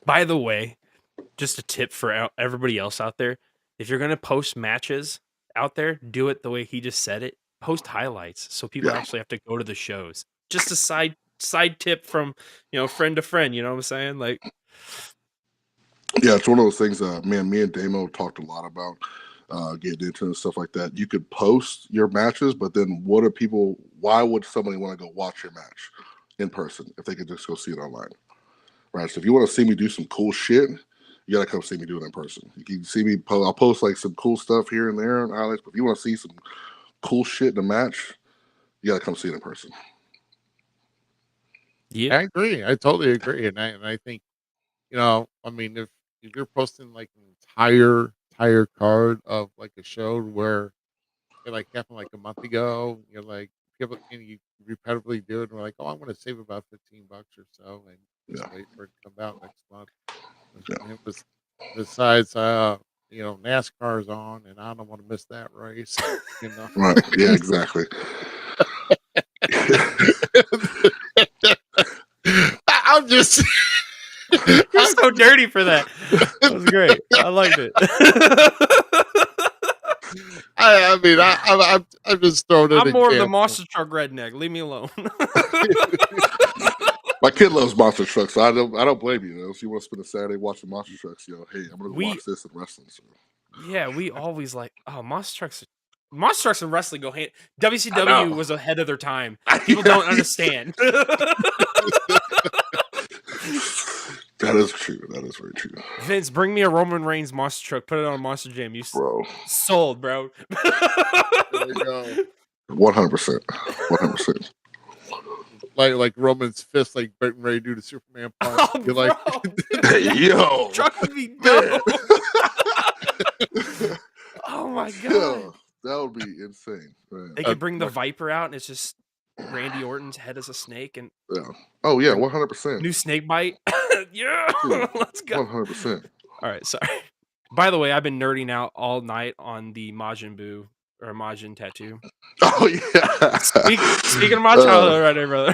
by the way, just a tip for everybody else out there: if you're gonna post matches out there, do it the way he just said it. Post highlights, so people actually have to go to the shows. Just a side tip from friend to friend. You know what I'm saying? Like, yeah, it's one of those things. Man, me and Damo talked a lot about. Getting into and stuff like that. You could post your matches, but then why would somebody want to go watch your match in person if they could just go see it online? Right. So if you want to see me do some cool shit, you gotta come see me do it in person. You can see me I'll post like some cool stuff here and there and highlights, but if you want to see some cool shit in a match, you gotta come see it in person. Yeah, I agree. I totally agree. And I think, I mean, if you're posting like an entire card of like a show where it like happened like a month ago, you're like people and you repetitively do it, and we're like, oh, I'm going to save about $15 or so, and just wait for it to come out next month. And it was besides, NASCAR's on, and I don't want to miss that race. Right? Yeah, exactly. I'm just. You're so dirty for that. That was great. I liked it. I mean, I'm just throwing it. I'm more of the monster truck redneck. Leave me alone. My kid loves monster trucks, so I don't blame you. If you want to spend a Saturday watching monster trucks, hey, I'm gonna watch this in wrestling. So. Yeah, we always monster trucks. Monster trucks and wrestling go hand. WCW was ahead of their time. People don't understand. That is true. That is very true. Vince, bring me a Roman Reigns monster truck. Put it on Monster Jam. Bro. Sold, bro. There you go. 100%. 100%. Like Roman's fist, like getting ready to do the Superman punch. Oh, You're like, hey, yo, truck would be dope. Oh my Yeah, god! that would be insane. Man. They could bring the Like, Viper out, and it's just Randy Orton's head as a snake, and Yeah. Oh yeah, or 100%. new snake bite. Yeah, let's go. 100%. All right, sorry. By the way, I've been nerding out all night on the Majin Buu or Majin tattoo. Oh yeah. Speaking of my childhood, right there, brother.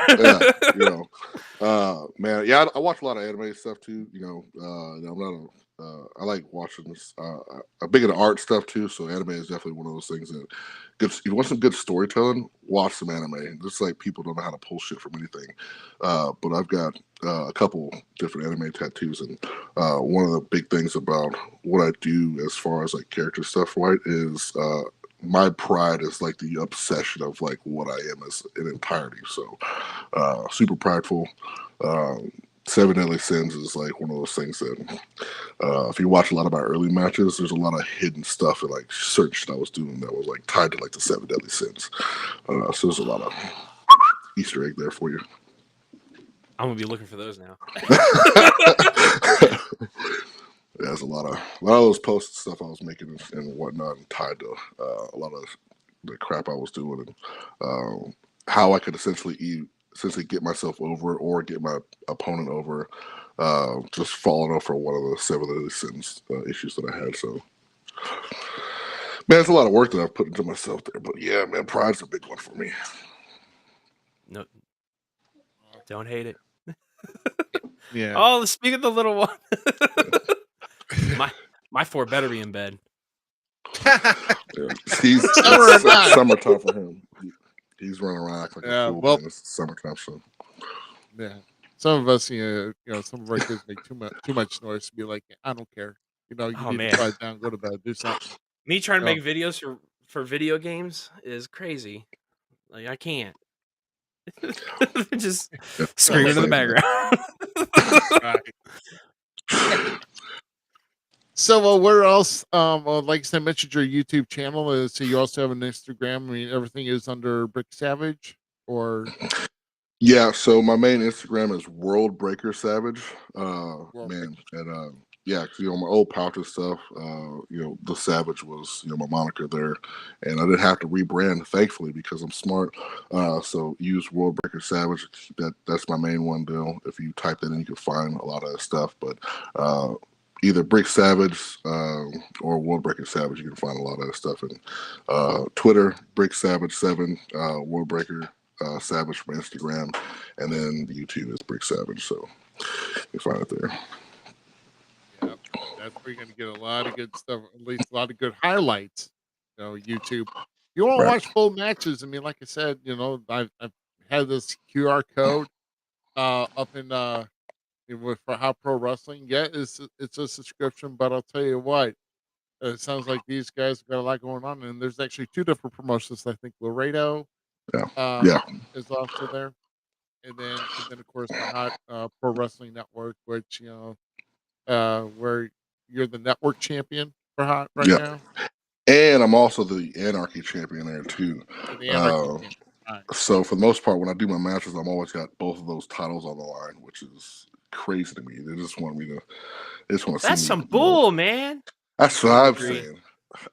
Yeah, man, yeah, I watch a lot of anime stuff too. I'm not I like watching this. I'm big into art stuff too, so anime is definitely one of those things that if you want some good storytelling, watch some anime. Just like people don't know how to pull shit from anything, but I've got a couple different anime tattoos, and one of the big things about what I do as far as like character stuff, right, is my pride is like the obsession of like what I am as an entirety. So super prideful. Seven Deadly Sins is like one of those things that if you watch a lot of my early matches, there's a lot of hidden stuff and like certain shit I was doing that was like tied to like the Seven Deadly Sins. So there's a lot of Easter egg there for you. I'm gonna be looking for those now. There's a lot of those posts stuff I was making and whatnot, and tied to a lot of the crap I was doing, and how I could essentially get myself over or get my opponent over, just falling off for one of the Seven Deadly Sins issues that I had. So, man, it's a lot of work that I've put into myself there. But yeah, man, pride's a big one for me. No, don't hate it. Yeah. Oh, speak of the little one. My 4 better be in bed. Yeah. He's summertime for him. He's running around acting like a fool. Well, man. It's summertime, so yeah. Some of us, some of our kids make too much noise to be like, I don't care. You need to quiet down, go to bed, do something. Me trying to make videos for video games is crazy. Like I can't. Just screaming in the background. So, where else? Like I mentioned, your YouTube channel. So you also have an Instagram. I mean, everything is under Brick Savage, or yeah. So my main Instagram is World Breaker Savage. Man, and yeah, 'cause, my old pouch stuff. The Savage was my moniker there, and I didn't have to rebrand, thankfully, because I'm smart. So use World Breaker Savage. That's my main one, Bill. If you type that in, you can find a lot of that stuff. But either Brick Savage or World Breaker Savage, you can find a lot of that stuff. And Twitter, Brick Savage 7, World Breaker Savage from Instagram, and then YouTube is Brick Savage. So you find it there. Yeah, that's where you're going to get a lot of good stuff, at least a lot of good highlights. YouTube. You want to watch full matches? I mean, like I said, I've had this QR code up in for How Pro Wrestling. Yeah, it's a subscription, but I'll tell you what, it sounds like these guys got a lot going on, and there's actually 2 different promotions. I think Laredo Yeah. is also there, and then of course the Hot Pro Wrestling Network, which where you're the network champion for Hot right now. And I'm also the Anarchy champion there too. The Anarchy champion. Right. So for the most part, when I do my matches, I'm always got both of those titles on the line, which is crazy to me. They just want to see me. That's some bull, man. That's what I'm saying.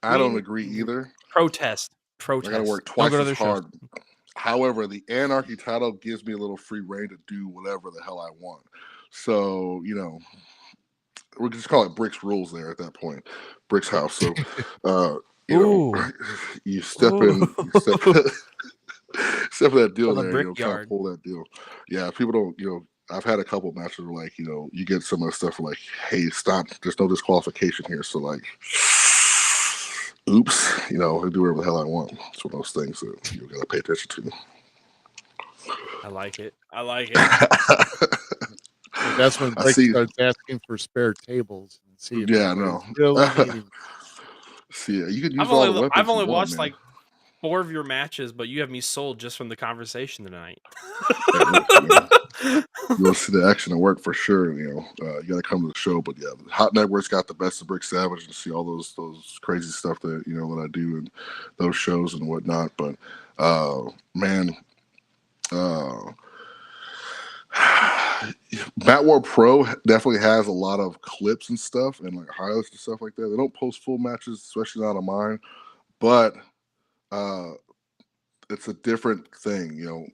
I don't agree either. Protest. I gotta work twice as hard. However, the Anarchy title gives me a little free reign to do whatever the hell I want. So, we can just call it Brick's rules there at that point. Brick's house. So you step in step in that deal there, kind of pull that deal. Yeah, people don't, I've had a couple matches where like, you get some of the stuff like, hey, stop, there's no disqualification here. So like, oops, I do whatever the hell I want. It's one of those things that you gotta pay attention to. I like it. That's when Brick starts asking for spare tables and see. Yeah, no. See, you can use I've only watched like 4 of your matches, but you have me sold just from the conversation tonight. You'll see the action at work for sure. You got to come to the show. But yeah, Hot Network's got the best of Brick Savage, and see all those crazy stuff that that I do and those shows and whatnot. But man, Bat War Pro definitely has a lot of clips and stuff and like highlights and stuff like that. They don't post full matches, especially not on mine, but it's a different thing.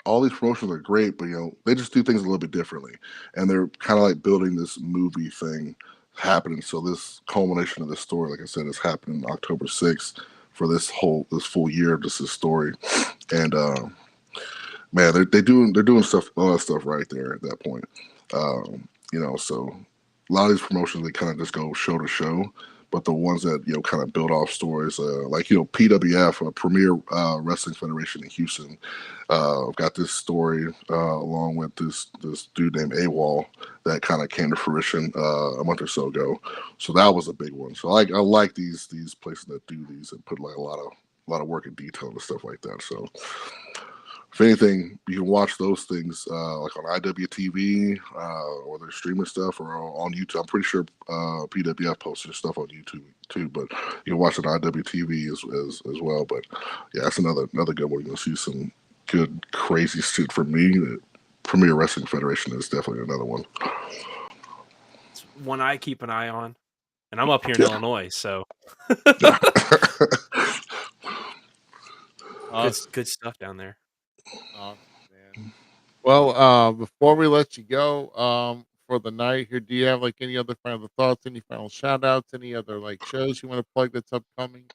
All these promotions are great, but they just do things a little bit differently, and they're kind of like building this movie thing happening. So this culmination of this story, like I said, is happening October 6th for this full year of this story, and man, they're doing stuff, all that stuff right there at that point. So a lot of these promotions, they kind of just go show to show, but the ones that kind of build off stories, like PWF, Premier Wrestling Federation in Houston, got this story along with this dude named AWOL that kind of came to fruition a month or so ago. So that was a big one. So I like these places that do these and put like a lot of work and detail and stuff like that. So if anything, you can watch those things like on IWTV or their streaming stuff or on YouTube. I'm pretty sure PWF posts their stuff on YouTube too, but you can watch it on IWTV as well. But yeah, that's another good one. You'll see some good crazy shit for me. The Premier Wrestling Federation is definitely another one. It's one I keep an eye on, and I'm up here in Illinois, so good stuff down there. Awesome, man. Well, before we let you go, for the night here, do you have like any other final thoughts, any final shout outs, any other like shows you want to plug that's upcoming?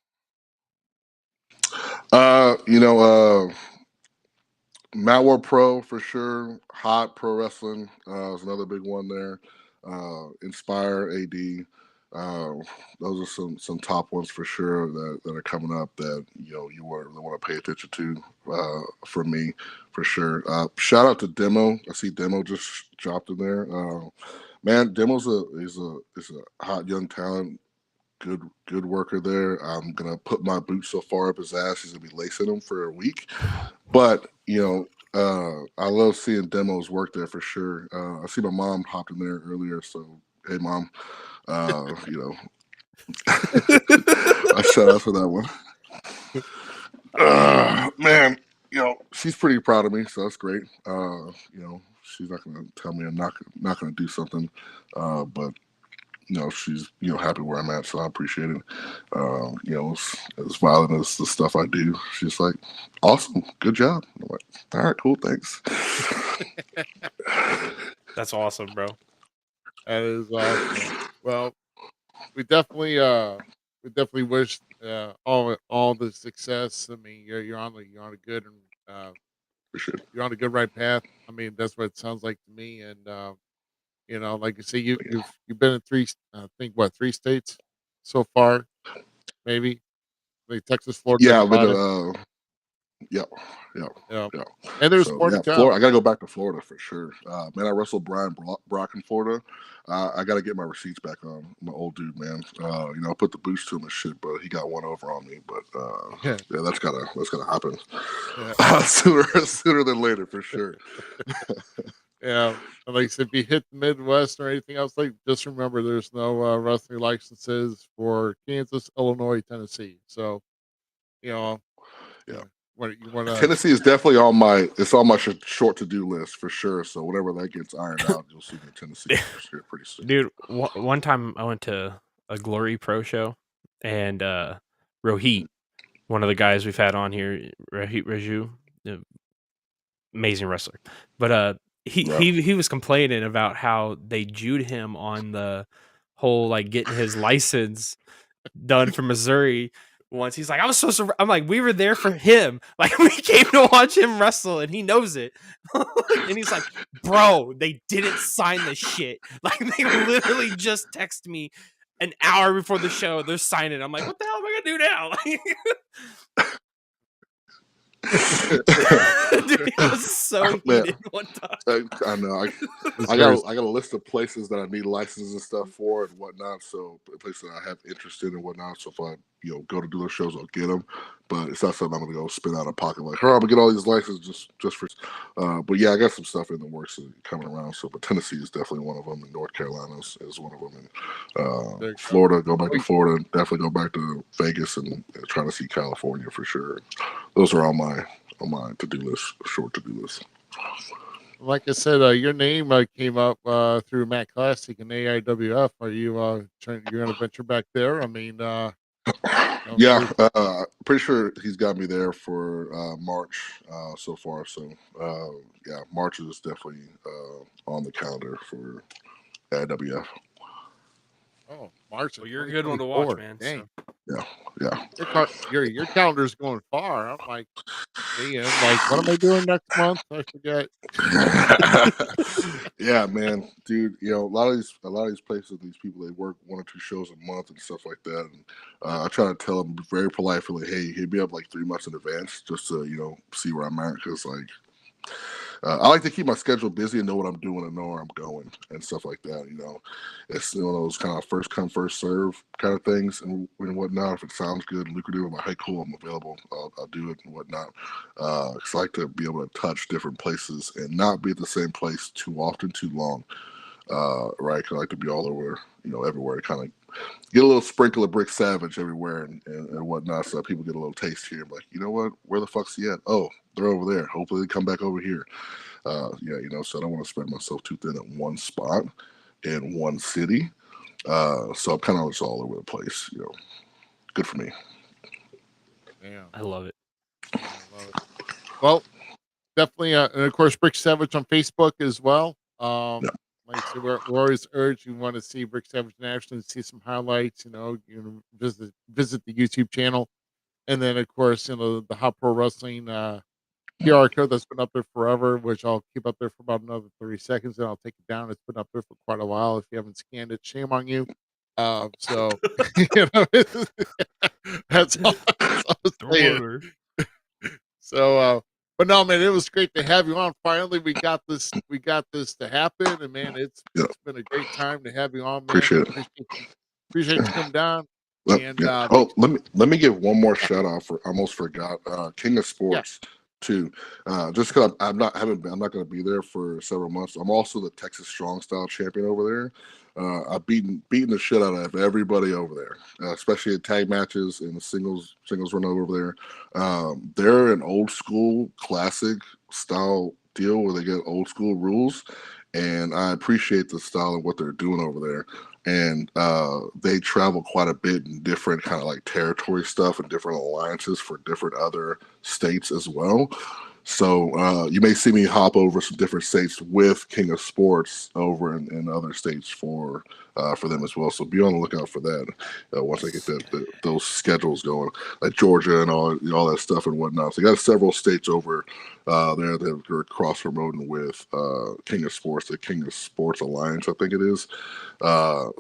Mat War Pro for sure. Hot Pro Wrestling is another big one there. Inspire AD. Those are some top ones for sure that are coming up that you want to pay attention to for me for sure. Shout out to Demo. I see Demo just dropped in there. Man, Demo's is a hot young talent. Good worker there. I'm gonna put my boots so far up his ass he's gonna be lacing them for a week. But I love seeing Demos work there for sure. I see my mom hopped in there earlier, so hey mom, I shout out for that one. Man, she's pretty proud of me, so that's great. She's not gonna tell me I'm not gonna do something, but she's happy where I'm at, so I appreciate it. As violent as the stuff I do, she's like, awesome, good job. I'm like, all right, cool, thanks. That's awesome, bro. That is awesome. Well, we definitely wish all the success. I mean, you're on a good you're on a good right path. I mean, that's what it sounds like to me. And like you say, you've been in three states so far, maybe like Texas, Florida. Yeah, but yeah. And there's more to come. I gotta go back to Florida for sure. Man, I wrestled Brian Brock in Florida. I gotta get my receipts back on my old dude, man. I put the boots to him and shit, but he got one over on me. But yeah, that's gotta happen sooner than later for sure. Yeah, and like I said, if you hit the Midwest or anything else, like just remember, there's no wrestling licenses for Kansas, Illinois, Tennessee. So, yeah. Tennessee is definitely on my short to do list for sure. So whenever that gets ironed out, you'll see me in Tennessee for sure, pretty soon. Dude, one time I went to a Glory Pro show, and Rohit, one of the guys we've had on here, Rohit Raju, amazing wrestler, but he was complaining about how they Jewed him on the whole like getting his license done for Missouri. Once he's like, I'm like, we were there for him. Like, we came to watch him wrestle, and he knows it. And he's like, bro, they didn't sign the shit. Like, they literally just texted me an hour before the show. They're signing. I'm like, what the hell am I gonna do now? Dude, I was so heated one time. I know. I got a list of places that I need licenses and stuff for and whatnot. So places that I have interest in and whatnot. So if I go to do those shows, I'll get them. But it's not something I'm gonna go spend out of pocket like, I'm gonna get all these licenses just for. But yeah, I got some stuff in the works coming around. So, but Tennessee is definitely one of them, and North Carolina is one of them, and Florida. Go back to Florida. Definitely go back to Vegas and try to see California for sure. Those are on my to-do list, short to-do list. like I said, your name came up through Matt Classic and AIWF. Are you you're gonna venture back there? I mean, Yeah, there's pretty sure he's got me there for March so far. So yeah, March is definitely on the calendar for AWF. March of Well, you're a good one to watch, 2024. man. Dang, So Yeah, yeah. your calendar's going far. I'm like me, I'm like, what am I doing next month? I forget. Yeah, man, dude. You know, a lot of these places, these people, they work 1 or 2 shows a month and stuff like that. And I try to tell them very politely, hey, hit me up like 3 months in advance, just to see where I'm at, because like I like to keep my schedule busy and know what I'm doing and know where I'm going and stuff like that. It's one of those kind of first come first serve kind of things and whatnot. If it sounds good and lucrative, I'm like, hey, cool, I'm available. I'll do it and whatnot. 'Cause I like to be able to touch different places and not be at the same place too often, too long. Right? 'Cause I like to be all over, everywhere. To kind of get a little sprinkle of Brick Savage everywhere and whatnot, so that people get a little taste here. I'm like, you know what? Where the fuck's he at? Oh, they're over there. Hopefully they come back over here. Yeah, so I don't want to spread myself too thin at one spot in one city. So I'm kind of just all over the place. Good for me. Damn, I love it. damn, I love it. Well, definitely, and of course, Brick Savage on Facebook as well. Yeah, Like I said, we're always urged. You want to see Brick Savage in action, see some highlights. Visit the YouTube channel, and then of course, the Hot Pro Wrestling QR code that's been up there forever, which I'll keep up there for about another 30 seconds, and I'll take it down. It's been up there for quite a while. If you haven't scanned it, shame on you. So you know, that's all I'm Throw saying. order. So, but no, man, it was great to have you on. Finally, we got this to happen, and man, it's yeah, it's been a great time to have you on, man. appreciate it. Appreciate you coming down, and Yeah. make Oh, let me give one more shout out for, I almost forgot, King of yeah, Sports too. Just because I'm not going to be there for several months. I'm also the Texas Strong Style champion over there. I've beaten the shit out of everybody over there, especially in tag matches and the singles run over there. They're an old school classic style deal where they get old school rules, and I appreciate the style of what they're doing over there. And they travel quite a bit in different kind of like territory stuff and different alliances for different other states as well. So you may see me hop over some different states with King of Sports over in other states for them as well. So be on the lookout for that once I get those schedules going, like Georgia and all that stuff and whatnot. So you got several states over there that are cross promoting with King of Sports, the King of Sports Alliance, I think it is.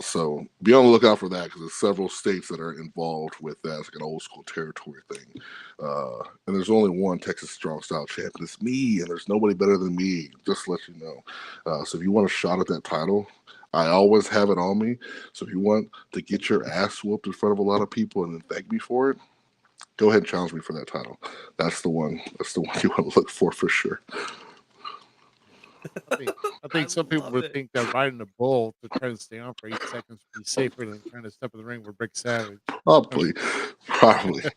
So be on the lookout for that, because there's several states that are involved with that. It's like an old school territory thing. And there's only one Texas Strong Style champion. It's me, and there's nobody better than me. Just to let you know. So if you want a shot at that title, I always have it on me. So if you want to get your ass whooped in front of a lot of people and then thank me for it, go ahead and challenge me for that title. That's the one. That's the one you want to look for sure. I think I I think some people love would it. think that riding a bull to try to stay on for 8 seconds would be safer than trying to step in the ring with Rick Savage. I'm Probably, probably, I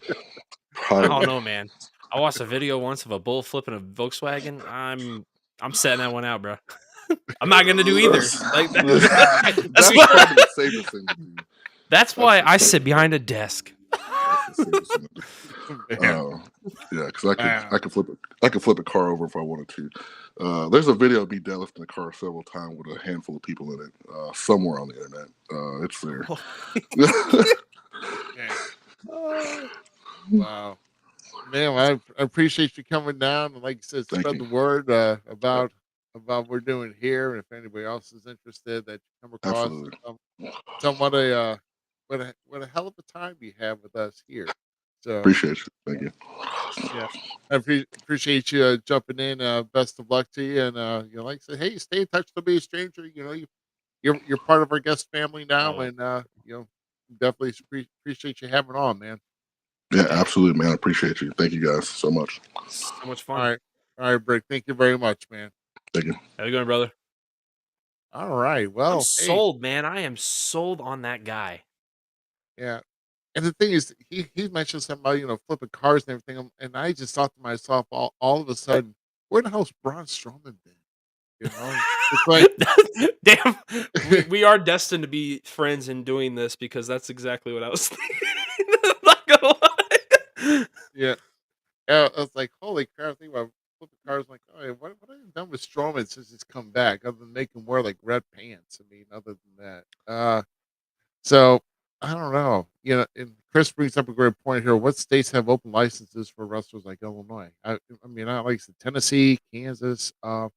don't probably. know, man. I watched a video once of a bull flipping a Volkswagen. I'm setting that one out, bro. I'm not gonna do either. That's, Like that's that's probably the what, safest thing to do. that's That's why the I sit safest thing. behind a desk. That's the safest thing to do. Man, Yeah, because I could wow. I could flip it. I could flip a car over if I wanted to. There's a video of me deadlifting a car several times with a handful of people in it, somewhere on the internet. It's there. Man, Oh, wow. Man, well, I appreciate you coming down, and like you said, Thank spread you. the word about what we're doing here. And if anybody else is interested, that you come across Absolutely. somewhat what a hell of a time you have with us here. So Appreciate you. Thank you. yeah, I appreciate you jumping in. Best of luck to you, and like I said, hey, stay in touch. Don't be a stranger. You're part of our guest family I now, will. and definitely appreciate you having on, man. Yeah, absolutely, man. I appreciate you. Thank you guys so much. So much All fun. right, all right, Brick. Thank you very much, man. Thank you. How you going, brother? All right, I'm well, hey, sold, man. I am sold on that guy. yeah. And the thing is, he mentioned something about flipping cars and everything, and I just thought to myself, all of a sudden, where the hell's Braun Strowman been? You know, it's like Damn, we are destined to be friends in doing this because that's exactly what I was thinking. I'm not gonna lie. yeah. Yeah, I was like, holy crap! I think about flipping cars. Like, oh, what have you done with Strowman since he's come back? Other than make him wear like red pants. I mean, other than that, so I don't know. You know, and Chris brings up a great point here. What states have open licenses for wrestlers like Illinois? I mean, I like Tennessee, Kansas. I'm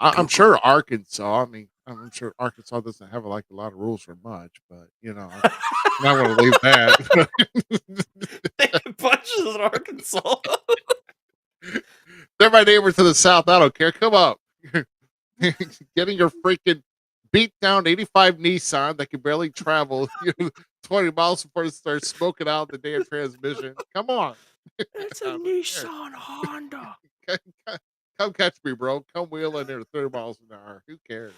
Google. sure Arkansas. I mean, I'm sure Arkansas doesn't have like a lot of rules for much, but you know, I'm not going to leave that. Taking punches in Arkansas. They're my neighbor to the south. I don't care. Come up. Getting your freaking beat down 85 Nissan that can barely travel 20 miles before it starts smoking out the damn transmission. Come on. It's a I don't care. Nissan Honda. Come, come- come catch me, bro. Come wheel in there 30 miles an hour. Who cares?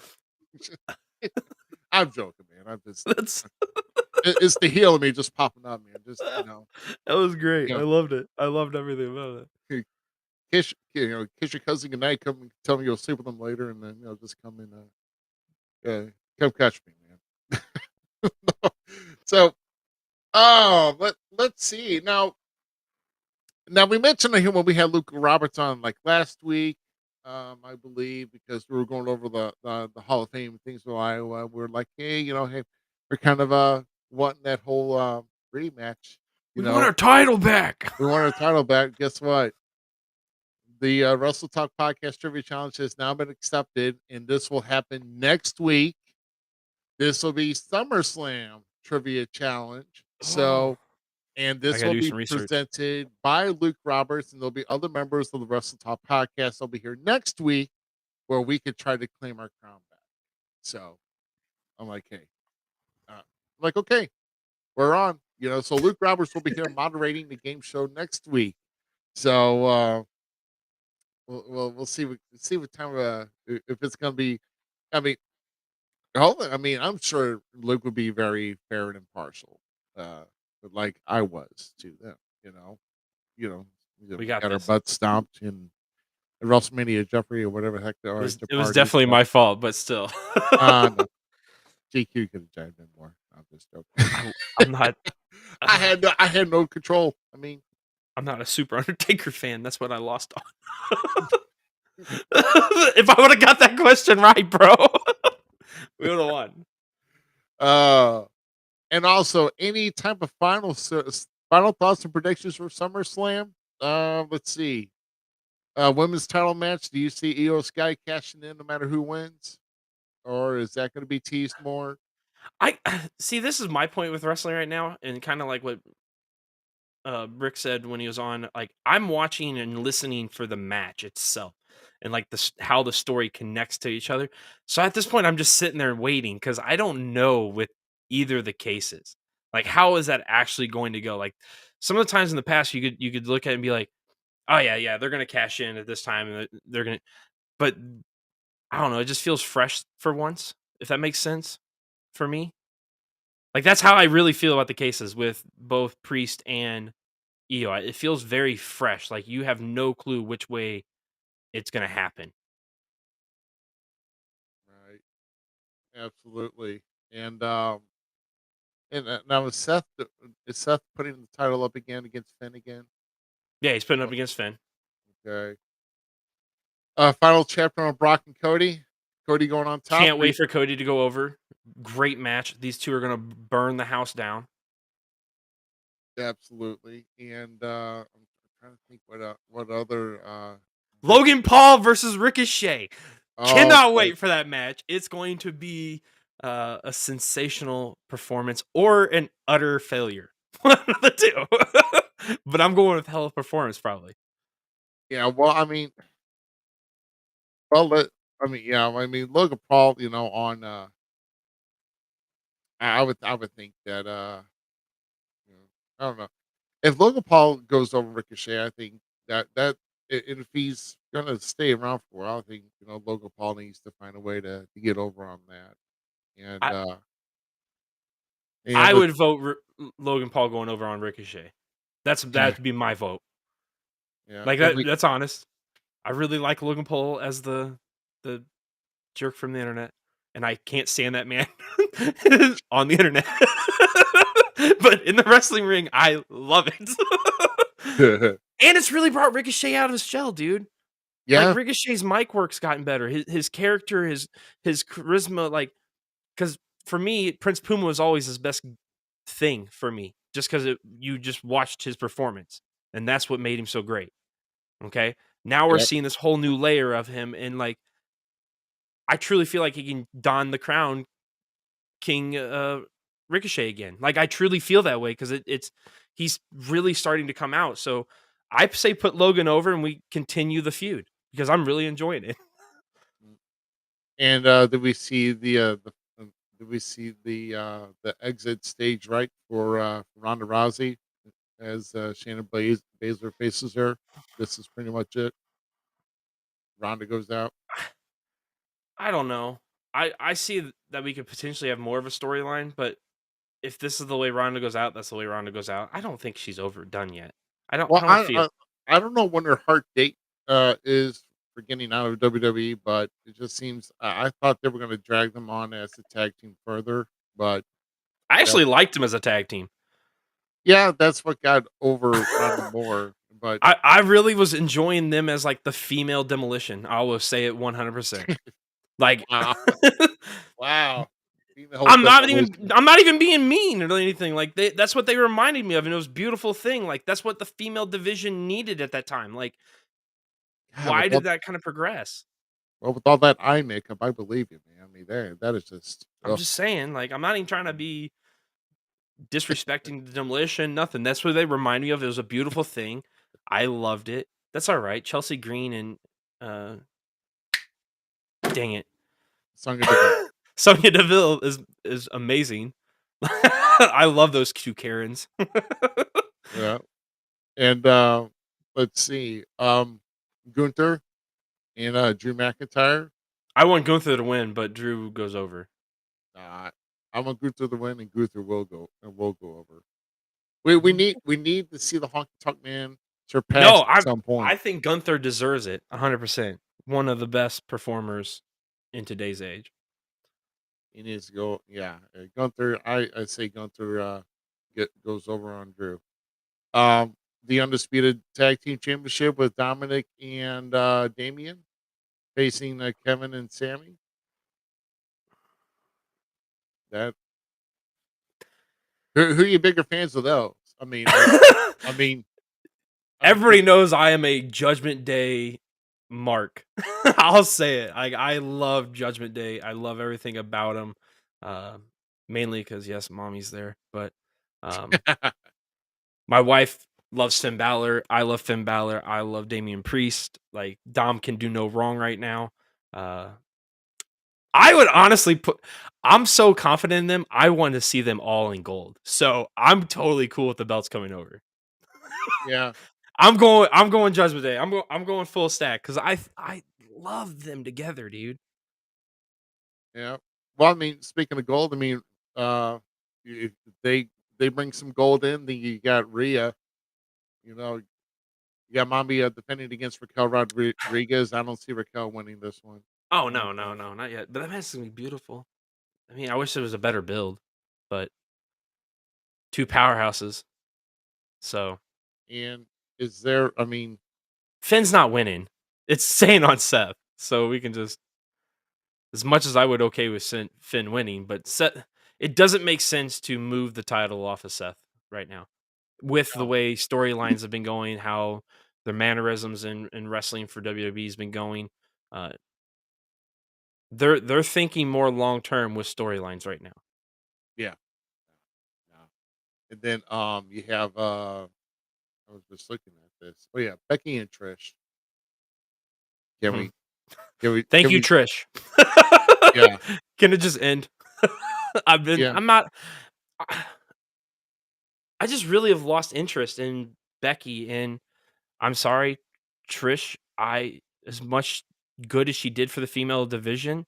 I'm joking, man. I'm just, That's it's the heel of me just popping up, man. Just, that was great. you I know, loved it. I loved everything about it. kiss your cousin goodnight. Come and tell me you'll sleep with them later, and then just come in. Come catch me, man. So, let's see now. Now we mentioned here when we had Luke Roberts on like last week, I believe, because we were going over the Hall of Fame things with Iowa. We are like, hey, hey, we're kind of wanting that whole rematch. We want our title back. We want our title back. Guess what? The Wrestle Talk Podcast Trivia Challenge has now been accepted, and this will happen next week. This will be SummerSlam Trivia Challenge. So, and this will be presented by Luke Roberts, and there'll be other members of the Wrestle Talk Podcast. They'll be here next week, where we could try to claim our crown back. So, I'm like, hey, okay, we're on. So Luke Roberts will be here moderating the game show next week. So, we'll see what time if it's gonna be. I mean, I'm sure Luke would be very fair and impartial, but like I was to them. We got our this. butts stomped in WrestleMania, Jeffrey, or whatever the heck they are. It was definitely my fault, but still. No. GQ could have jived in more. I'm just joking. I'm not. I had no control. I mean, I'm not a Super Undertaker fan. That's what I lost on. If I would have got that question right, bro, we would have won. And also any type of final thoughts and predictions for SummerSlam. Let's see. Women's title match. Do you see Io Sky cashing in no matter who wins, or is that going to be teased more? I see. This is my point with wrestling right now, and kind of like what Rick said when he was on. Like, I'm watching and listening for the match itself, and like how the story connects to each other. So at this point, I'm just sitting there waiting because I don't know with either of the cases. Like, how is that actually going to go? Like, some of the times in the past, you could look at it and be like, oh yeah, they're gonna cash in at this time, and they're gonna. But I don't know. It just feels fresh for once, if that makes sense for me. Like, that's how I really feel about the cases with both Priest and Io. It feels very fresh. Like, you have no clue which way it's gonna happen. Right. Absolutely. And now is Seth putting the title up again against Finn again? Yeah, he's putting up against Finn. Okay. Final chapter on Brock and Cody. Cody going on top. Can't wait for Cody to go over. Great match. These two are gonna burn the house down. Absolutely. And I'm trying to think what other Logan Paul versus Ricochet. Cannot okay. wait for that match. It's going to be a sensational performance or an utter failure. One of the two. But I'm going with hell of performance probably. Yeah, well, Logan Paul, on I would think that I don't know. If Logan Paul goes over Ricochet, I think if he's gonna stay around for a while, I think Logan Paul needs to find a way to get over on that. And I would vote Logan Paul going over on Ricochet. That'd be my vote. Yeah, Like that. That's honest. I really like Logan Paul as the jerk from the internet, and I can't stand that man on the internet. But in the wrestling ring, I love it. And it's really brought Ricochet out of his shell, dude. Like, Yeah, Ricochet's mic work's gotten better. His character, his charisma, like, because for me, Prince Puma was always his best thing for me, just because you just watched his performance, and that's what made him so great. Okay, now we're yep. seeing this whole new layer of him, and like, I truly feel like he can don the crown King Ricochet again. Like, I truly feel that way because it's he's really starting to come out. So I say put Logan over and we continue the feud because I'm really enjoying it. And did we see did we see the exit stage right for Ronda Rousey as Shannon Baszler faces her? This is pretty much it. Ronda goes out. I don't know. I see that we could potentially have more of a storyline, but if this is the way Ronda goes out, that's the way Ronda goes out. I don't think she's overdone yet. I Well, don't feel. I don't know when her heart date is for getting out of WWE, but it just seems I thought they were going to drag them on as a tag team further, but I that actually liked him as a tag team. yeah, that's what got over Ronda more. But I really was enjoying them as like the female demolition. I will say it 100%. Like wow, wow, female I'm not even demolition. I'm not even being mean or anything. Like that's what they reminded me of, and it was a beautiful thing. Like that's what the female division needed at that time. Like God, why did that kind of progress? with all that eye makeup, I believe you, man. I mean, that is just I'm just saying, like I'm not even trying to be disrespecting the demolition, nothing. That's what they remind me of. It was a beautiful thing. I loved it. That's all right. Chelsea Green and uh dang it. Sonya Deville. Sonya Deville is amazing. I love those two Karens. Yeah, and let's see, Gunther and Drew McIntyre. I want Gunther to win, but Drew goes over. Nah, I want Gunther to win, and Gunther will go over. We need to see the Honky Tonk Man No, surpassed at some I point. think Gunther deserves it 100%. One of the best performers in today's age. He needs to go. Yeah, Gunther. I say Gunther goes over on Drew. The undisputed tag team championship with Dominic and Damian facing Kevin and Sammy. That who are you bigger fans of those? I mean, I mean, I mean, Everybody knows I am a Judgment Day mark. I'll say it. I love Judgment Day. I love everything about him. Uh, Mainly because yes, mommy's there, but um, my wife loves Finn Balor. I love Finn Balor. I love Damian Priest. Like Dom can do no wrong right now. Uh, I would honestly put. I'm so confident in them. I want to see them all in gold. So I'm totally cool with the belts coming over. yeah, I'm going Judgment Day. I'm going full stack because I love them together, dude. yeah. Well, I mean, speaking of gold, I mean, uh, if they bring some gold in, then you got Rhea. You know, you got Mommy defending against Raquel Rodriguez. I don't see Raquel winning this one. Oh I don't no, no, know. no, not yet. But that match is gonna be beautiful. I mean, I wish there was a better build, but two powerhouses. So And is there? I mean, Finn's not winning. It's staying on Seth. So we can just as much as I would okay with Finn winning, but Seth, it doesn't make sense to move the title off of Seth right now. With the no. way storylines have been going, how their mannerisms in wrestling for WWE has been going, uh, they're thinking more long term with storylines right now. Yeah, no. And then you have I was just looking at this. Oh yeah, Becky and Trish. Can Mhm. we? Can we? Thank Can you, we? Trish. Yeah, Can it just end? yeah. I'm not. I I just really have lost interest in Becky, and I'm sorry, Trish. As much good as she did for the female division,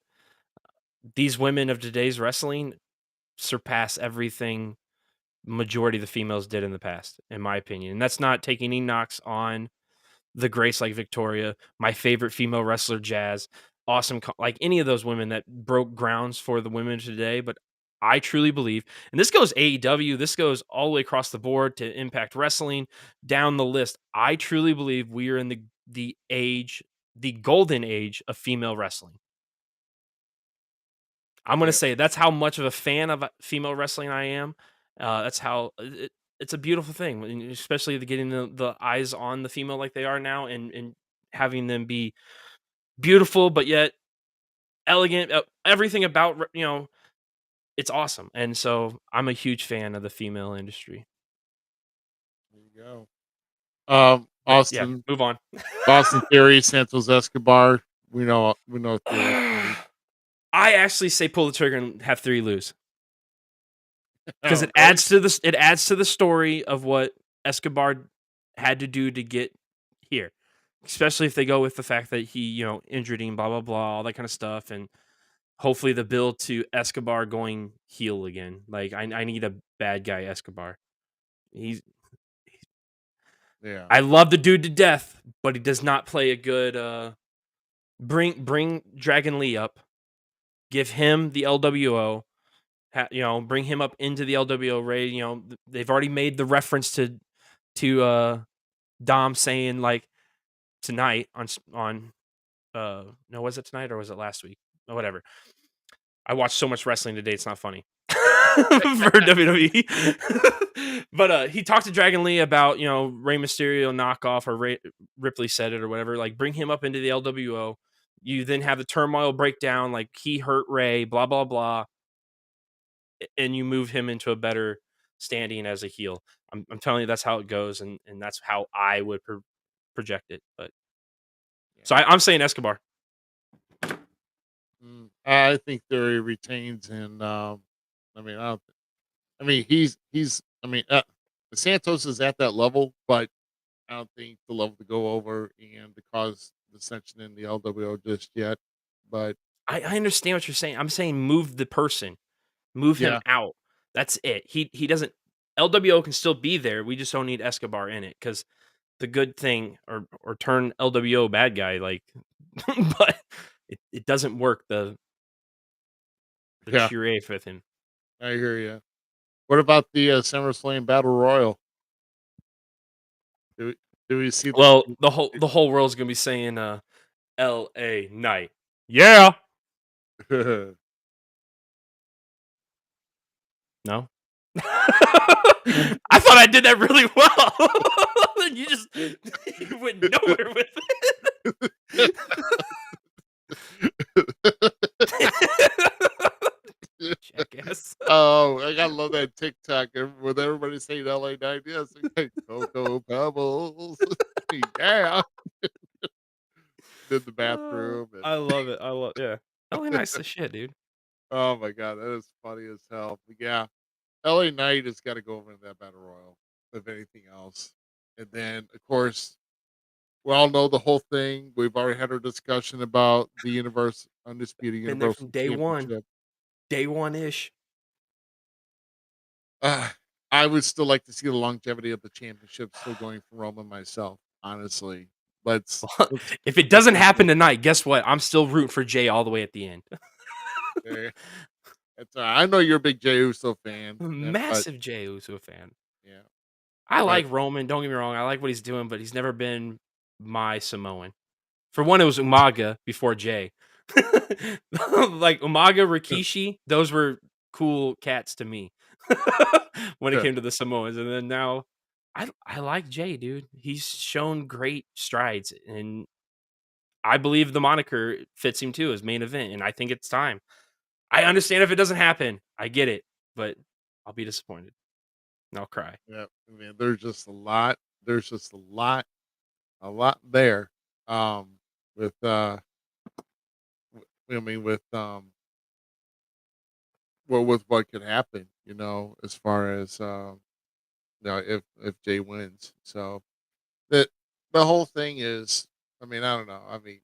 these women of today's wrestling surpass everything majority of the females did in the past, in my opinion. And that's not taking any knocks on the grace like Victoria, my favorite female wrestler, Jazz. awesome, like any of those women that broke grounds for the women today. But I truly believe, and this goes AEW, this goes all the way across the board to Impact Wrestling, down the list. I truly believe we are in the golden age of female wrestling. I'm gonna Yeah. say that's how much of a fan of female wrestling I am. That's how it's a beautiful thing, especially getting the eyes on the female like they are now, and having them be beautiful but yet elegant. Everything about it's awesome, and so I'm a huge fan of the female industry. There you go. But yeah, Austin, move on. Austin Theory, Santos Escobar. We know Theory. I actually say pull the trigger and have Theory lose. Because Oh, it really? adds to this. It adds to the story of what Escobar had to do to get here, especially if they go with the fact that he, injured him, blah blah blah, all that kind of stuff, and hopefully the build to Escobar going heel again. Like I need a bad guy Escobar. He's Yeah. I love the dude to death, but he does not play a good. Bring Dragon Lee up, give him the LWO. Bring him up into the LWO. Ray, they've already made the reference to Dom saying like tonight on no, was it tonight or was it last week? Or whatever. I watched so much wrestling today, it's not funny. For WWE. But he talked to Dragon Lee about, Rey Mysterio knockoff, or Ripley said it or whatever. Like bring him up into the LWO. You then have the turmoil breakdown, like he hurt Ray, blah blah blah, and you move him into a better standing as a heel. I'm telling you, that's how it goes, and that's how I would project it. But so I'm saying Escobar. I think Theory retains, and I mean, I don't. I mean, he's. I mean, Santos is at that level, but I don't think the level to go over and to cause dissension in the LWO just yet. But I understand what you're saying. I'm saying move the person, move him yeah, out. That's it. He doesn't. LWO can still be there. We just don't need Escobar in it because the good thing, or turn LWO bad guy, like, but it doesn't work. The yeah, cheer with him. I hear you. What about the SummerSlam Battle Royal? Do we, do we see? Well, the whole world's gonna be saying L.A. Knight. Yeah. No. I thought I did that really well. You went nowhere with it. Jackass. Oh, I gotta love that TikTok with everybody saying LA Night. Yes, Cocoa Pebbles. Yeah. In the bathroom. And, I love it. Yeah. LA Knight's the shit, dude. oh my god, that is funny as hell. But yeah, LA Knight has got to go over in that battle royal, if anything else. And then, of course, we all know the whole thing. We've already had our discussion about the undisputed Been there Universal from day one. Championship. Day one-ish. Uh, I would still like to see the longevity of the championship still going for Roman myself, honestly. Let's If it doesn't happen tonight, guess what? I'm still rooting for Jay all the way at the end. there. That's all right. I know you're a big Jey Uso fan. But Massive Jey Uso fan. yeah, I but like Roman. Don't get me wrong. I like what he's doing, but he's never been my Samoan. For one, it was Umaga before Jay. Like Umaga, Rikishi, those were cool cats to me when it came to the Samoans. And then now I like Jay, dude. He's shown great strides, and I believe the moniker fits him too as main event, and I think it's time. I understand if it doesn't happen. I get it, but I'll be disappointed. And I'll cry. yeah, I mean, there's just a lot. There's just a lot there. With I mean, with what could happen, as far as if Jay wins. So the the whole thing is, I mean, I don't know. I mean,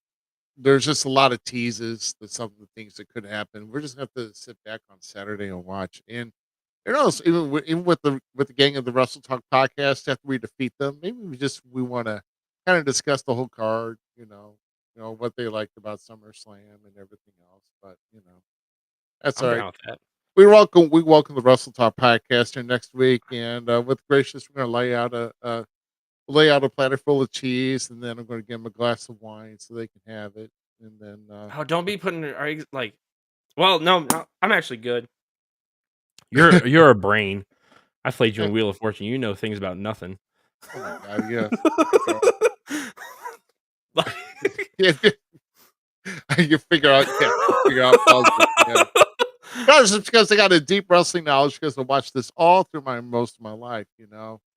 there's just a lot of teases that some of the things that could happen. We're just gonna have to sit back on Saturday and watch. And even with the gang of the Wrestle Talk podcast, after we defeat them, maybe we want to kind of discuss the whole card. what they liked about SummerSlam and everything else. But that's I'm all right. down with that. We welcome the Wrestle Talk podcast here next week, and with gracious, we're going to lay out a platter full of cheese, and then I'm going to give them a glass of wine so they can have it, and then Oh, don't be putting like. Well, no, I'm actually good. You're a brain. I played you in Wheel of Fortune. You know things about nothing. oh my god, yes. You figure out puzzles. Yeah. Guys, it's because I got a deep wrestling knowledge because I watched this all through most of my life. I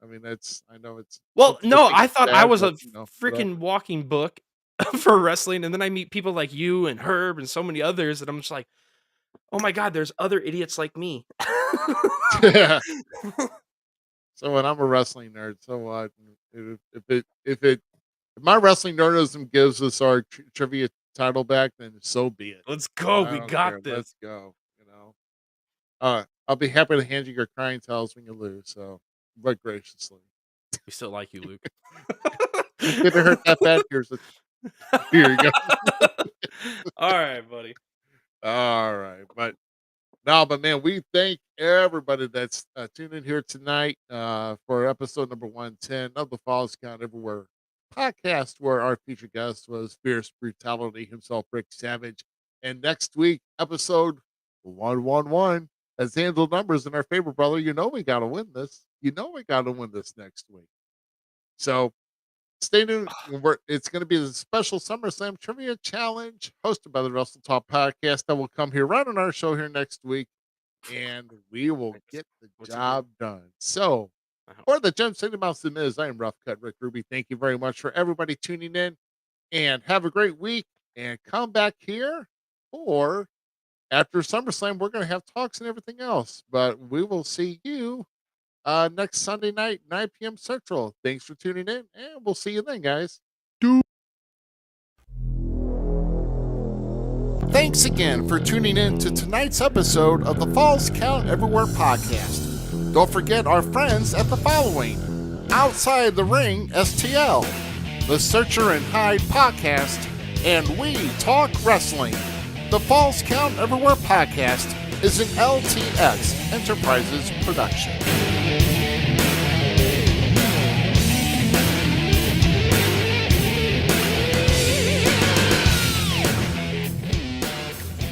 mean, I know it's Well, people no, think I it's thought I bad, was but, a whatever. freaking walking book for wrestling, and then I meet people like you and Herb and so many others, and I'm just like, oh my god, there's other idiots like me. Yeah. So when I'm a wrestling nerd, so what? If my wrestling nerdism gives us our trivia title back, then so be it. Let's go. I We don't care. got Let's this. go. I'll be happy to hand you your crying towels when you lose. So, but graciously, We still like you, Luke. didn't hurt that bad. Here you go. All right, buddy. All right, but man, we thank everybody that's tuned in here tonight for episode number 110 of the Falls Count Everywhere podcast, where our featured guest was Fierce Brutality himself, Rick Savage. And next week, episode 111, as handled numbers in our favor, brother. We got to win this. We got to win this next week. So stay tuned. It's going to be the special SummerSlam Trivia Challenge hosted by the Wrestle Talk podcast that will come here right on our show here next week, and we will get the job done. So, for the Gem City Mouse Zmiz, I am Rough Cut Rick Ruby. Thank you very much for everybody tuning in, and have a great week. And come back here, or after SummerSlam, we're going to have talks and everything else. But we will see you next Sunday night, 9 p.m. Central. Thanks for tuning in, and we'll see you then, guys. Thanks again for tuning in to tonight's episode of the Falls Count Everywhere podcast. Don't forget our friends at the following: Outside the Ring STL, the Searcher and Hide podcast, and We Talk Wrestling. The Falls Count Everywhere podcast is an LTX Enterprises production.